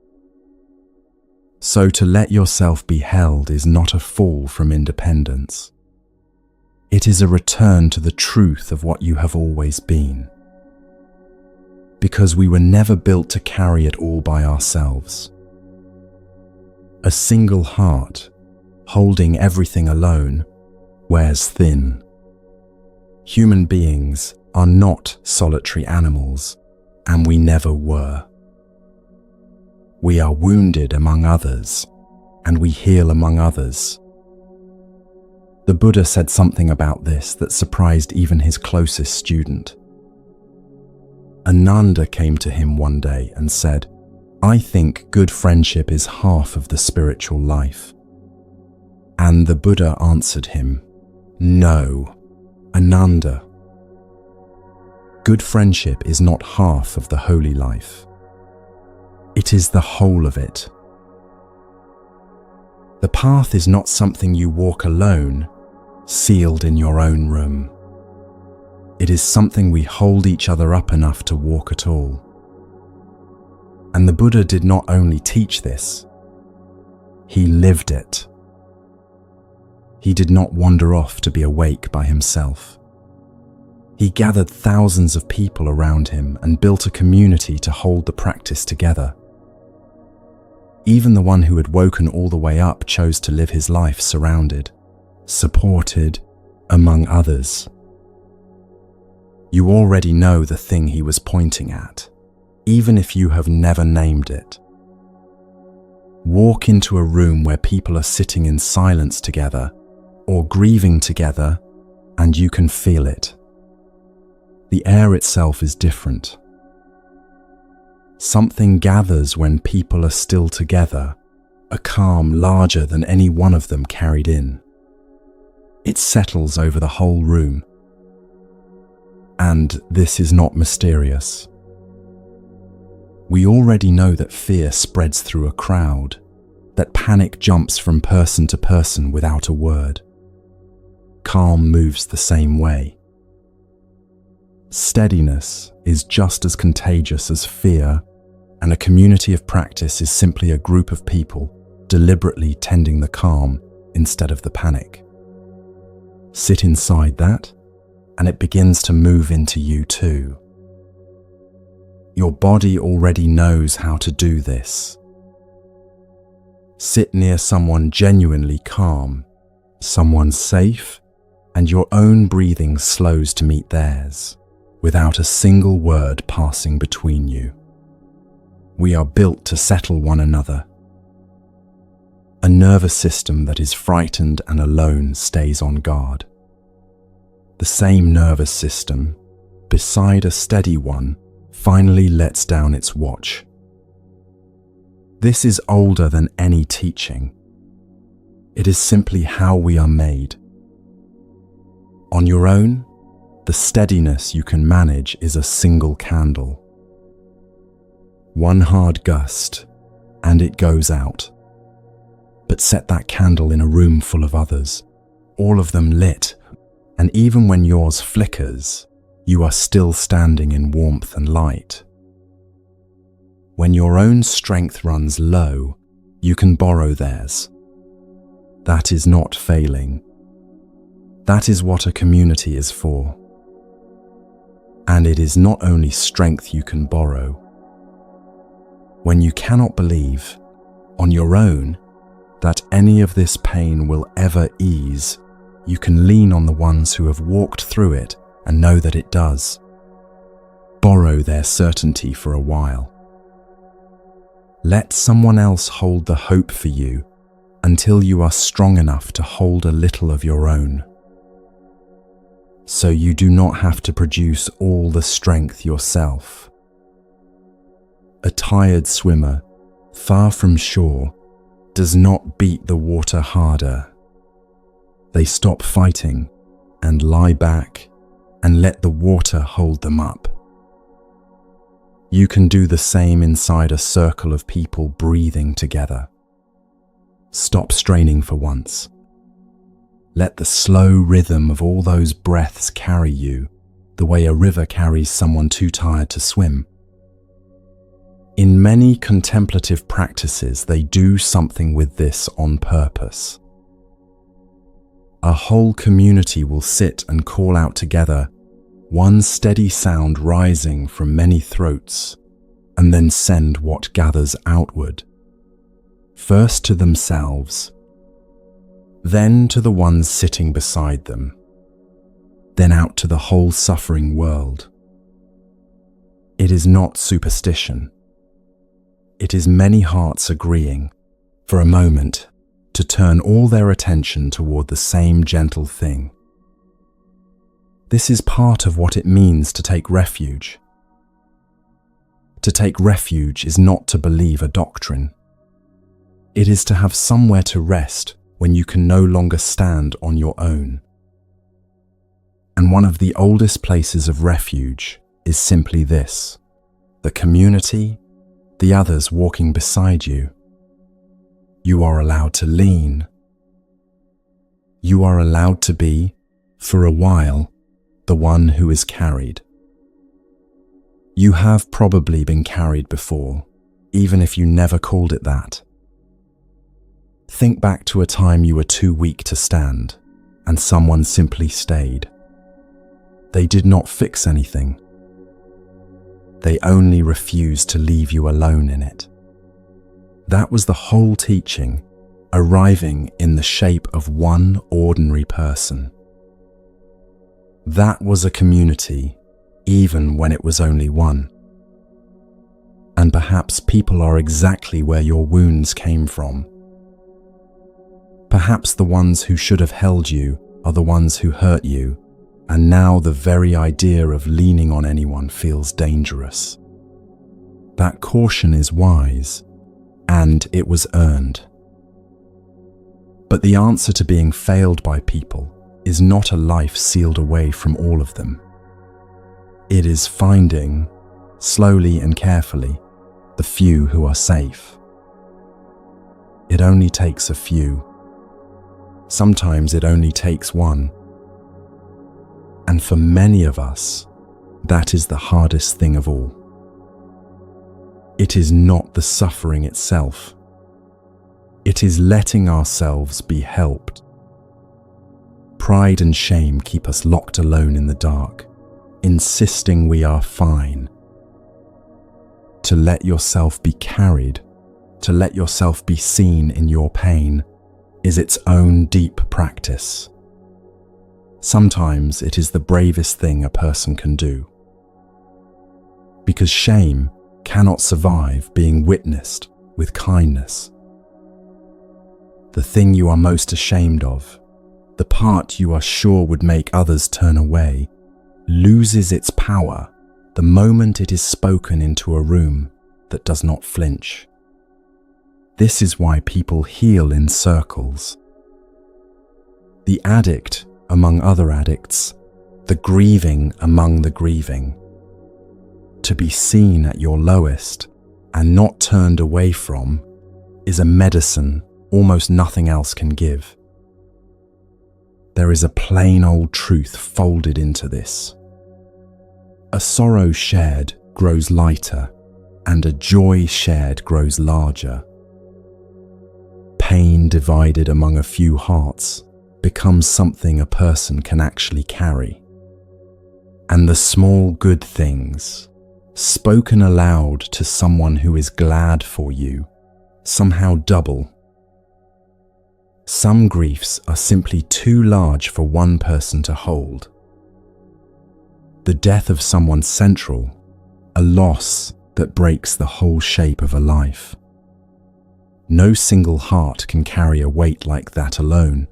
So to let yourself be held is not a fall from independence. It is a return to the truth of what you have always been. Because we were never built to carry it all by ourselves. A single heart, holding everything alone, wears thin. Human beings are not solitary animals, and we never were. We are wounded among others, and we heal among others. The Buddha said something about this that surprised even his closest student. Ananda came to him one day and said, "I think good friendship is half of the spiritual life." And the Buddha answered him, "No, Ananda. Good friendship is not half of the holy life. It is the whole of it. The path is not something you walk alone, sealed in your own room. It is something we hold each other up enough to walk at all." And the Buddha did not only teach this, he lived it. He did not wander off to be awake by himself. He gathered thousands of people around him and built a community to hold the practice together. Even the one who had woken all the way up chose to live his life surrounded, supported, among others. You already know the thing he was pointing at, even if you have never named it. Walk into a room where people are sitting in silence together or grieving together, and you can feel it. The air itself is different. Something gathers when people are still together, a calm larger than any one of them carried in. It settles over the whole room. And this is not mysterious. We already know that fear spreads through a crowd, that panic jumps from person to person without a word. Calm moves the same way. Steadiness is just as contagious as fear, and a community of practice is simply a group of people deliberately tending the calm instead of the panic. Sit inside that, and it begins to move into you too. Your body already knows how to do this. Sit near someone genuinely calm, someone safe, and your own breathing slows to meet theirs, without a single word passing between you. We are built to settle one another. A nervous system that is frightened and alone stays on guard. The same nervous system, beside a steady one, finally lets down its watch. This is older than any teaching. It is simply how we are made. On your own, the steadiness you can manage is a single candle. One hard gust, and it goes out. But set that candle in a room full of others, all of them lit, and even when yours flickers, you are still standing in warmth and light. When your own strength runs low, you can borrow theirs. That is not failing. That is what a community is for. And it is not only strength you can borrow. When you cannot believe, on your own, that any of this pain will ever ease, you can lean on the ones who have walked through it and know that it does. Borrow their certainty for a while. Let someone else hold the hope for you until you are strong enough to hold a little of your own. So you do not have to produce all the strength yourself. A tired swimmer, far from shore, does not beat the water harder. They stop fighting and lie back and let the water hold them up. You can do the same inside a circle of people breathing together. Stop straining for once. Let the slow rhythm of all those breaths carry you the way a river carries someone too tired to swim. In many contemplative practices, they do something with this on purpose. A whole community will sit and call out together, one steady sound rising from many throats, and then send what gathers outward, first to themselves, then to the ones sitting beside them, then out to the whole suffering world. It is not superstition. It is many hearts agreeing, for a moment, to turn all their attention toward the same gentle thing. This is part of what it means to take refuge. To take refuge is not to believe a doctrine. It is to have somewhere to rest when you can no longer stand on your own. And one of the oldest places of refuge is simply this: the community, the others walking beside you. You are allowed to lean. You are allowed to be, for a while, the one who is carried. You have probably been carried before, even if you never called it that. Think back to a time you were too weak to stand, and someone simply stayed. They did not fix anything. They only refused to leave you alone in it. That was the whole teaching, arriving in the shape of one ordinary person. That was a community, even when it was only one. And perhaps people are exactly where your wounds came from. Perhaps the ones who should have held you are the ones who hurt you, and now the very idea of leaning on anyone feels dangerous. That caution is wise, and it was earned. But the answer to being failed by people is not a life sealed away from all of them. It is finding, slowly and carefully, the few who are safe. It only takes a few. Sometimes it only takes one. And for many of us, that is the hardest thing of all. It is not the suffering itself. It is letting ourselves be helped. Pride and shame keep us locked alone in the dark, insisting we are fine. To let yourself be carried, to let yourself be seen in your pain, is its own deep practice. Sometimes it is the bravest thing a person can do. Because shame cannot survive being witnessed with kindness. The thing you are most ashamed of, the part you are sure would make others turn away, loses its power the moment it is spoken into a room that does not flinch. This is why people heal in circles. The addict among other addicts, the grieving among the grieving. To be seen at your lowest and not turned away from is a medicine almost nothing else can give. There is a plain old truth folded into this. A sorrow shared grows lighter, and a joy shared grows larger. Pain divided among a few hearts becomes something a person can actually carry. And the small good things, spoken aloud to someone who is glad for you, somehow double. Some griefs are simply too large for one person to hold. The death of someone central, a loss that breaks the whole shape of a life. No single heart can carry a weight like that alone,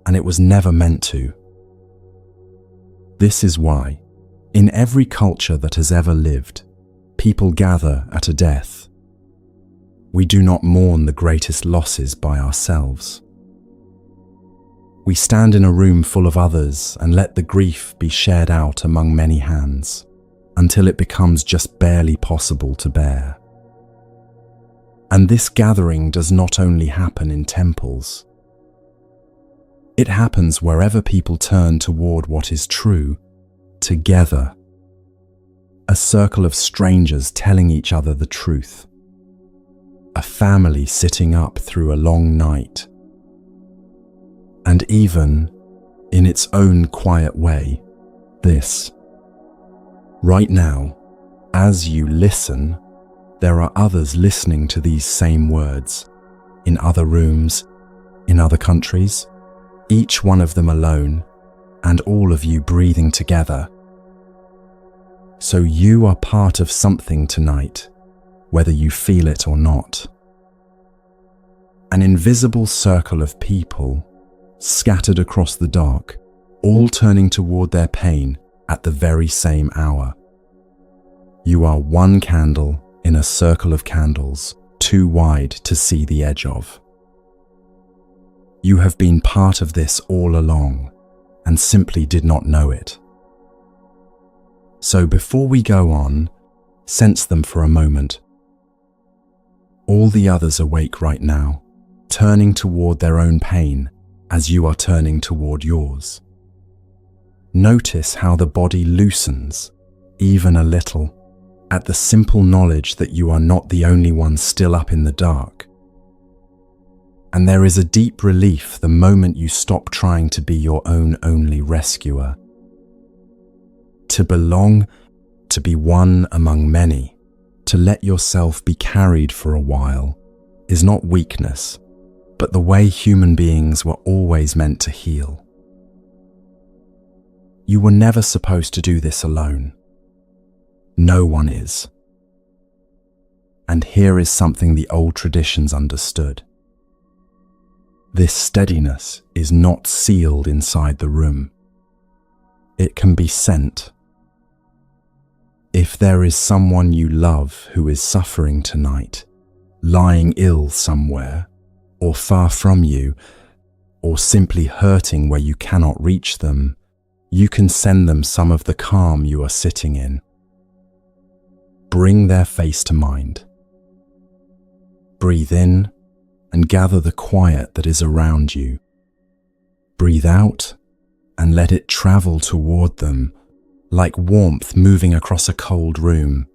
and it was never meant to. This is why, in every culture that has ever lived, people gather at a death. We do not mourn the greatest losses by ourselves. We stand in a room full of others and let the grief be shared out among many hands, until it becomes just barely possible to bear. And this gathering does not only happen in temples. It happens wherever people turn toward what is true, together. A circle of strangers telling each other the truth. A family sitting up through a long night. And even, in its own quiet way, this. Right now, as you listen, there are others listening to these same words, in other rooms, in other countries, each one of them alone, and all of you breathing together. So you are part of something tonight, whether you feel it or not. An invisible circle of people, scattered across the dark, all turning toward their pain at the very same hour. You are one candle in a circle of candles, too wide to see the edge of. You have been part of this all along, and simply did not know it. So before we go on, sense them for a moment. All the others awake right now, turning toward their own pain as you are turning toward yours. Notice how the body loosens, even a little, at the simple knowledge that you are not the only one still up in the dark. And there is a deep relief the moment you stop trying to be your own only rescuer. To belong, to be one among many, to let yourself be carried for a while, is not weakness, but the way human beings were always meant to heal. You were never supposed to do this alone. No one is. And here is something the old traditions understood. This steadiness is not sealed inside the room. It can be sent. If there is someone you love who is suffering tonight, lying ill somewhere, or far from you, or simply hurting where you cannot reach them, you can send them some of the calm you are sitting in. Bring their face to mind. Breathe in and gather the quiet that is around you. Breathe out and let it travel toward them, like warmth moving across a cold room.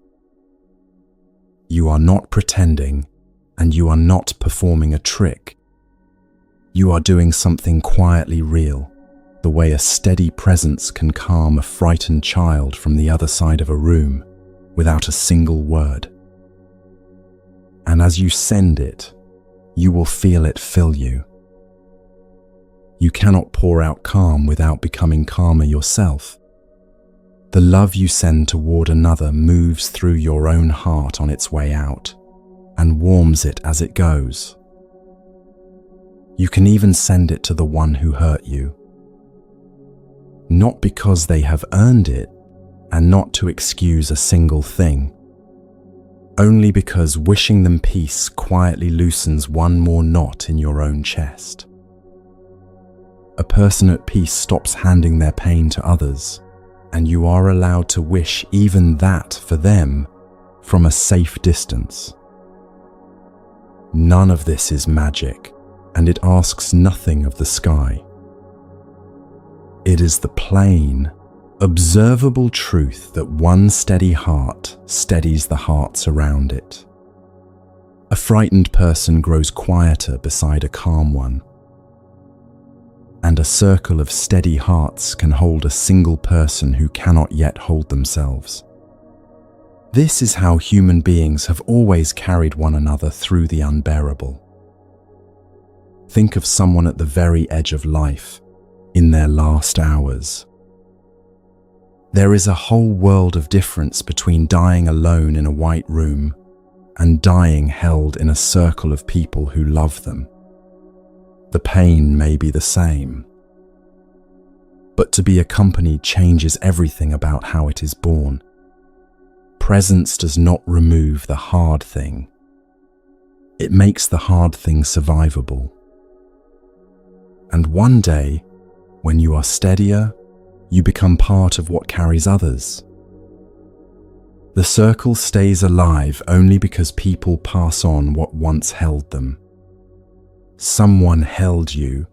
You are not pretending, and you are not performing a trick. You are doing something quietly real, the way a steady presence can calm a frightened child from the other side of a room, without a single word. And as you send it, you will feel it fill you. You cannot pour out calm without becoming calmer yourself. The love you send toward another moves through your own heart on its way out, and warms it as it goes. You can even send it to the one who hurt you. Not because they have earned it, and not to excuse a single thing. Only because wishing them peace quietly loosens one more knot in your own chest. A person at peace stops handing their pain to others, and you are allowed to wish even that for them from a safe distance. None of this is magic, and it asks nothing of the sky. It is the plain, observable truth that one steady heart steadies the hearts around it. A frightened person grows quieter beside a calm one, and a circle of steady hearts can hold a single person who cannot yet hold themselves. This is how human beings have always carried one another through the unbearable. Think of someone at the very edge of life, in their last hours. There is a whole world of difference between dying alone in a white room and dying held in a circle of people who love them. The pain may be the same, but to be accompanied changes everything about how it is born. Presence does not remove the hard thing. It makes the hard thing survivable. And one day, when you are steadier, you become part of what carries others. The circle stays alive only because people pass on what once held them. Someone held you,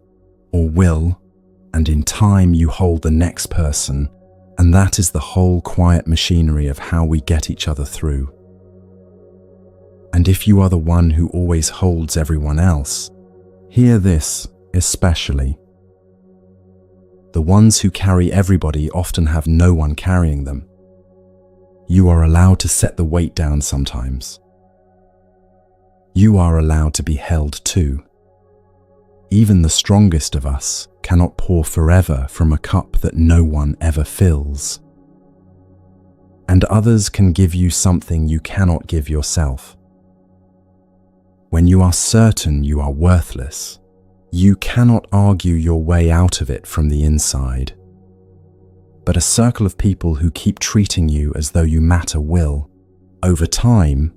or will, and in time you hold the next person, and that is the whole quiet machinery of how we get each other through. And if you are the one who always holds everyone else, hear this especially. The ones who carry everybody often have no one carrying them. You are allowed to set the weight down sometimes. You are allowed to be held too. Even the strongest of us cannot pour forever from a cup that no one ever fills. And others can give you something you cannot give yourself. When you are certain you are worthless, you cannot argue your way out of it from the inside. But a circle of people who keep treating you as though you matter will, over time,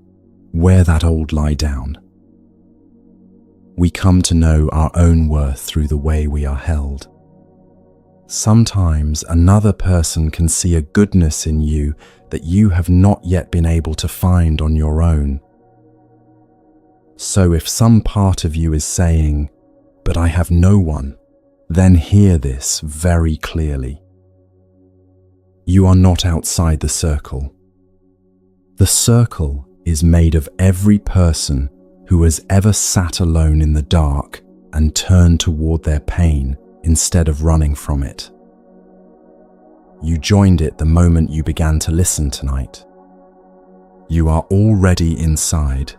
wear that old lie down. We come to know our own worth through the way we are held. Sometimes another person can see a goodness in you that you have not yet been able to find on your own. So if some part of you is saying, "But I have no one," then hear this very clearly. You are not outside the circle. The circle is made of every person who has ever sat alone in the dark and turned toward their pain instead of running from it. You joined it the moment you began to listen tonight. You are already inside.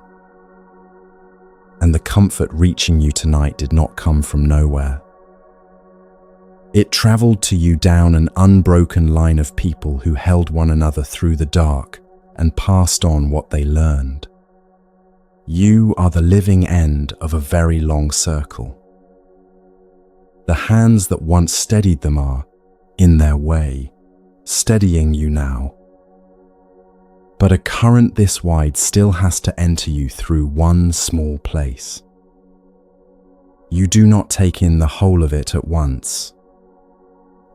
And the comfort reaching you tonight did not come from nowhere. It traveled to you down an unbroken line of people who held one another through the dark and passed on what they learned. You are the living end of a very long circle. The hands that once steadied them are, in their way, steadying you now. But a current this wide still has to enter you through one small place. You do not take in the whole of it at once.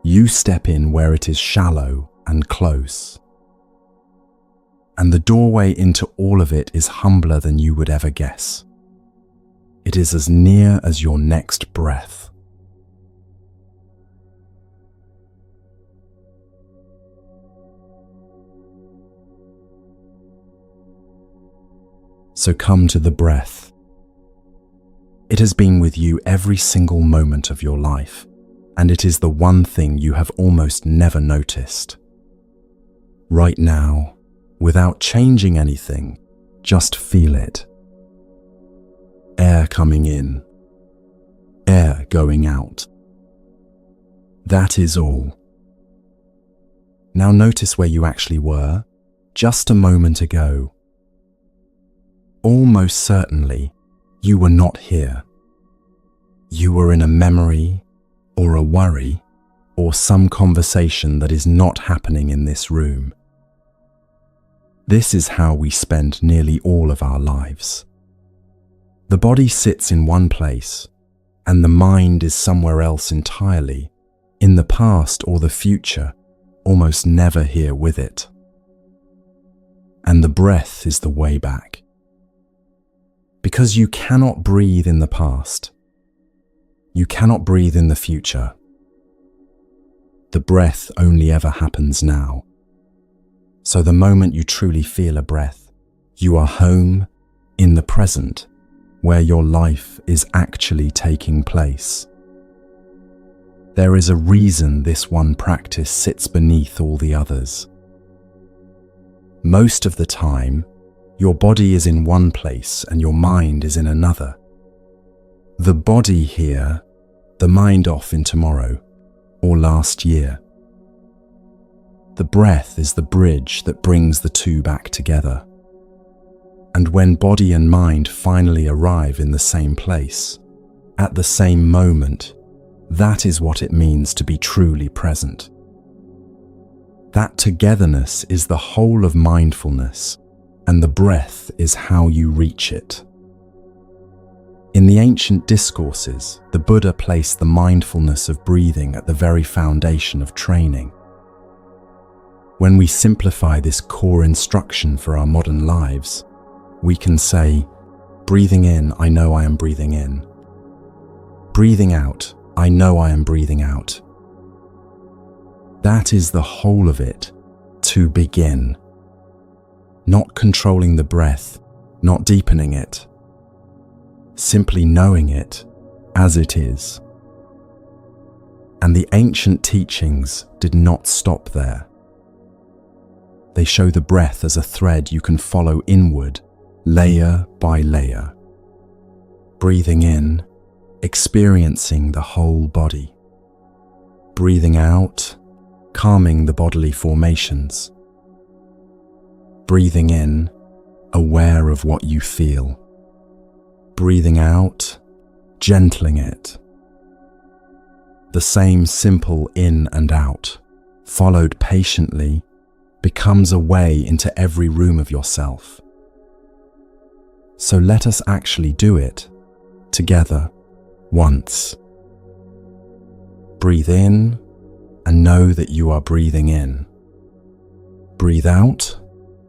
You step in where it is shallow and close. And the doorway into all of it is humbler than you would ever guess. It is as near as your next breath. So come to the breath. It has been with you every single moment of your life, and it is the one thing you have almost never noticed. Right now, without changing anything, just feel it. Air coming in, air going out. That is all. Now notice where you actually were, just a moment ago. Almost certainly, you were not here. You were in a memory, or a worry, or some conversation that is not happening in this room. This is how we spend nearly all of our lives. The body sits in one place, and the mind is somewhere else entirely, in the past or the future, almost never here with it. And the breath is the way back. Because you cannot breathe in the past. You cannot breathe in the future. The breath only ever happens now. So the moment you truly feel a breath, you are home in the present, where your life is actually taking place. There is a reason this one practice sits beneath all the others. Most of the time, your body is in one place and your mind is in another. The body here, the mind off in tomorrow or last year. The breath is the bridge that brings the two back together. And when body and mind finally arrive in the same place, at the same moment, that is what it means to be truly present. That togetherness is the whole of mindfulness, and the breath is how you reach it. In the ancient discourses, the Buddha placed the mindfulness of breathing at the very foundation of training. When we simplify this core instruction for our modern lives, we can say, breathing in, I know I am breathing in. Breathing out, I know I am breathing out. That is the whole of it, to begin. Not controlling the breath, not deepening it. Simply knowing it as it is. And the ancient teachings did not stop there. They show the breath as a thread you can follow inward, layer by layer. Breathing in, experiencing the whole body. Breathing out, calming the bodily formations. Breathing in, aware of what you feel. Breathing out, gentling it. The same simple in and out, followed patiently, becomes a way into every room of yourself. So let us actually do it, together, once. Breathe in and know that you are breathing in. Breathe out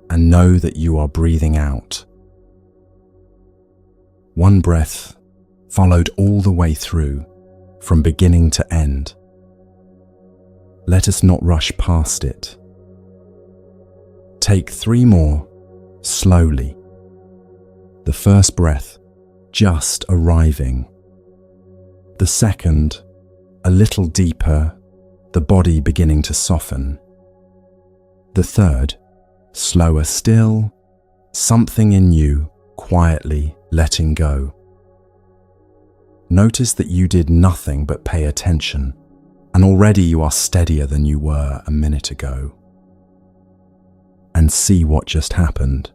and know that you are breathing out. One breath followed all the way through, from beginning to end. Let us not rush past it. Take 3 more, slowly. The first breath, just arriving. The second, a little deeper, the body beginning to soften. The third, slower still, something in you quietly letting go. Notice that you did nothing but pay attention, and already you are steadier than you were a minute ago. And see what just happened.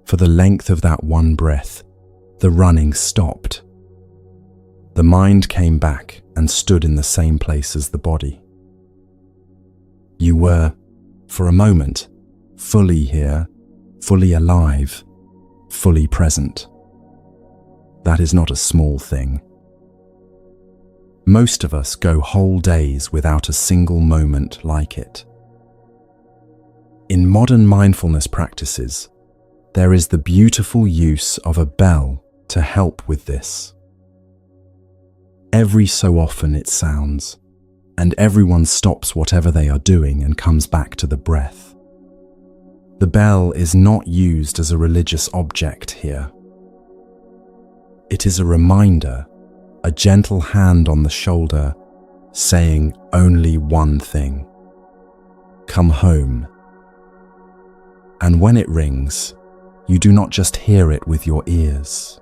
For the length of that one breath, the running stopped. The mind came back and stood in the same place as the body. You were, for a moment, fully here, fully alive, fully present. That is not a small thing. Most of us go whole days without a single moment like it. In modern mindfulness practices, there is the beautiful use of a bell to help with this. Every so often it sounds, and everyone stops whatever they are doing and comes back to the breath. The bell is not used as a religious object here. It is a reminder, a gentle hand on the shoulder, saying only one thing: come home. And when it rings, you do not just hear it with your ears.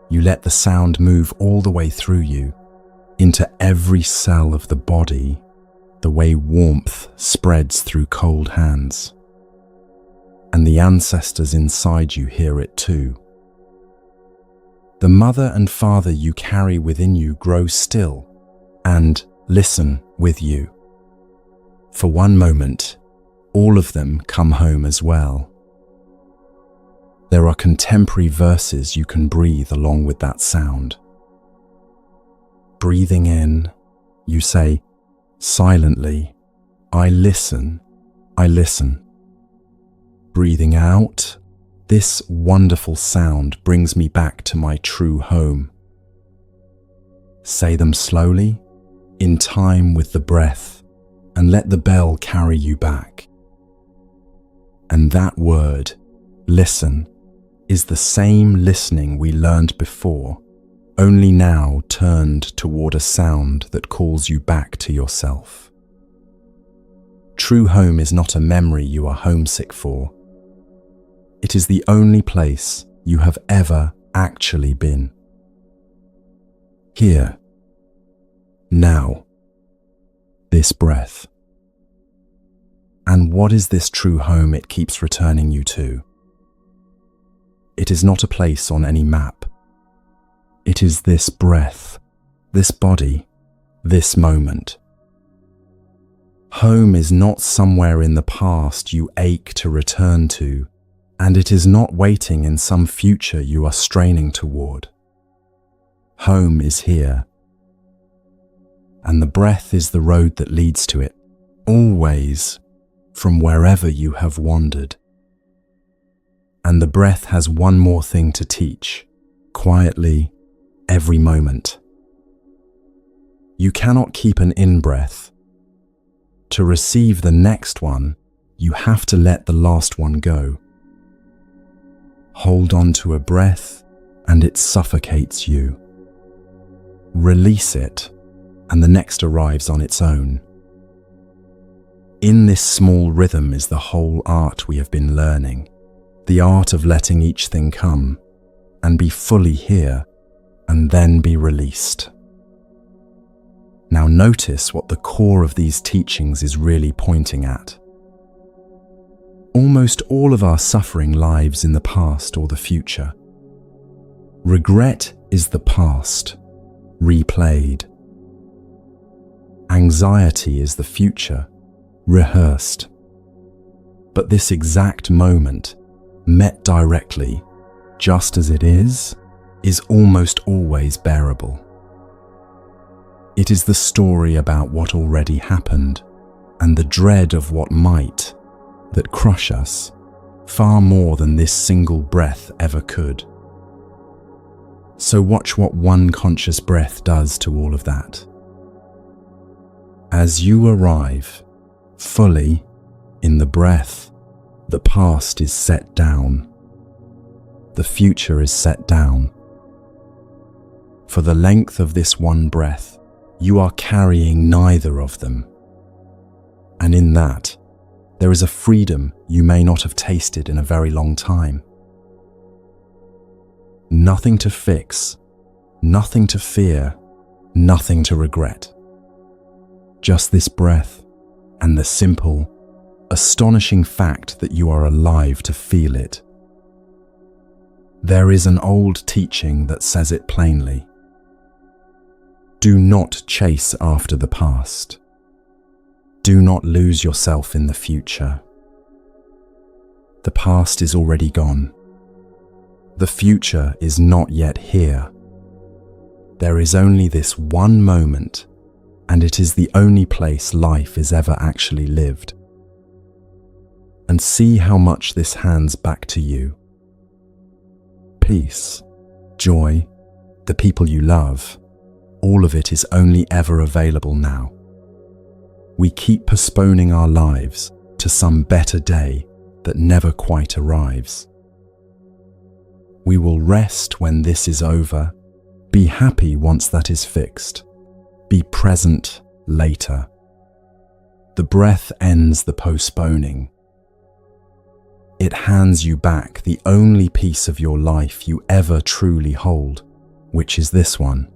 You let the sound move all the way through you, into every cell of the body, the way warmth spreads through cold hands. And the ancestors inside you hear it too. The mother and father you carry within you grow still and listen with you. For one moment, all of them come home as well. There are contemporary verses you can breathe along with that sound. Breathing in, you say, silently, I listen, I listen. Breathing out, this wonderful sound brings me back to my true home. Say them slowly, in time with the breath, and let the bell carry you back. And that word, listen, is the same listening we learned before, only now turned toward a sound that calls you back to yourself. True home is not a memory you are homesick for. It is the only place you have ever actually been. Here, now, this breath. And what is this true home it keeps returning you to? It is not a place on any map. It is this breath, this body, this moment. Home is not somewhere in the past you ache to return to, and it is not waiting in some future you are straining toward. Home is here, and the breath is the road that leads to it, always from wherever you have wandered. And the breath has one more thing to teach, quietly, every moment. You cannot keep an in-breath. To receive the next one, you have to let the last one go. Hold on to a breath, and it suffocates you. Release it, and the next arrives on its own. In this small rhythm is the whole art we have been learning, the art of letting each thing come, and be fully here, and then be released. Now notice what the core of these teachings is really pointing at. Almost all of our suffering lives in the past or the future. Regret is the past, replayed. Anxiety is the future, rehearsed. But this exact moment, met directly, just as it is almost always bearable. It is the story about what already happened and the dread of what might that crush us far more than this single breath ever could. So watch what one conscious breath does to all of that. As you arrive fully in the breath, the past is set down. The future is set down. For the length of this one breath, you are carrying neither of them. And in that, there is a freedom you may not have tasted in a very long time. Nothing to fix, nothing to fear, nothing to regret. Just this breath and the simple, astonishing fact that you are alive to feel it. There is an old teaching that says it plainly. Do not chase after the past. Do not lose yourself in the future. The past is already gone. The future is not yet here. There is only this one moment, and it is the only place life is ever actually lived. And see how much this hands back to you. Peace, joy, the people you love, all of it is only ever available now. We keep postponing our lives to some better day that never quite arrives. We will rest when this is over, be happy once that is fixed, be present later. The breath ends the postponing. It hands you back the only piece of your life you ever truly hold, which is this one.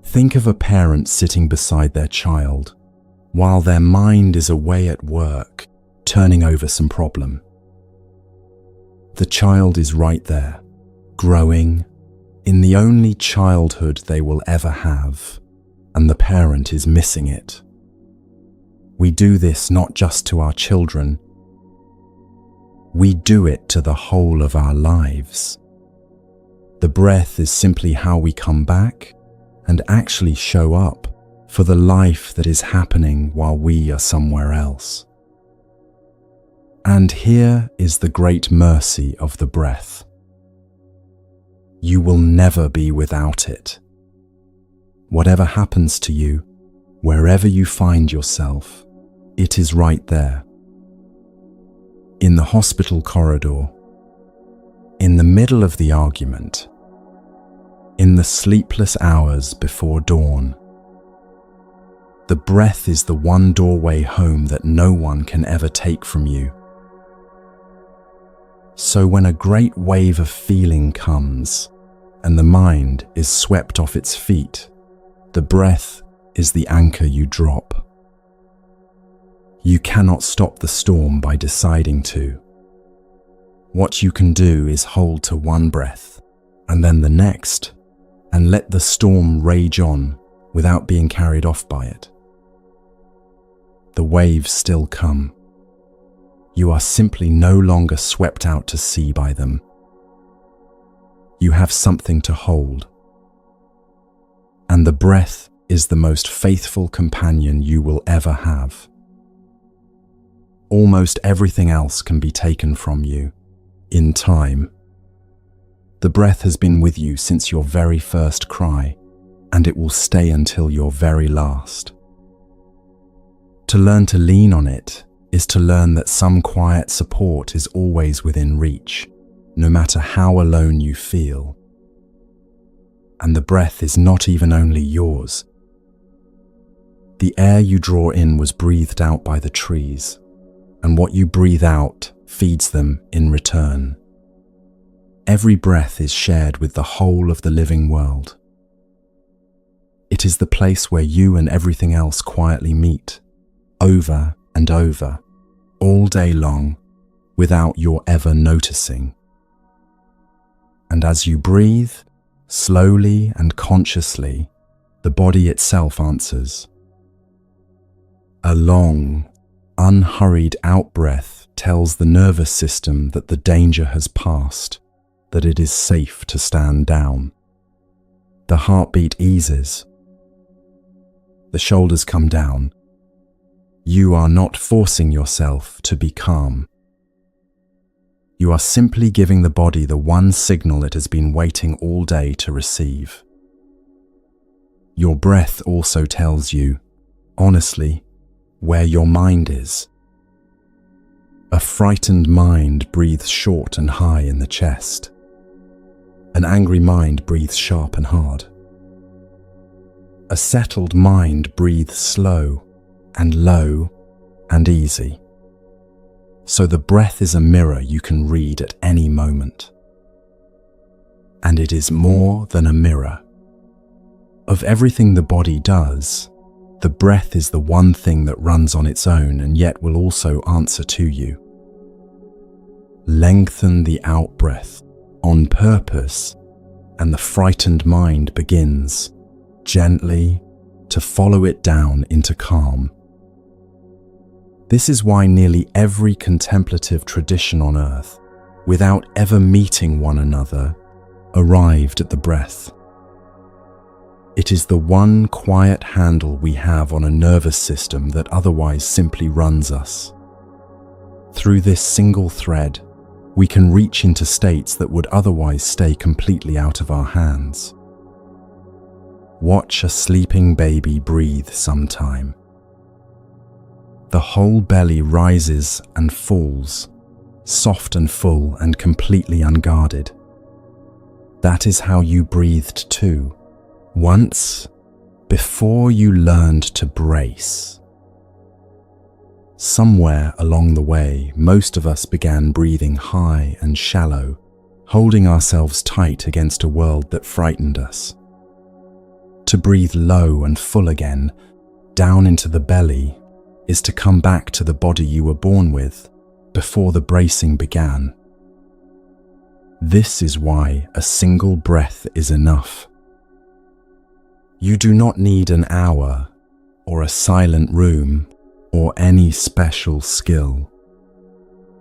Think of a parent sitting beside their child while their mind is away at work, turning over some problem. The child is right there, growing, in the only childhood they will ever have, and the parent is missing it. We do this not just to our children, we do it to the whole of our lives. The breath is simply how we come back and actually show up for the life that is happening while we are somewhere else. And here is the great mercy of the breath. You will never be without it. Whatever happens to you, wherever you find yourself, it is right there. In the hospital corridor, in the middle of the argument, in the sleepless hours before dawn. The breath is the one doorway home that no one can ever take from you. So when a great wave of feeling comes and the mind is swept off its feet, the breath is the anchor you drop. You cannot stop the storm by deciding to. What you can do is hold to one breath and then the next, and let the storm rage on without being carried off by it. The waves still come. You are simply no longer swept out to sea by them. You have something to hold. And the breath is the most faithful companion you will ever have. Almost everything else can be taken from you in time. The breath has been with you since your very first cry, and it will stay until your very last. To learn to lean on it is to learn that some quiet support is always within reach, no matter how alone you feel. And the breath is not even only yours. The air you draw in was breathed out by the trees, and what you breathe out feeds them in return. Every breath is shared with the whole of the living world. It is the place where you and everything else quietly meet, over and over, all day long, without your ever noticing. And as you breathe, slowly and consciously, the body itself answers. A long, unhurried out-breath tells the nervous system that the danger has passed, that it is safe to stand down. The heartbeat eases. The shoulders come down. You are not forcing yourself to be calm. You are simply giving the body the one signal it has been waiting all day to receive. Your breath also tells you, honestly, where your mind is. A frightened mind breathes short and high in the chest. An angry mind breathes sharp and hard. A settled mind breathes slow and low and easy. So the breath is a mirror you can read at any moment. And it is more than a mirror. Of everything the body does, the breath is the one thing that runs on its own and yet will also answer to you. Lengthen the out-breath on purpose, and the frightened mind begins, gently, to follow it down into calm. This is why nearly every contemplative tradition on earth, without ever meeting one another, arrived at the breath. It is the one quiet handle we have on a nervous system that otherwise simply runs us. Through this single thread, we can reach into states that would otherwise stay completely out of our hands. Watch a sleeping baby breathe sometime. The whole belly rises and falls, soft and full and completely unguarded. That is how you breathed too, once, before you learned to brace. Somewhere along the way, most of us began breathing high and shallow, holding ourselves tight against a world that frightened us. To breathe low and full again, down into the belly, is to come back to the body you were born with, before the bracing began. This is why a single breath is enough. You do not need an hour, or a silent room, or any special skill.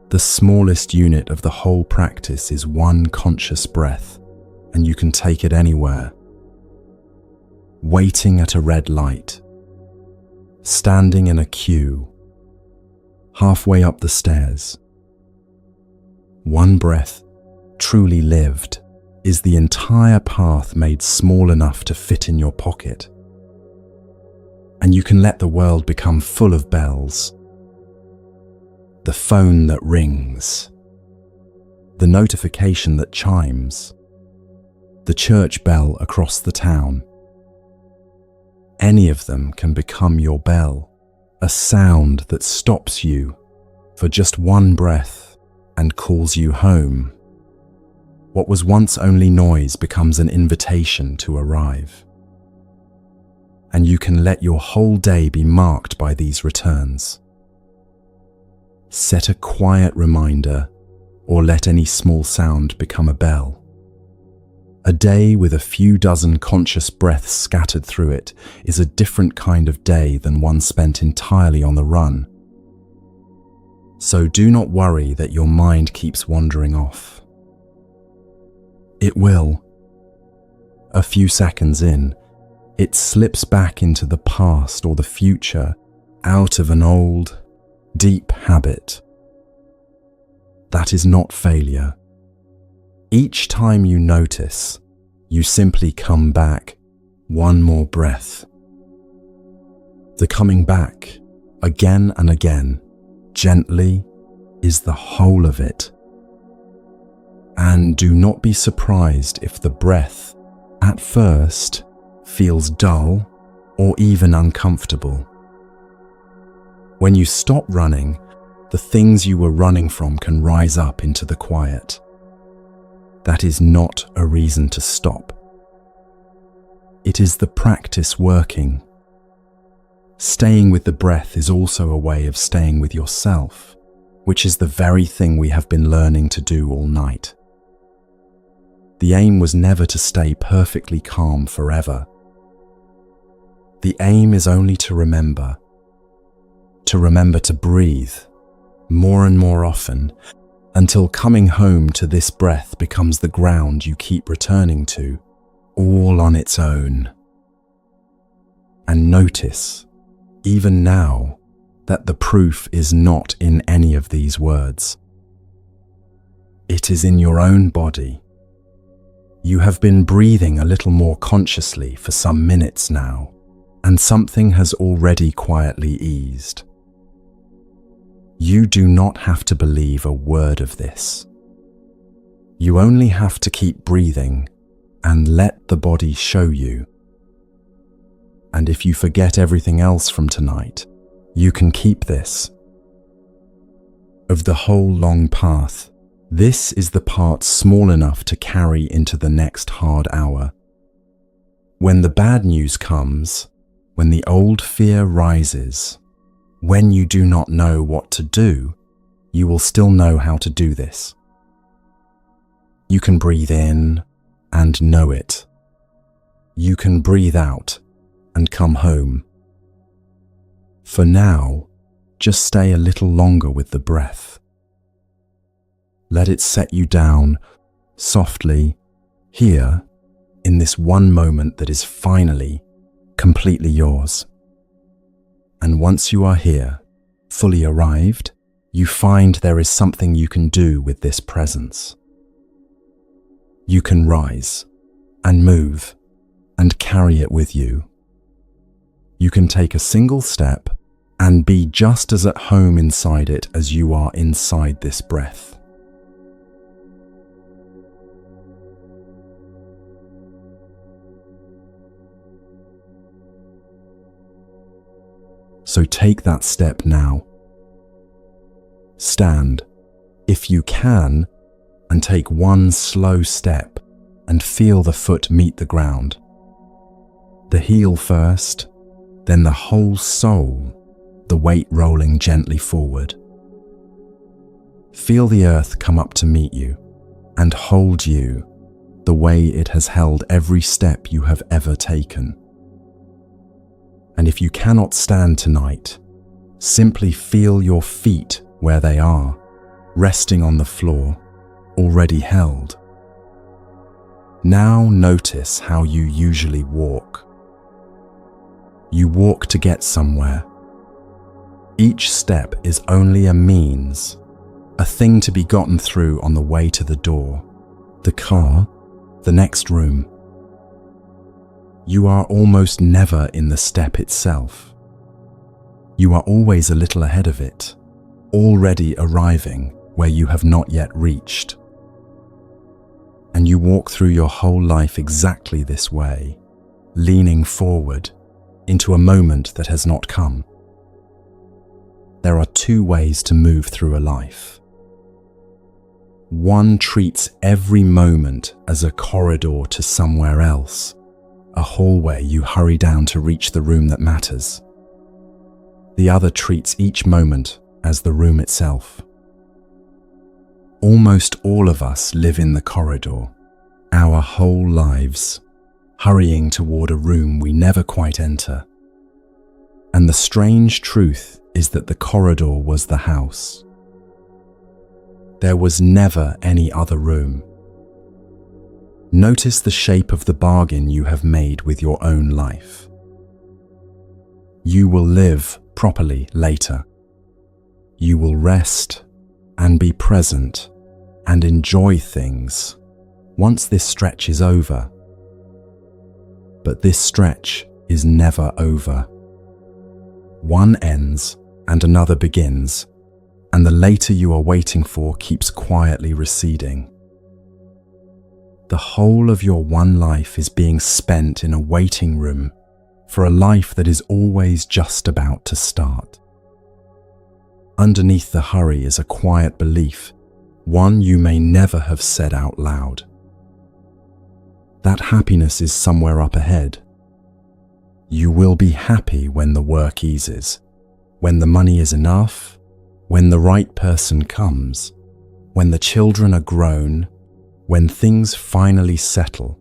The smallest unit of the whole practice is one conscious breath, and you can take it anywhere. Waiting at a red light, standing in a queue, halfway up the stairs. One breath, truly lived, is the entire path made small enough to fit in your pocket. And you can let the world become full of bells. The phone that rings, the notification that chimes, the church bell across the town. Any of them can become your bell, a sound that stops you for just one breath and calls you home. What was once only noise becomes an invitation to arrive. And you can let your whole day be marked by these returns. Set a quiet reminder, or let any small sound become a bell. A day with a few dozen conscious breaths scattered through it is a different kind of day than one spent entirely on the run. So do not worry that your mind keeps wandering off. It will. A few seconds in, it slips back into the past or the future out of an old, deep habit. That is not failure. Each time you notice, you simply come back one more breath. The coming back, again and again, gently, is the whole of it. And do not be surprised if the breath, at first, feels dull or even uncomfortable. When you stop running, the things you were running from can rise up into the quiet. That is not a reason to stop. It is the practice working. Staying with the breath is also a way of staying with yourself, which is the very thing we have been learning to do all night. The aim was never to stay perfectly calm forever. The aim is only to remember to breathe more and more often, until coming home to this breath becomes the ground you keep returning to, all on its own. And notice, even now, that the proof is not in any of these words. It is in your own body. You have been breathing a little more consciously for some minutes now, and something has already quietly eased. You do not have to believe a word of this. You only have to keep breathing and let the body show you. And if you forget everything else from tonight, you can keep this. Of the whole long path, this is the part small enough to carry into the next hard hour. When the bad news comes, when the old fear rises, when you do not know what to do, you will still know how to do this. You can breathe in and know it. You can breathe out and come home. For now, just stay a little longer with the breath. Let it set you down softly here in this one moment that is finally completely yours. And once you are here, fully arrived, you find there is something you can do with this presence. You can rise and move and carry it with you. You can take a single step and be just as at home inside it as you are inside this breath. So take that step now. Stand, if you can, and take one slow step and feel the foot meet the ground. The heel first, then the whole sole, the weight rolling gently forward. Feel the earth come up to meet you and hold you the way it has held every step you have ever taken. And if you cannot stand tonight, simply feel your feet where they are, resting on the floor, already held. Now notice how you usually walk. You walk to get somewhere. Each step is only a means, a thing to be gotten through on the way to the door, the car, the next room. You are almost never in the step itself. You are always a little ahead of it, already arriving where you have not yet reached. And you walk through your whole life exactly this way, leaning forward into a moment that has not come. There are two ways to move through a life. One treats every moment as a corridor to somewhere else, a hallway you hurry down to reach the room that matters. The other treats each moment as the room itself. Almost all of us live in the corridor, our whole lives, hurrying toward a room we never quite enter. And the strange truth is that the corridor was the house. There was never any other room. Notice the shape of the bargain you have made with your own life. You will live properly later. You will rest and be present and enjoy things once this stretch is over. But this stretch is never over. One ends and another begins, and the later you are waiting for keeps quietly receding. The whole of your one life is being spent in a waiting room for a life that is always just about to start. Underneath the hurry is a quiet belief, one you may never have said out loud. That happiness is somewhere up ahead. You will be happy when the work eases, when the money is enough, when the right person comes, when the children are grown, when things finally settle.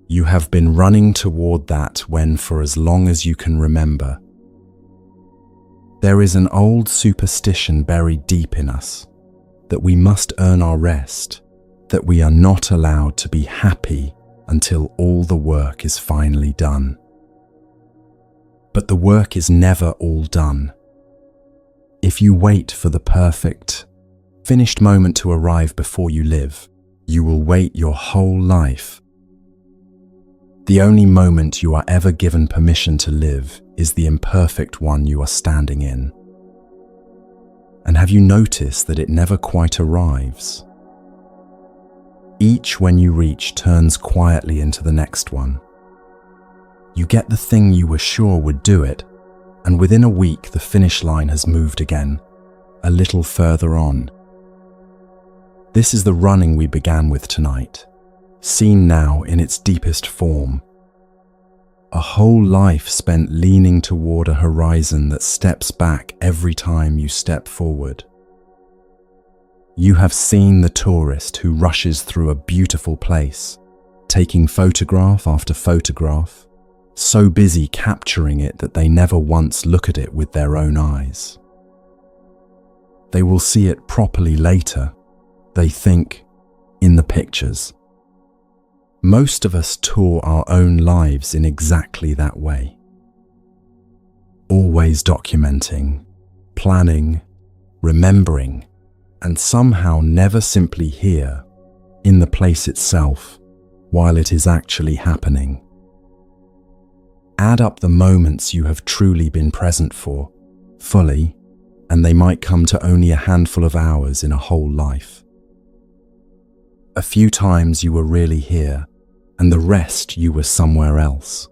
You have been running toward that when for as long as you can remember. There is an old superstition buried deep in us, that we must earn our rest, that we are not allowed to be happy until all the work is finally done. But the work is never all done. If you wait for the perfect, finished moment to arrive before you live, you will wait your whole life. The only moment you are ever given permission to live is the imperfect one you are standing in. And have you noticed that it never quite arrives? Each when you reach turns quietly into the next one. You get the thing you were sure would do it, and within a week the finish line has moved again, a little further on. This is the running we began with tonight, seen now in its deepest form. A whole life spent leaning toward a horizon that steps back every time you step forward. You have seen the tourist who rushes through a beautiful place, taking photograph after photograph, so busy capturing it that they never once look at it with their own eyes. They will see it properly later, they think, in the pictures. Most of us tour our own lives in exactly that way. Always documenting, planning, remembering, and somehow never simply here, in the place itself, while it is actually happening. Add up the moments you have truly been present for, fully, and they might come to only a handful of hours in a whole life. A few times you were really here, and the rest you were somewhere else.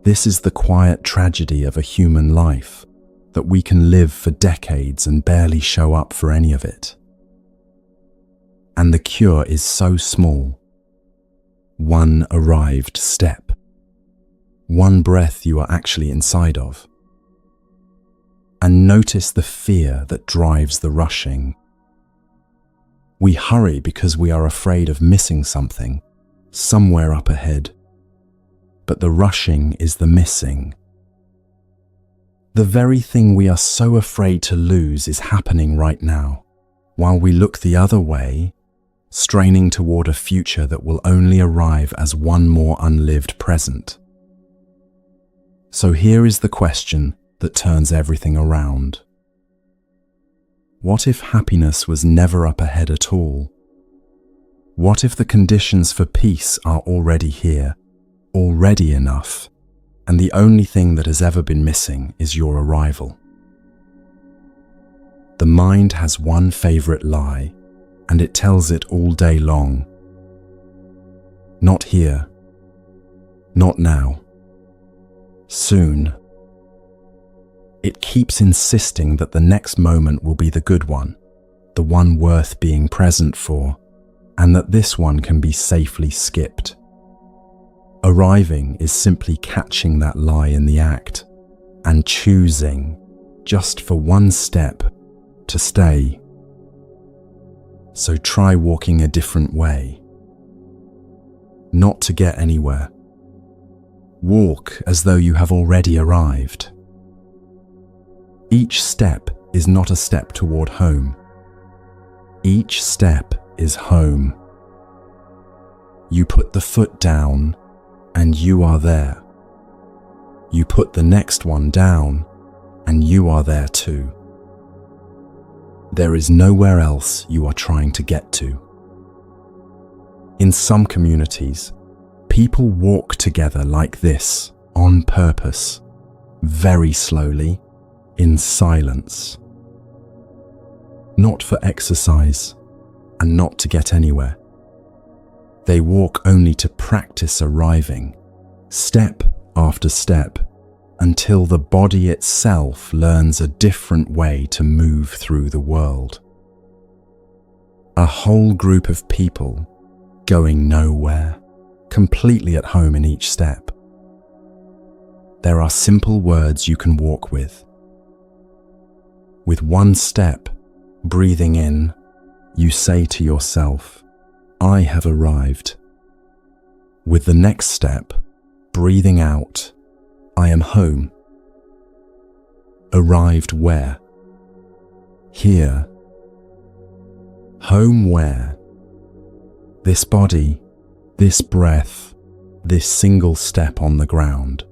This is the quiet tragedy of a human life, that we can live for decades and barely show up for any of it. And the cure is so small. One arrived step. One breath you are actually inside of. And notice the fear that drives the rushing. We hurry because we are afraid of missing something, somewhere up ahead. But the rushing is the missing. The very thing we are so afraid to lose is happening right now, while we look the other way, straining toward a future that will only arrive as one more unlived present. So here is the question that turns everything around. What if happiness was never up ahead at all? What if the conditions for peace are already here, already enough, and the only thing that has ever been missing is your arrival? The mind has one favorite lie, and it tells it all day long. Not here. Not now. Soon. It keeps insisting that the next moment will be the good one, the one worth being present for, and that this one can be safely skipped. Arriving is simply catching that lie in the act and choosing, just for one step, to stay. So try walking a different way. Not to get anywhere. Walk as though you have already arrived. Each step is not a step toward home. Each step is home. You put the foot down and you are there. You put the next one down and you are there too. There is nowhere else you are trying to get to. In some communities, people walk together like this on purpose, very slowly, in silence. Not for exercise and not to get anywhere. They walk only to practice arriving, step after step, until the body itself learns a different way to move through the world. A whole group of people going nowhere, completely at home in each step. There are simple words you can walk with. With one step, breathing in, you say to yourself, I have arrived. With the next step, breathing out, I am home. Arrived where? Here. Home where? This body, this breath, this single step on the ground.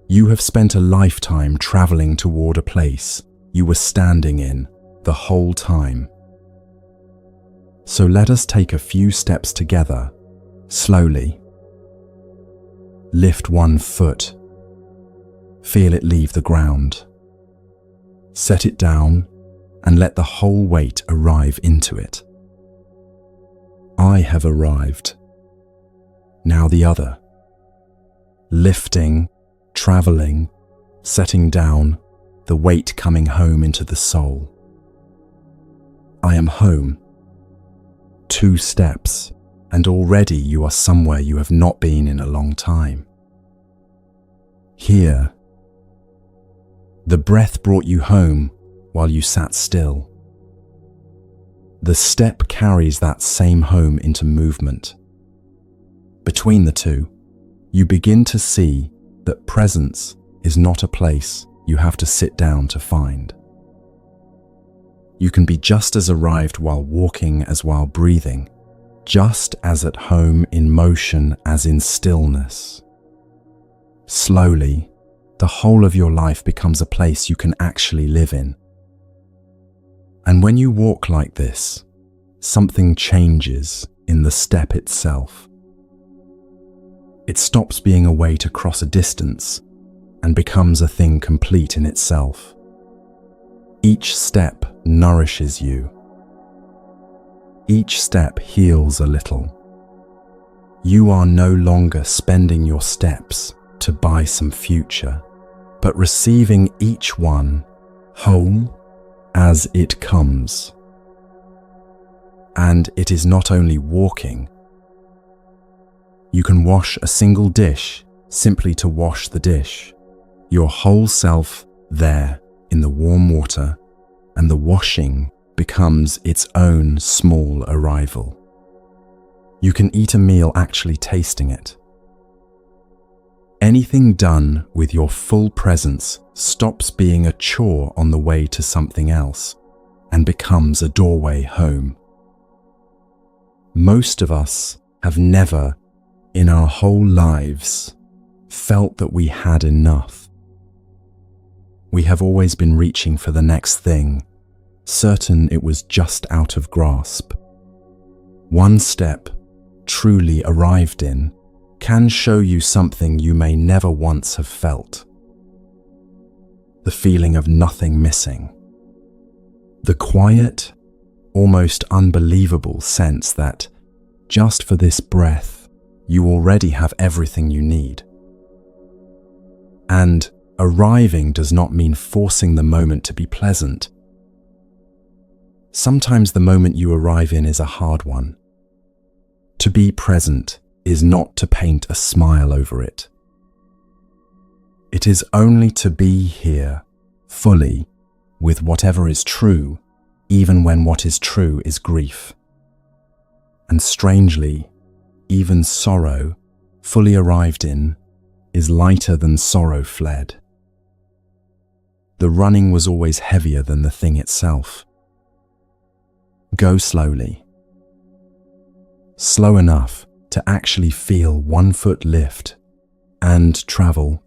You have spent a lifetime traveling toward a place you were standing in the whole time. So let us take a few steps together, slowly. Lift one foot. Feel it leave the ground. Set it down and let the whole weight arrive into it. I have arrived. Now the other. Lifting, traveling, setting down, the weight coming home into the soul. I am home. 2 steps, and already you are somewhere you have not been in a long time. Here. The breath brought you home while you sat still. The step carries that same home into movement. Between the two, you begin to see that presence is not a place you have to sit down to find. You can be just as arrived while walking as while breathing, just as at home in motion as in stillness. Slowly, the whole of your life becomes a place you can actually live in. And when you walk like this, something changes in the step itself. It stops being a way to cross a distance and becomes a thing complete in itself. Each step nourishes you. Each step heals a little. You are no longer spending your steps to buy some future, but receiving each one whole as it comes. And it is not only walking. You can wash a single dish simply to wash the dish, your whole self there in the warm water, and the washing becomes its own small arrival. You can eat a meal actually tasting it. Anything done with your full presence stops being a chore on the way to something else and becomes a doorway home. Most of us have never, in our whole lives, felt that we had enough. We have always been reaching for the next thing, certain it was just out of grasp. One step, truly arrived in, can show you something you may never once have felt. The feeling of nothing missing. The quiet, almost unbelievable sense that, just for this breath, you already have everything you need. And arriving does not mean forcing the moment to be pleasant. sometimes the moment you arrive in is a hard one. To be present is not to paint a smile over it. It is only to be here, fully, with whatever is true, even when what is true is grief. And strangely, even sorrow, fully arrived in, is lighter than sorrow fled. The running was always heavier than the thing itself. Go slowly. Slow enough to actually feel one foot lift and travel,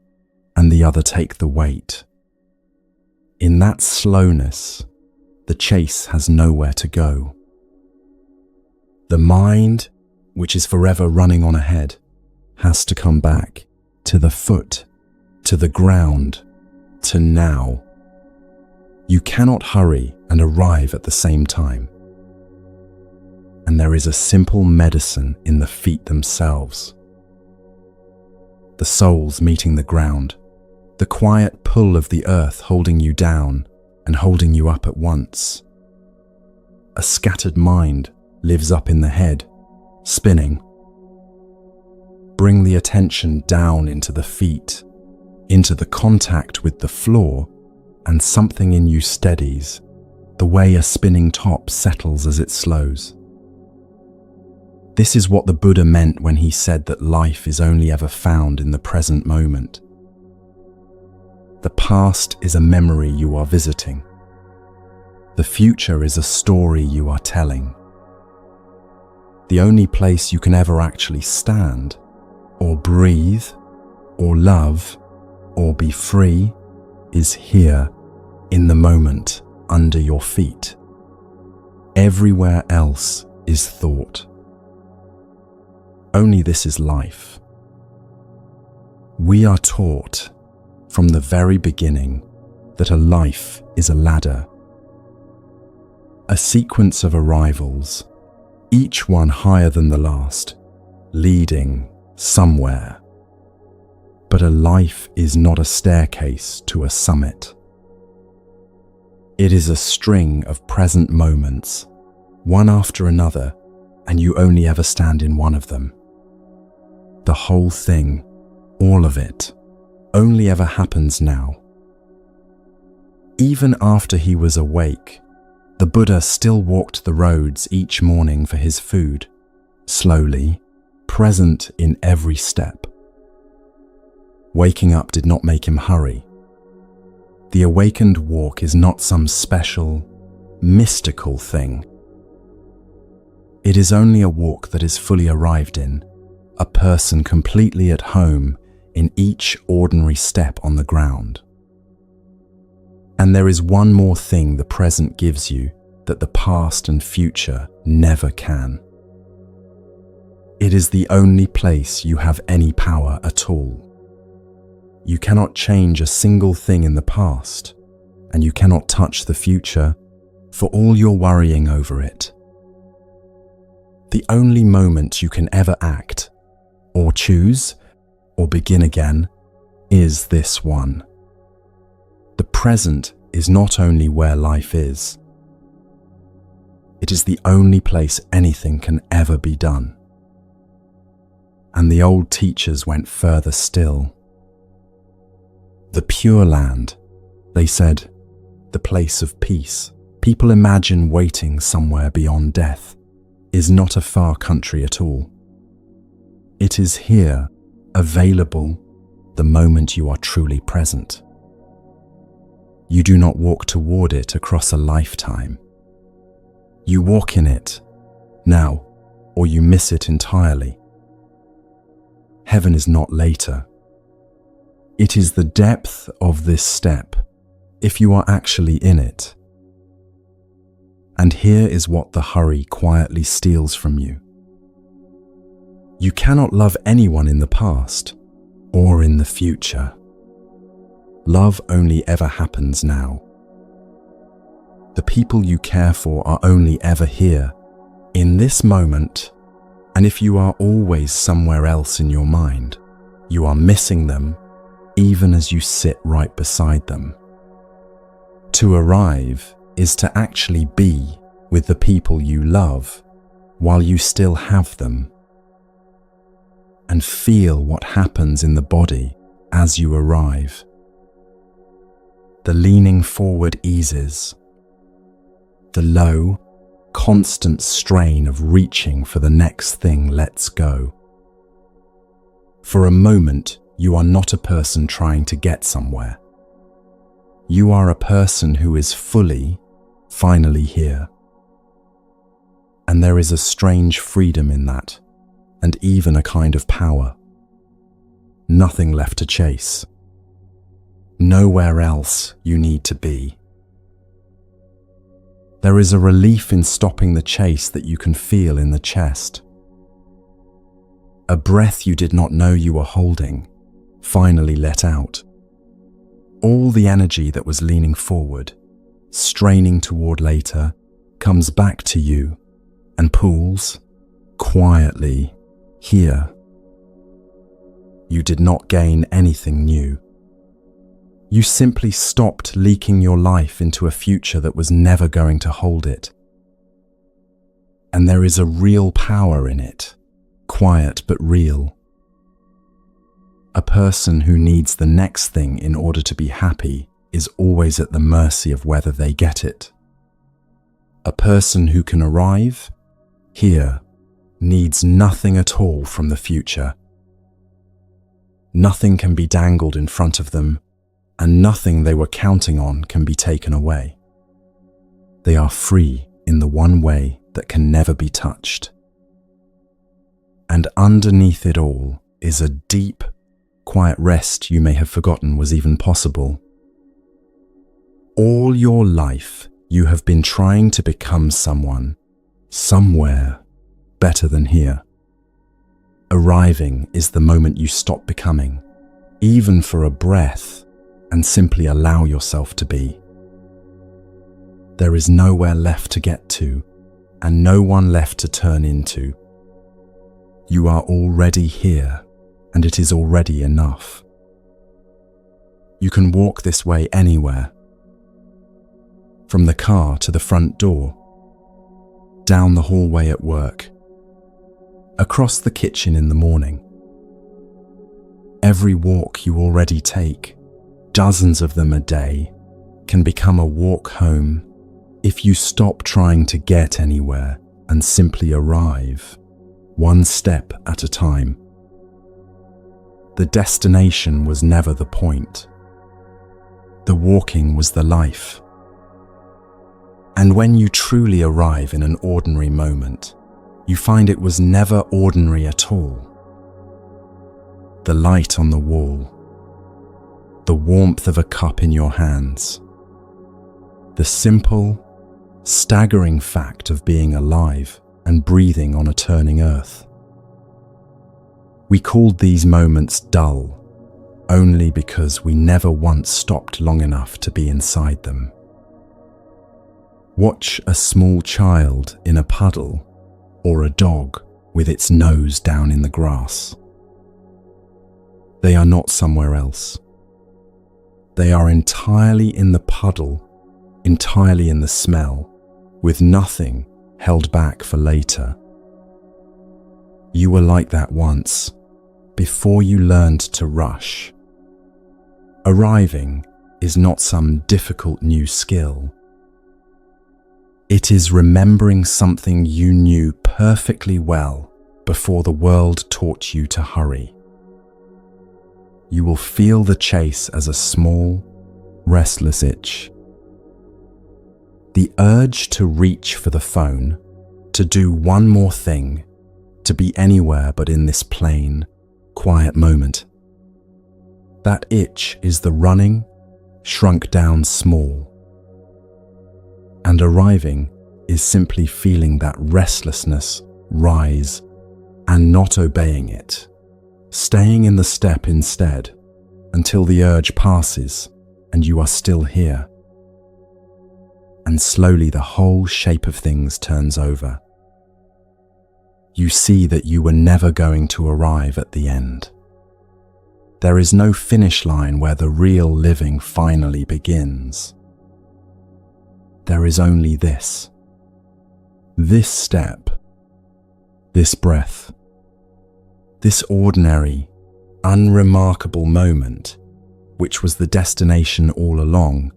and the other take the weight. In that slowness, the chase has nowhere to go. The mind, which is forever running on ahead, has to come back to the foot, to the ground, to now. You cannot hurry and arrive at the same time. And there is a simple medicine in the feet themselves. The soles meeting the ground, the quiet pull of the earth holding you down and holding you up at once. A scattered mind lives up in the head, spinning. Bring the attention down into the feet, into the contact with the floor, and something in you steadies, the way a spinning top settles as it slows. This is what the Buddha meant when he said that life is only ever found in the present moment. The past is a memory you are visiting. The future is a story you are telling. The only place you can ever actually stand, or breathe, or love, or be free, is here, in the moment, under your feet. Everywhere else is thought. Only this is life. We are taught from the very beginning that a life is a ladder, a sequence of arrivals, each one higher than the last, leading somewhere. But a life is not a staircase to a summit. It is a string of present moments, one after another, and you only ever stand in one of them. The whole thing, all of it, only ever happens now. Even after he was awake, the Buddha still walked the roads each morning for his food, slowly, present in every step. Waking up did not make him hurry. The awakened walk is not some special, mystical thing. It is only a walk that is fully arrived in, a person completely at home in each ordinary step on the ground. And there is one more thing the present gives you that the past and future never can. It is the only place you have any power at all. You cannot change a single thing in the past, and you cannot touch the future for all your worrying over it. The only moment you can ever act, or choose, or begin again, is this one. The present is not only where life is. It is the only place anything can ever be done. And the old teachers went further still. The Pure Land, they said, the place of peace. People imagine waiting somewhere beyond death, is not a far country at all. It is here, available, the moment you are truly present. You do not walk toward it across a lifetime. You walk in it, now, or you miss it entirely. Heaven is not later. It is the depth of this step, if you are actually in it. And here is what the hurry quietly steals from you. You cannot love anyone in the past or in the future. Love only ever happens now. The people you care for are only ever here, in this moment, and if you are always somewhere else in your mind, you are missing them even as you sit right beside them. To arrive is to actually be with the people you love while you still have them, and feel what happens in the body as you arrive. The leaning forward eases. The low, constant strain of reaching for the next thing lets go. For a moment, you are not a person trying to get somewhere. You are a person who is finally here. And there is a strange freedom in that, and even a kind of power. Nothing left to chase. Nowhere else you need to be. There is a relief in stopping the chase that you can feel in the chest. A breath you did not know you were holding, finally let out. All the energy that was leaning forward, straining toward later, comes back to you and pools quietly here. You did not gain anything new. You simply stopped leaking your life into a future that was never going to hold it. And there is a real power in it, quiet but real. A person who needs the next thing in order to be happy is always at the mercy of whether they get it. A person who can arrive here needs nothing at all from the future. Nothing can be dangled in front of them, and nothing they were counting on can be taken away. They are free in the one way that can never be touched. And underneath it all is a deep, quiet rest you may have forgotten was even possible. All your life, you have been trying to become someone, somewhere, better than here. Arriving is the moment you stop becoming, even for a breath, and simply allow yourself to be. There is nowhere left to get to, and no one left to turn into. You are already here, and it is already enough. You can walk this way anywhere. From the car to the front door, down the hallway at work, across the kitchen in the morning. Every walk you already take, dozens of them a day, can become a walk home if you stop trying to get anywhere and simply arrive, one step at a time. The destination was never the point. The walking was the life. And when you truly arrive in an ordinary moment, you find it was never ordinary at all. The light on the wall, the warmth of a cup in your hands, the simple, staggering fact of being alive and breathing on a turning earth. We called these moments dull, only because we never once stopped long enough to be inside them. Watch a small child in a puddle, or a dog with its nose down in the grass. They are not somewhere else. They are entirely in the puddle, entirely in the smell, with nothing held back for later. You were like that once, before you learned to rush. Arriving is not some difficult new skill. It is remembering something you knew perfectly well before the world taught you to hurry. You will feel the chase as a small, restless itch. The urge to reach for the phone, to do one more thing, to be anywhere but in this plain, quiet moment. That itch is the running, shrunk down small. And arriving is simply feeling that restlessness rise and not obeying it, staying in the step instead until the urge passes and you are still here. And slowly the whole shape of things turns over. You see that you were never going to arrive at the end. There is no finish line where the real living finally begins. There is only this, This step, this breath, this ordinary, unremarkable moment, which was the destination all along,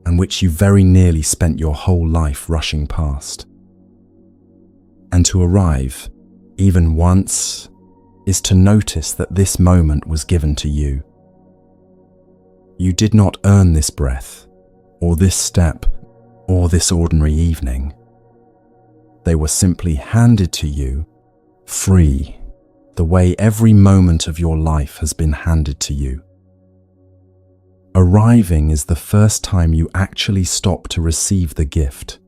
and which you very nearly spent your whole life rushing past. And to arrive, even once, is to notice that this moment was given to you. You did not earn this breath, or this step, or this ordinary evening. They were simply handed to you, free, the way every moment of your life has been handed to you. Arriving is the first time you actually stop to receive the gift,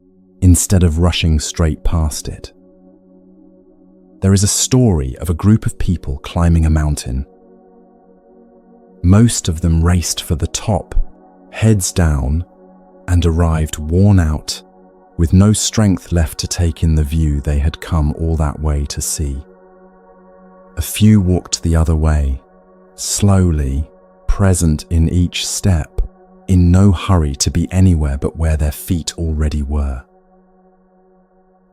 instead of rushing straight past it. There is a story of a group of people climbing a mountain. Most of them raced for the top, heads down, and arrived worn out, with no strength left to take in the view they had come all that way to see. A few walked the other way, slowly, present in each step, in no hurry to be anywhere but where their feet already were.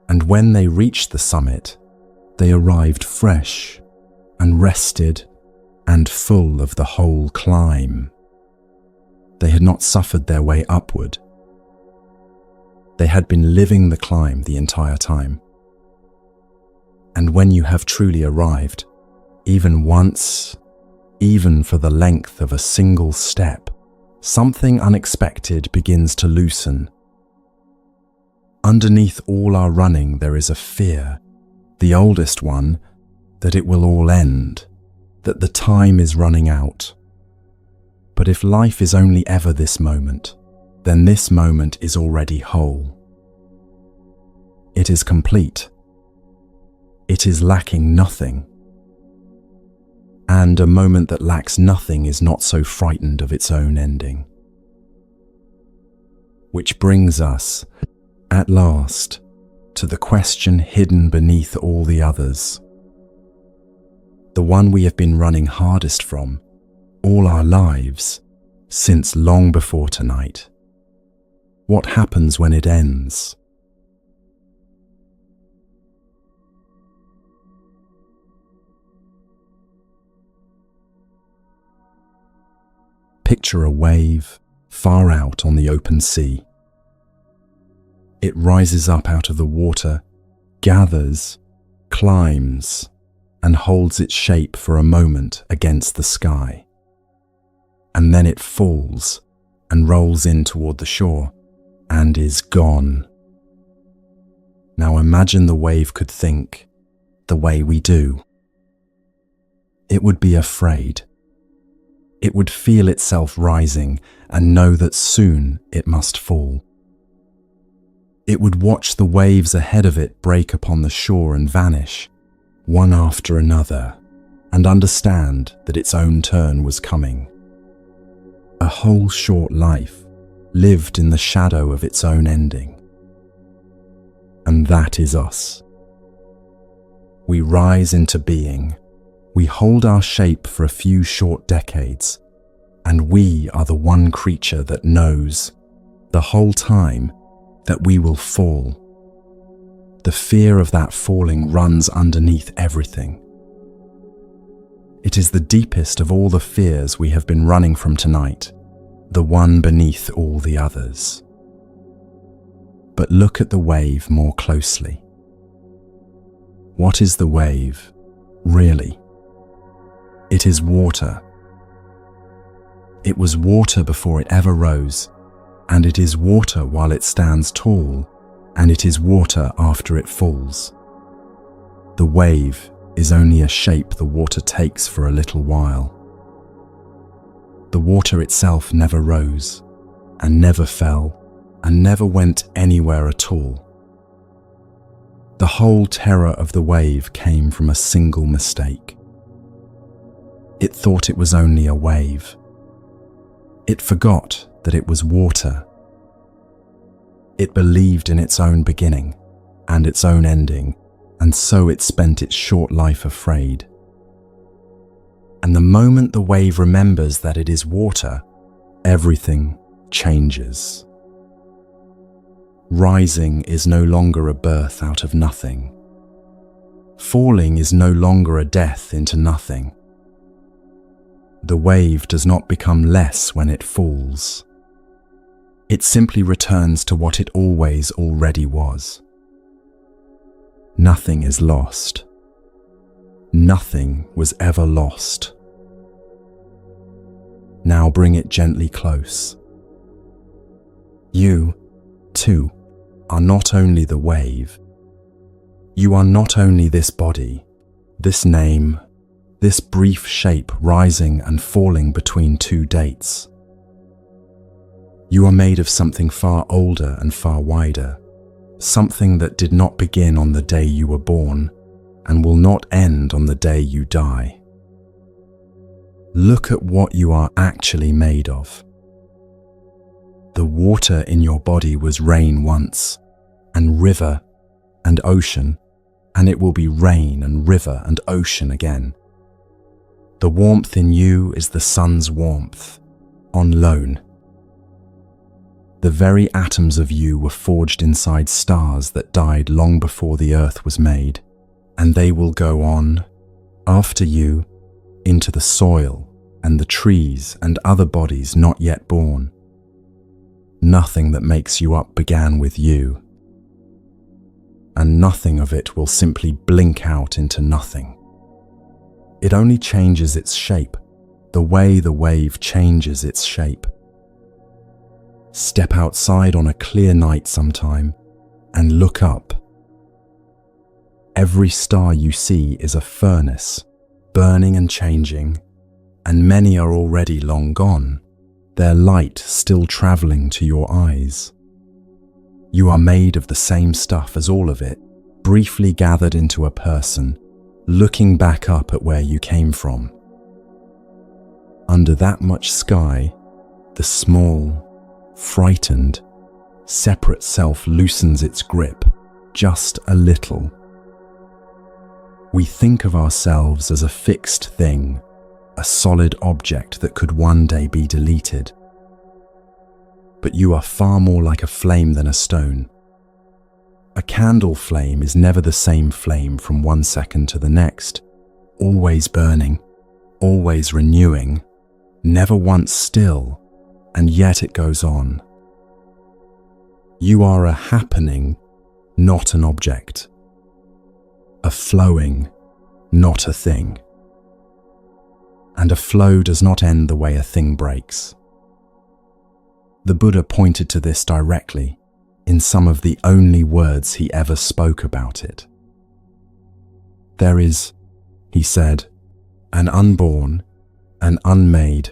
And when they reached the summit, they arrived fresh and rested and full of the whole climb. They had not suffered their way upward. They had been living the climb the entire time. And when you have truly arrived, even once, even for the length of a single step, something unexpected begins to loosen. Underneath all our running there is a fear, the oldest one, that it will all end, that the time is running out. But if life is only ever this moment, then this moment is already whole. It is complete. It is lacking nothing. And a moment that lacks nothing is not so frightened of its own ending. Which brings us, at last, to the question hidden beneath all the others. The one we have been running hardest from, all our lives, since long before tonight. What happens when it ends? Picture a wave far out on the open sea. It rises up out of the water, gathers, climbs, and holds its shape for a moment against the sky. And then it falls and rolls in toward the shore and is gone. Now imagine the wave could think the way we do. It would be afraid. It would feel itself rising and know that soon it must fall. It would watch the waves ahead of it break upon the shore and vanish, one after another, and understand that its own turn was coming. A whole short life lived in the shadow of its own ending. And that is us. We rise into being. We hold our shape for a few short decades, and we are the one creature that knows, the whole time, that we will fall. The fear of that falling runs underneath everything. It is the deepest of all the fears we have been running from tonight, the one beneath all the others. But look at the wave more closely. What is the wave, really? It is water. It was water before it ever rose, and it is water while it stands tall, and it is water after it falls. The wave is only a shape the water takes for a little while. The water itself never rose, and never fell, and never went anywhere at all. The whole terror of the wave came from a single mistake. It thought it was only a wave. It forgot that it was water. It believed in its own beginning and its own ending, and so it spent its short life afraid. And the moment the wave remembers that it is water, everything changes. Rising is no longer a birth out of nothing. Falling is no longer a death into nothing. The wave does not become less when it falls. It simply returns to what it always already was. Nothing is lost. Nothing was ever lost. Now bring it gently close. You, too, are not only the wave. You are not only this body, this name, this brief shape rising and falling between two dates. You are made of something far older and far wider, something that did not begin on the day you were born and will not end on the day you die. Look at what you are actually made of. The water in your body was rain once, and river and ocean, and it will be rain and river and ocean again. The warmth in you is the sun's warmth, on loan. The very atoms of you were forged inside stars that died long before the earth was made, and they will go on, after you, into the soil and the trees and other bodies not yet born. Nothing that makes you up began with you, and nothing of it will simply blink out into nothing. It only changes its shape, the way the wave changes its shape. Step outside on a clear night sometime and look up. Every star you see is a furnace, burning and changing, and many are already long gone, their light still traveling to your eyes. You are made of the same stuff as all of it, briefly gathered into a person, looking back up at where you came from. Under that much sky, the small, frightened, separate self loosens its grip, just a little. We think of ourselves as a fixed thing, a solid object that could one day be deleted. But you are far more like a flame than a stone. A candle flame is never the same flame from one second to the next, always burning, always renewing, never once still, and yet it goes on. You are a happening, not an object. A flowing, not a thing. And a flow does not end the way a thing breaks. The Buddha pointed to this directly in some of the only words he ever spoke about it. There is, he said, an unborn, an unmade,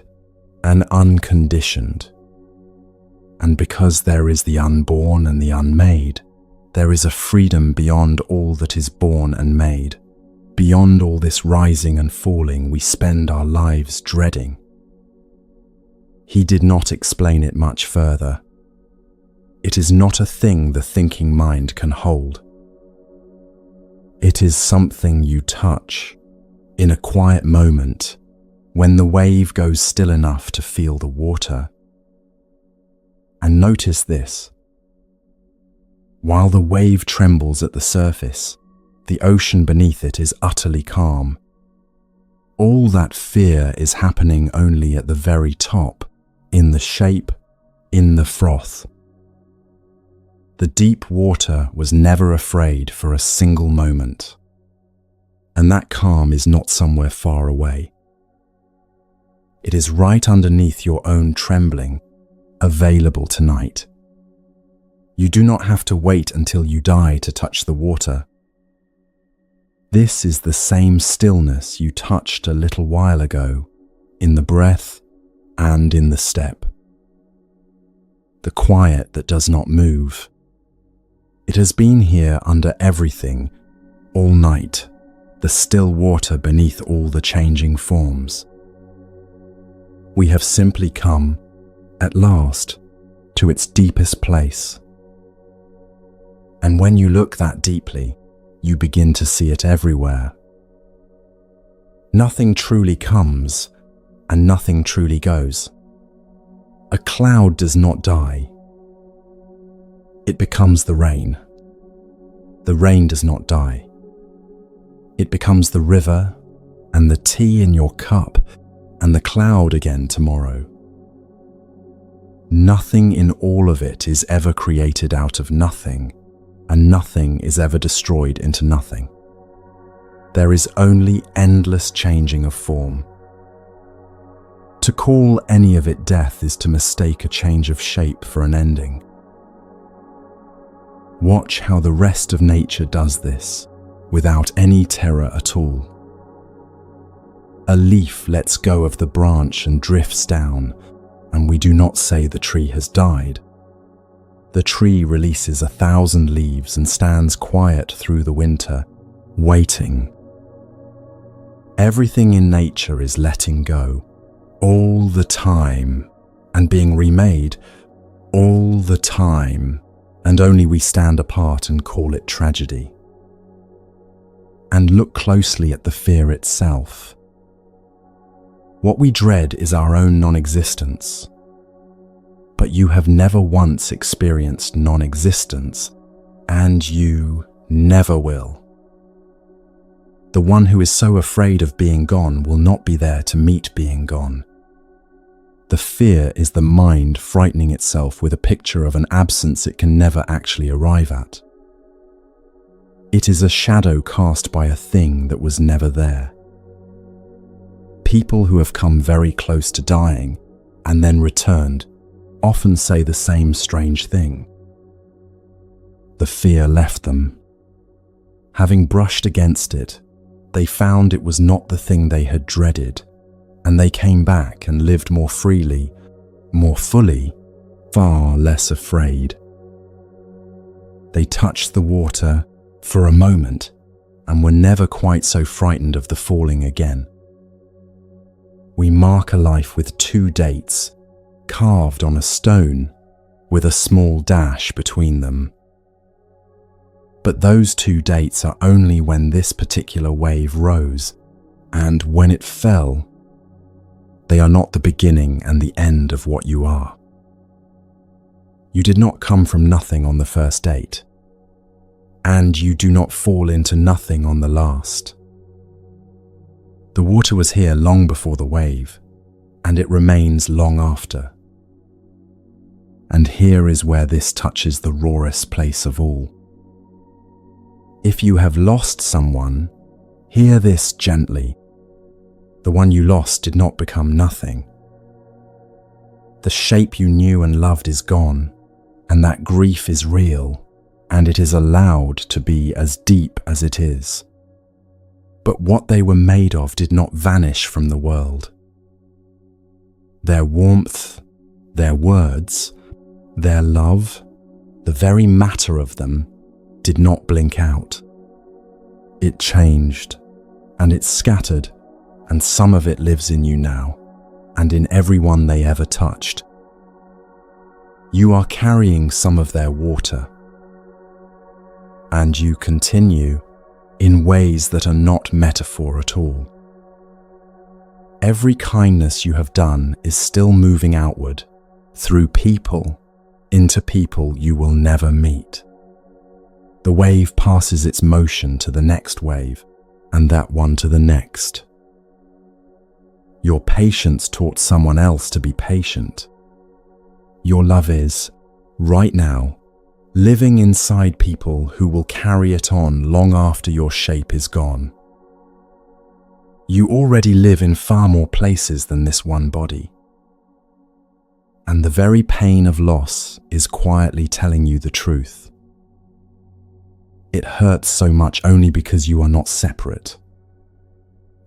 an unconditioned. And because there is the unborn and the unmade, there is a freedom beyond all that is born and made. Beyond all this rising and falling we spend our lives dreading. He did not explain it much further. It is not a thing the thinking mind can hold. It is something you touch in a quiet moment when the wave goes still enough to feel the water. And notice this. While the wave trembles at the surface, the ocean beneath it is utterly calm. All that fear is happening only at the very top, in the shape, in the froth. The deep water was never afraid for a single moment. And that calm is not somewhere far away. It is right underneath your own trembling, available tonight. You do not have to wait until you die to touch the water. This is the same stillness you touched a little while ago, in the breath and in the step. The quiet that does not move. It has been here under everything, all night, the still water beneath all the changing forms. We have simply come, at last, to its deepest place. And when you look that deeply, you begin to see it everywhere. Nothing truly comes, and nothing truly goes. A cloud does not die. it becomes the rain. The rain does not die. It becomes the river and the tea in your cup and the cloud again tomorrow. Nothing in all of it is ever created out of nothing, and nothing is ever destroyed into nothing. There is only endless changing of form. To call any of it death is to mistake a change of shape for an ending. Watch how the rest of nature does this, without any terror at all. A leaf lets go of the branch and drifts down, and we do not say the tree has died. The tree releases 1,000 leaves and stands quiet through the winter, waiting. Everything in nature is letting go, all the time, and being remade, all the time, and only we stand apart and call it tragedy. And look closely at the fear itself. What we dread is our own non-existence. But you have never once experienced non-existence, and you never will. The one who is so afraid of being gone will not be there to meet being gone. The fear is the mind frightening itself with a picture of an absence it can never actually arrive at. It is a shadow cast by a thing that was never there. People who have come very close to dying and then returned often say the same strange thing. The fear left them. Having brushed against it, they found it was not the thing they had dreaded, and they came back and lived more freely, more fully, far less afraid. They touched the water for a moment and were never quite so frightened of the falling again. We mark a life with 2 dates, carved on a stone, with a small dash between them. But those 2 dates are only when this particular wave rose, and when it fell. They are not the beginning and the end of what you are. You did not come from nothing on the first date, and you do not fall into nothing on the last. The water was here long before the wave, and it remains long after. And here is where this touches the rawest place of all. If you have lost someone, hear this gently. The one you lost did not become nothing. The shape you knew and loved is gone, and that grief is real, and it is allowed to be as deep as it is. But what they were made of did not vanish from the world. Their warmth, their words, their love, the very matter of them, did not blink out. It changed, and it scattered, and some of it lives in you now, and in everyone they ever touched. You are carrying some of their water, and you continue in ways that are not metaphor at all. Every kindness you have done is still moving outward, through people, into people you will never meet. The wave passes its motion to the next wave, and that one to the next. Your patience taught someone else to be patient. Your love is, right now, living inside people who will carry it on long after your shape is gone. You already live in far more places than this one body. And the very pain of loss is quietly telling you the truth. It hurts so much only because you are not separate.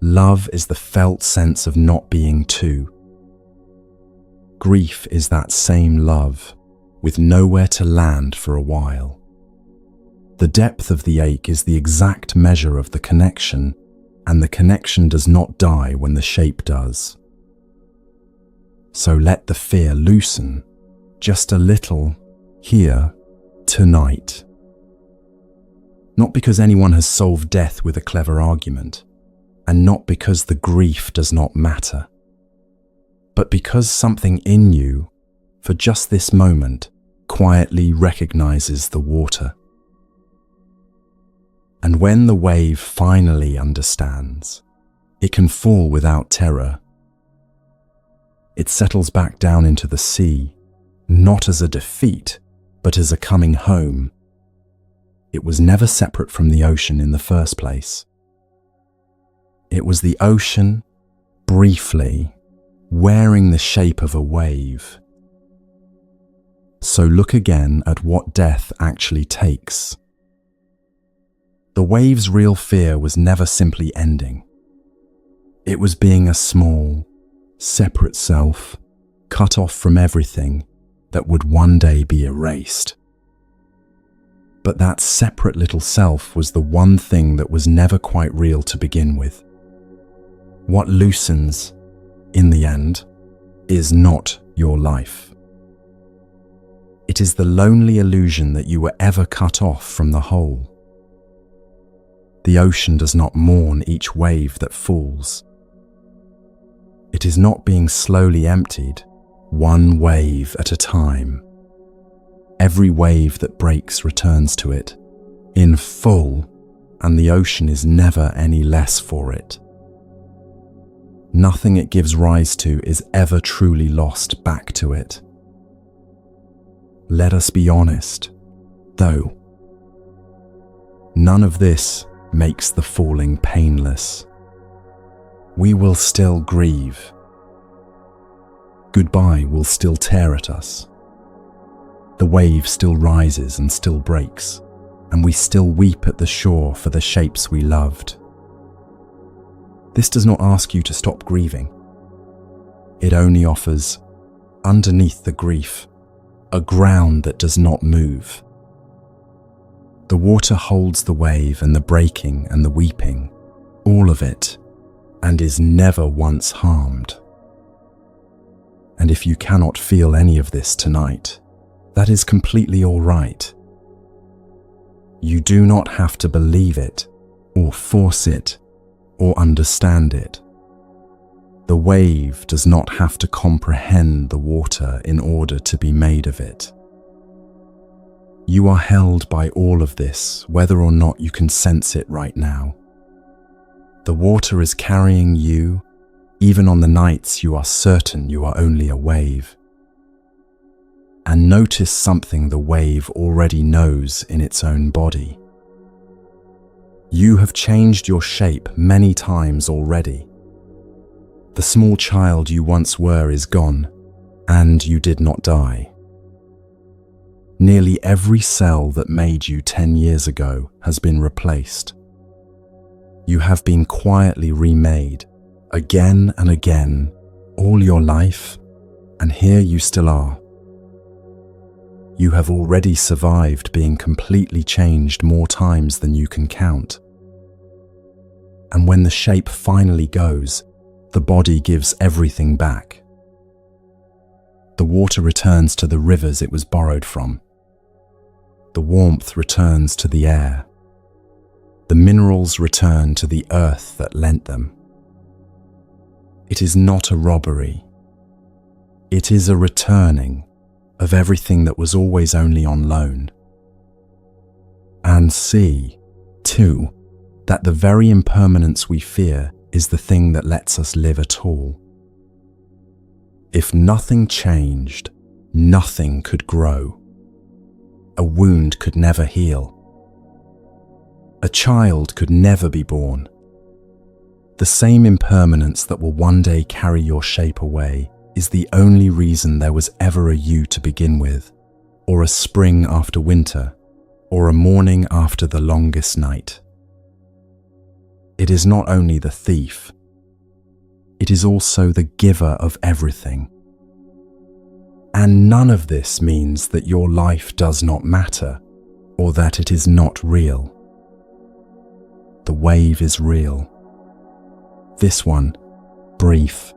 Love is the felt sense of not being two. Grief is that same love, with nowhere to land for a while. The depth of the ache is the exact measure of the connection, and the connection does not die when the shape does. So let the fear loosen, just a little, here, tonight. Not because anyone has solved death with a clever argument, and not because the grief does not matter, but because something in you, for just this moment, quietly recognizes the water. And when the wave finally understands, it can fall without terror. It settles back down into the sea, not as a defeat, but as a coming home. It was never separate from the ocean in the first place. It was the ocean, briefly, wearing the shape of a wave. So look again at what death actually takes. The wave's real fear was never simply ending. It was being a small, separate self, cut off from everything that would one day be erased. But that separate little self was the one thing that was never quite real to begin with. What loosens, in the end, is not your life. It is the lonely illusion that you were ever cut off from the whole. The ocean does not mourn each wave that falls. It is not being slowly emptied, one wave at a time. Every wave that breaks returns to it, in full, and the ocean is never any less for it. Nothing it gives rise to is ever truly lost back to it. Let us be honest, though. None of this makes the falling painless. We will still grieve. Goodbye will still tear at us. The wave still rises and still breaks, and we still weep at the shore for the shapes we loved. This does not ask you to stop grieving. It only offers, underneath the grief, a ground that does not move. The water holds the wave and the breaking and the weeping, all of it, and is never once harmed. And if you cannot feel any of this tonight, that is completely all right. You do not have to believe it, or force it, or understand it. The wave does not have to comprehend the water in order to be made of it. You are held by all of this, whether or not you can sense it right now. The water is carrying you, even on the nights you are certain you are only a wave. And notice something the wave already knows in its own body. You have changed your shape many times already. The small child you once were is gone, and you did not die. Nearly every cell that made you 10 years ago has been replaced. You have been quietly remade, again and again, all your life, and here you still are. You have already survived being completely changed more times than you can count. And when the shape finally goes, the body gives everything back. The water returns to the rivers it was borrowed from. The warmth returns to the air. The minerals return to the earth that lent them. It is not a robbery. It is a returning of everything that was always only on loan. And see, too, that the very impermanence we fear is the thing that lets us live at all. If nothing changed, nothing could grow. A wound could never heal. A child could never be born. The same impermanence that will one day carry your shape away is the only reason there was ever a you to begin with, or a spring after winter, or a morning after the longest night. It is not only the thief, it is also the giver of everything. And none of this means that your life does not matter, or that it is not real. The wave is real. This one, brief,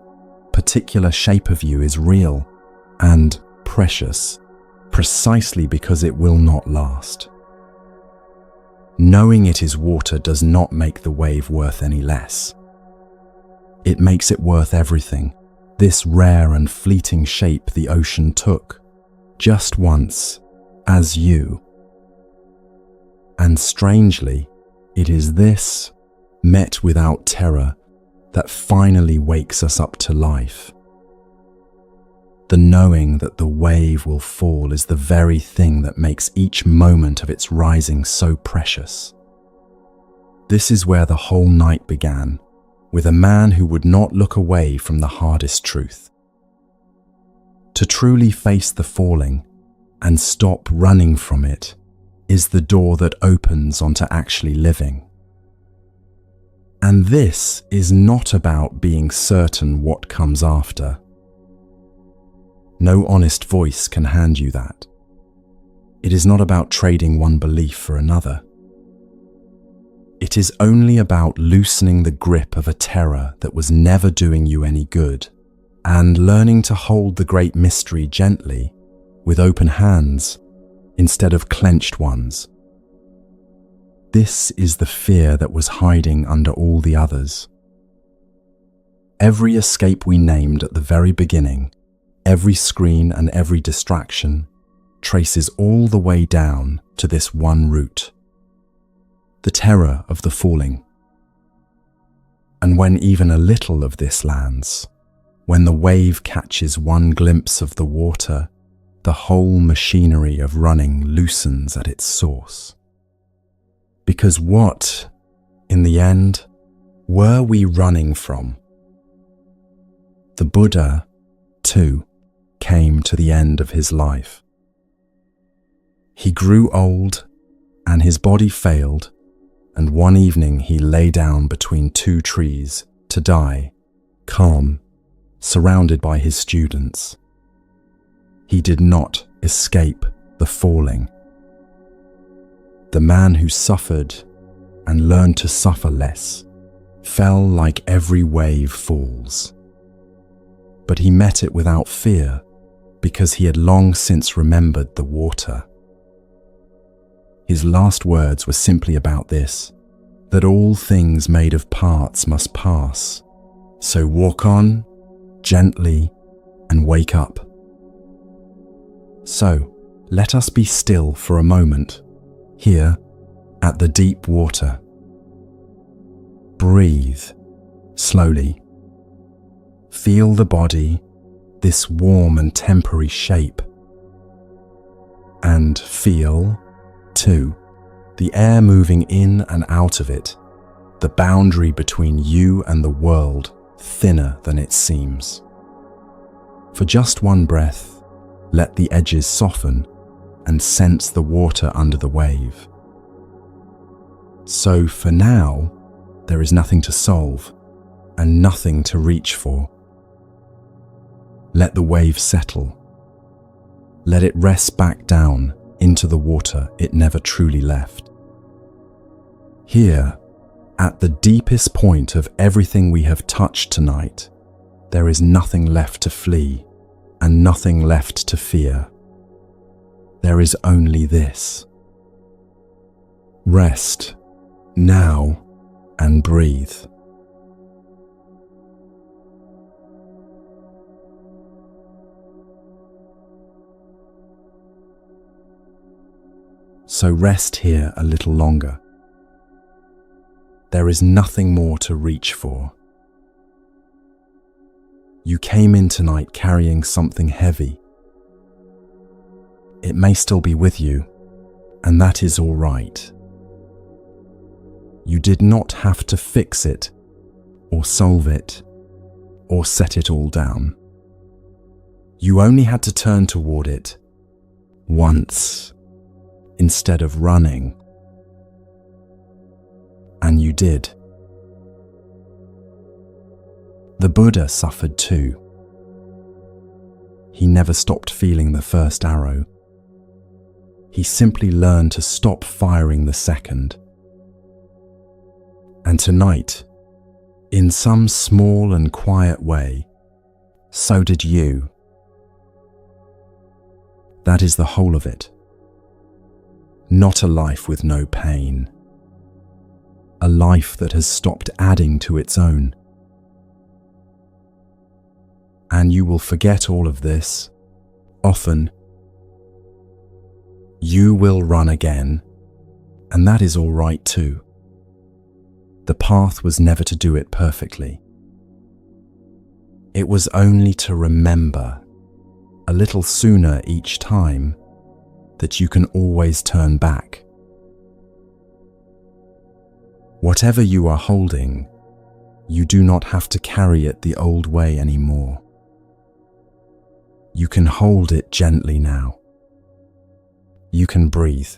particular shape of you is real and precious, precisely because it will not last. Knowing it is water does not make the wave worth any less. It makes it worth everything. This rare and fleeting shape the ocean took, just once, as you. And strangely, it is this, met without terror, that finally wakes us up to life. The knowing that the wave will fall is the very thing that makes each moment of its rising so precious. This is where the whole night began, with a man who would not look away from the hardest truth. To truly face the falling and stop running from it is the door that opens onto actually living. And this is not about being certain what comes after. No honest voice can hand you that. It is not about trading one belief for another. It is only about loosening the grip of a terror that was never doing you any good and learning to hold the great mystery gently, with open hands instead of clenched ones. This is the fear that was hiding under all the others. Every escape we named at the very beginning, every screen and every distraction, traces all the way down to this one root: the terror of the falling. And when even a little of this lands, when the wave catches one glimpse of the water, the whole machinery of running loosens at its source. Because what, in the end, were we running from? The Buddha, too, came to the end of his life. He grew old, and his body failed, and one evening he lay down between two trees to die, calm, surrounded by his students. He did not escape the falling. The man who suffered and learned to suffer less fell like every wave falls. But he met it without fear because he had long since remembered the water. His last words were simply about this, that all things made of parts must pass. So walk on, gently, and wake up. So, let us be still for a moment, here at the deep water. Breathe slowly. Feel the body, this warm and temporary shape. And feel, too, the air moving in and out of it, the boundary between you and the world thinner than it seems. For just one breath, let the edges soften and sense the water under the wave. So for now, there is nothing to solve and nothing to reach for. Let the wave settle. Let it rest back down into the water it never truly left. Here, at the deepest point of everything we have touched tonight, there is nothing left to flee and nothing left to fear. There is only this. Rest now and breathe. So rest here a little longer. There is nothing more to reach for. You came in tonight carrying something heavy. It may still be with you, and that is all right. You did not have to fix it, or solve it, or set it all down. You only had to turn toward it once, instead of running. And you did. The Buddha suffered too. He never stopped feeling the first arrow. He simply learned to stop firing the second. And tonight, in some small and quiet way, so did you. That is the whole of it. Not a life with no pain. A life that has stopped adding to its own. And you will forget all of this, often, You will run again, and that is all right too. The path was never to do it perfectly. It was only to remember a little sooner each time that you can always turn back. Whatever you are holding, you do not have to carry it the old way anymore. You can hold it gently now. You can breathe.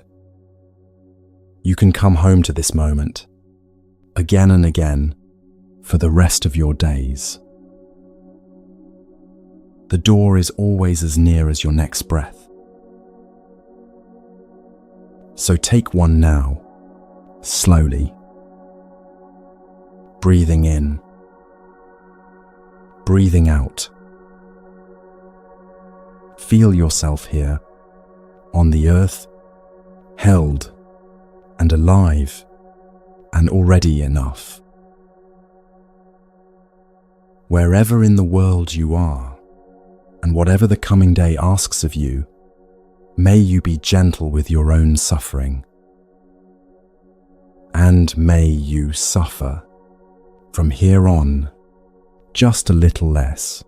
You can come home to this moment, again and again, for the rest of your days. The door is always as near as your next breath. So take one now, slowly. Breathing in, breathing out. Feel yourself here, on the earth, held and alive and already enough. Wherever in the world you are, and whatever the coming day asks of you, may you be gentle with your own suffering. And may you suffer from here on just a little less.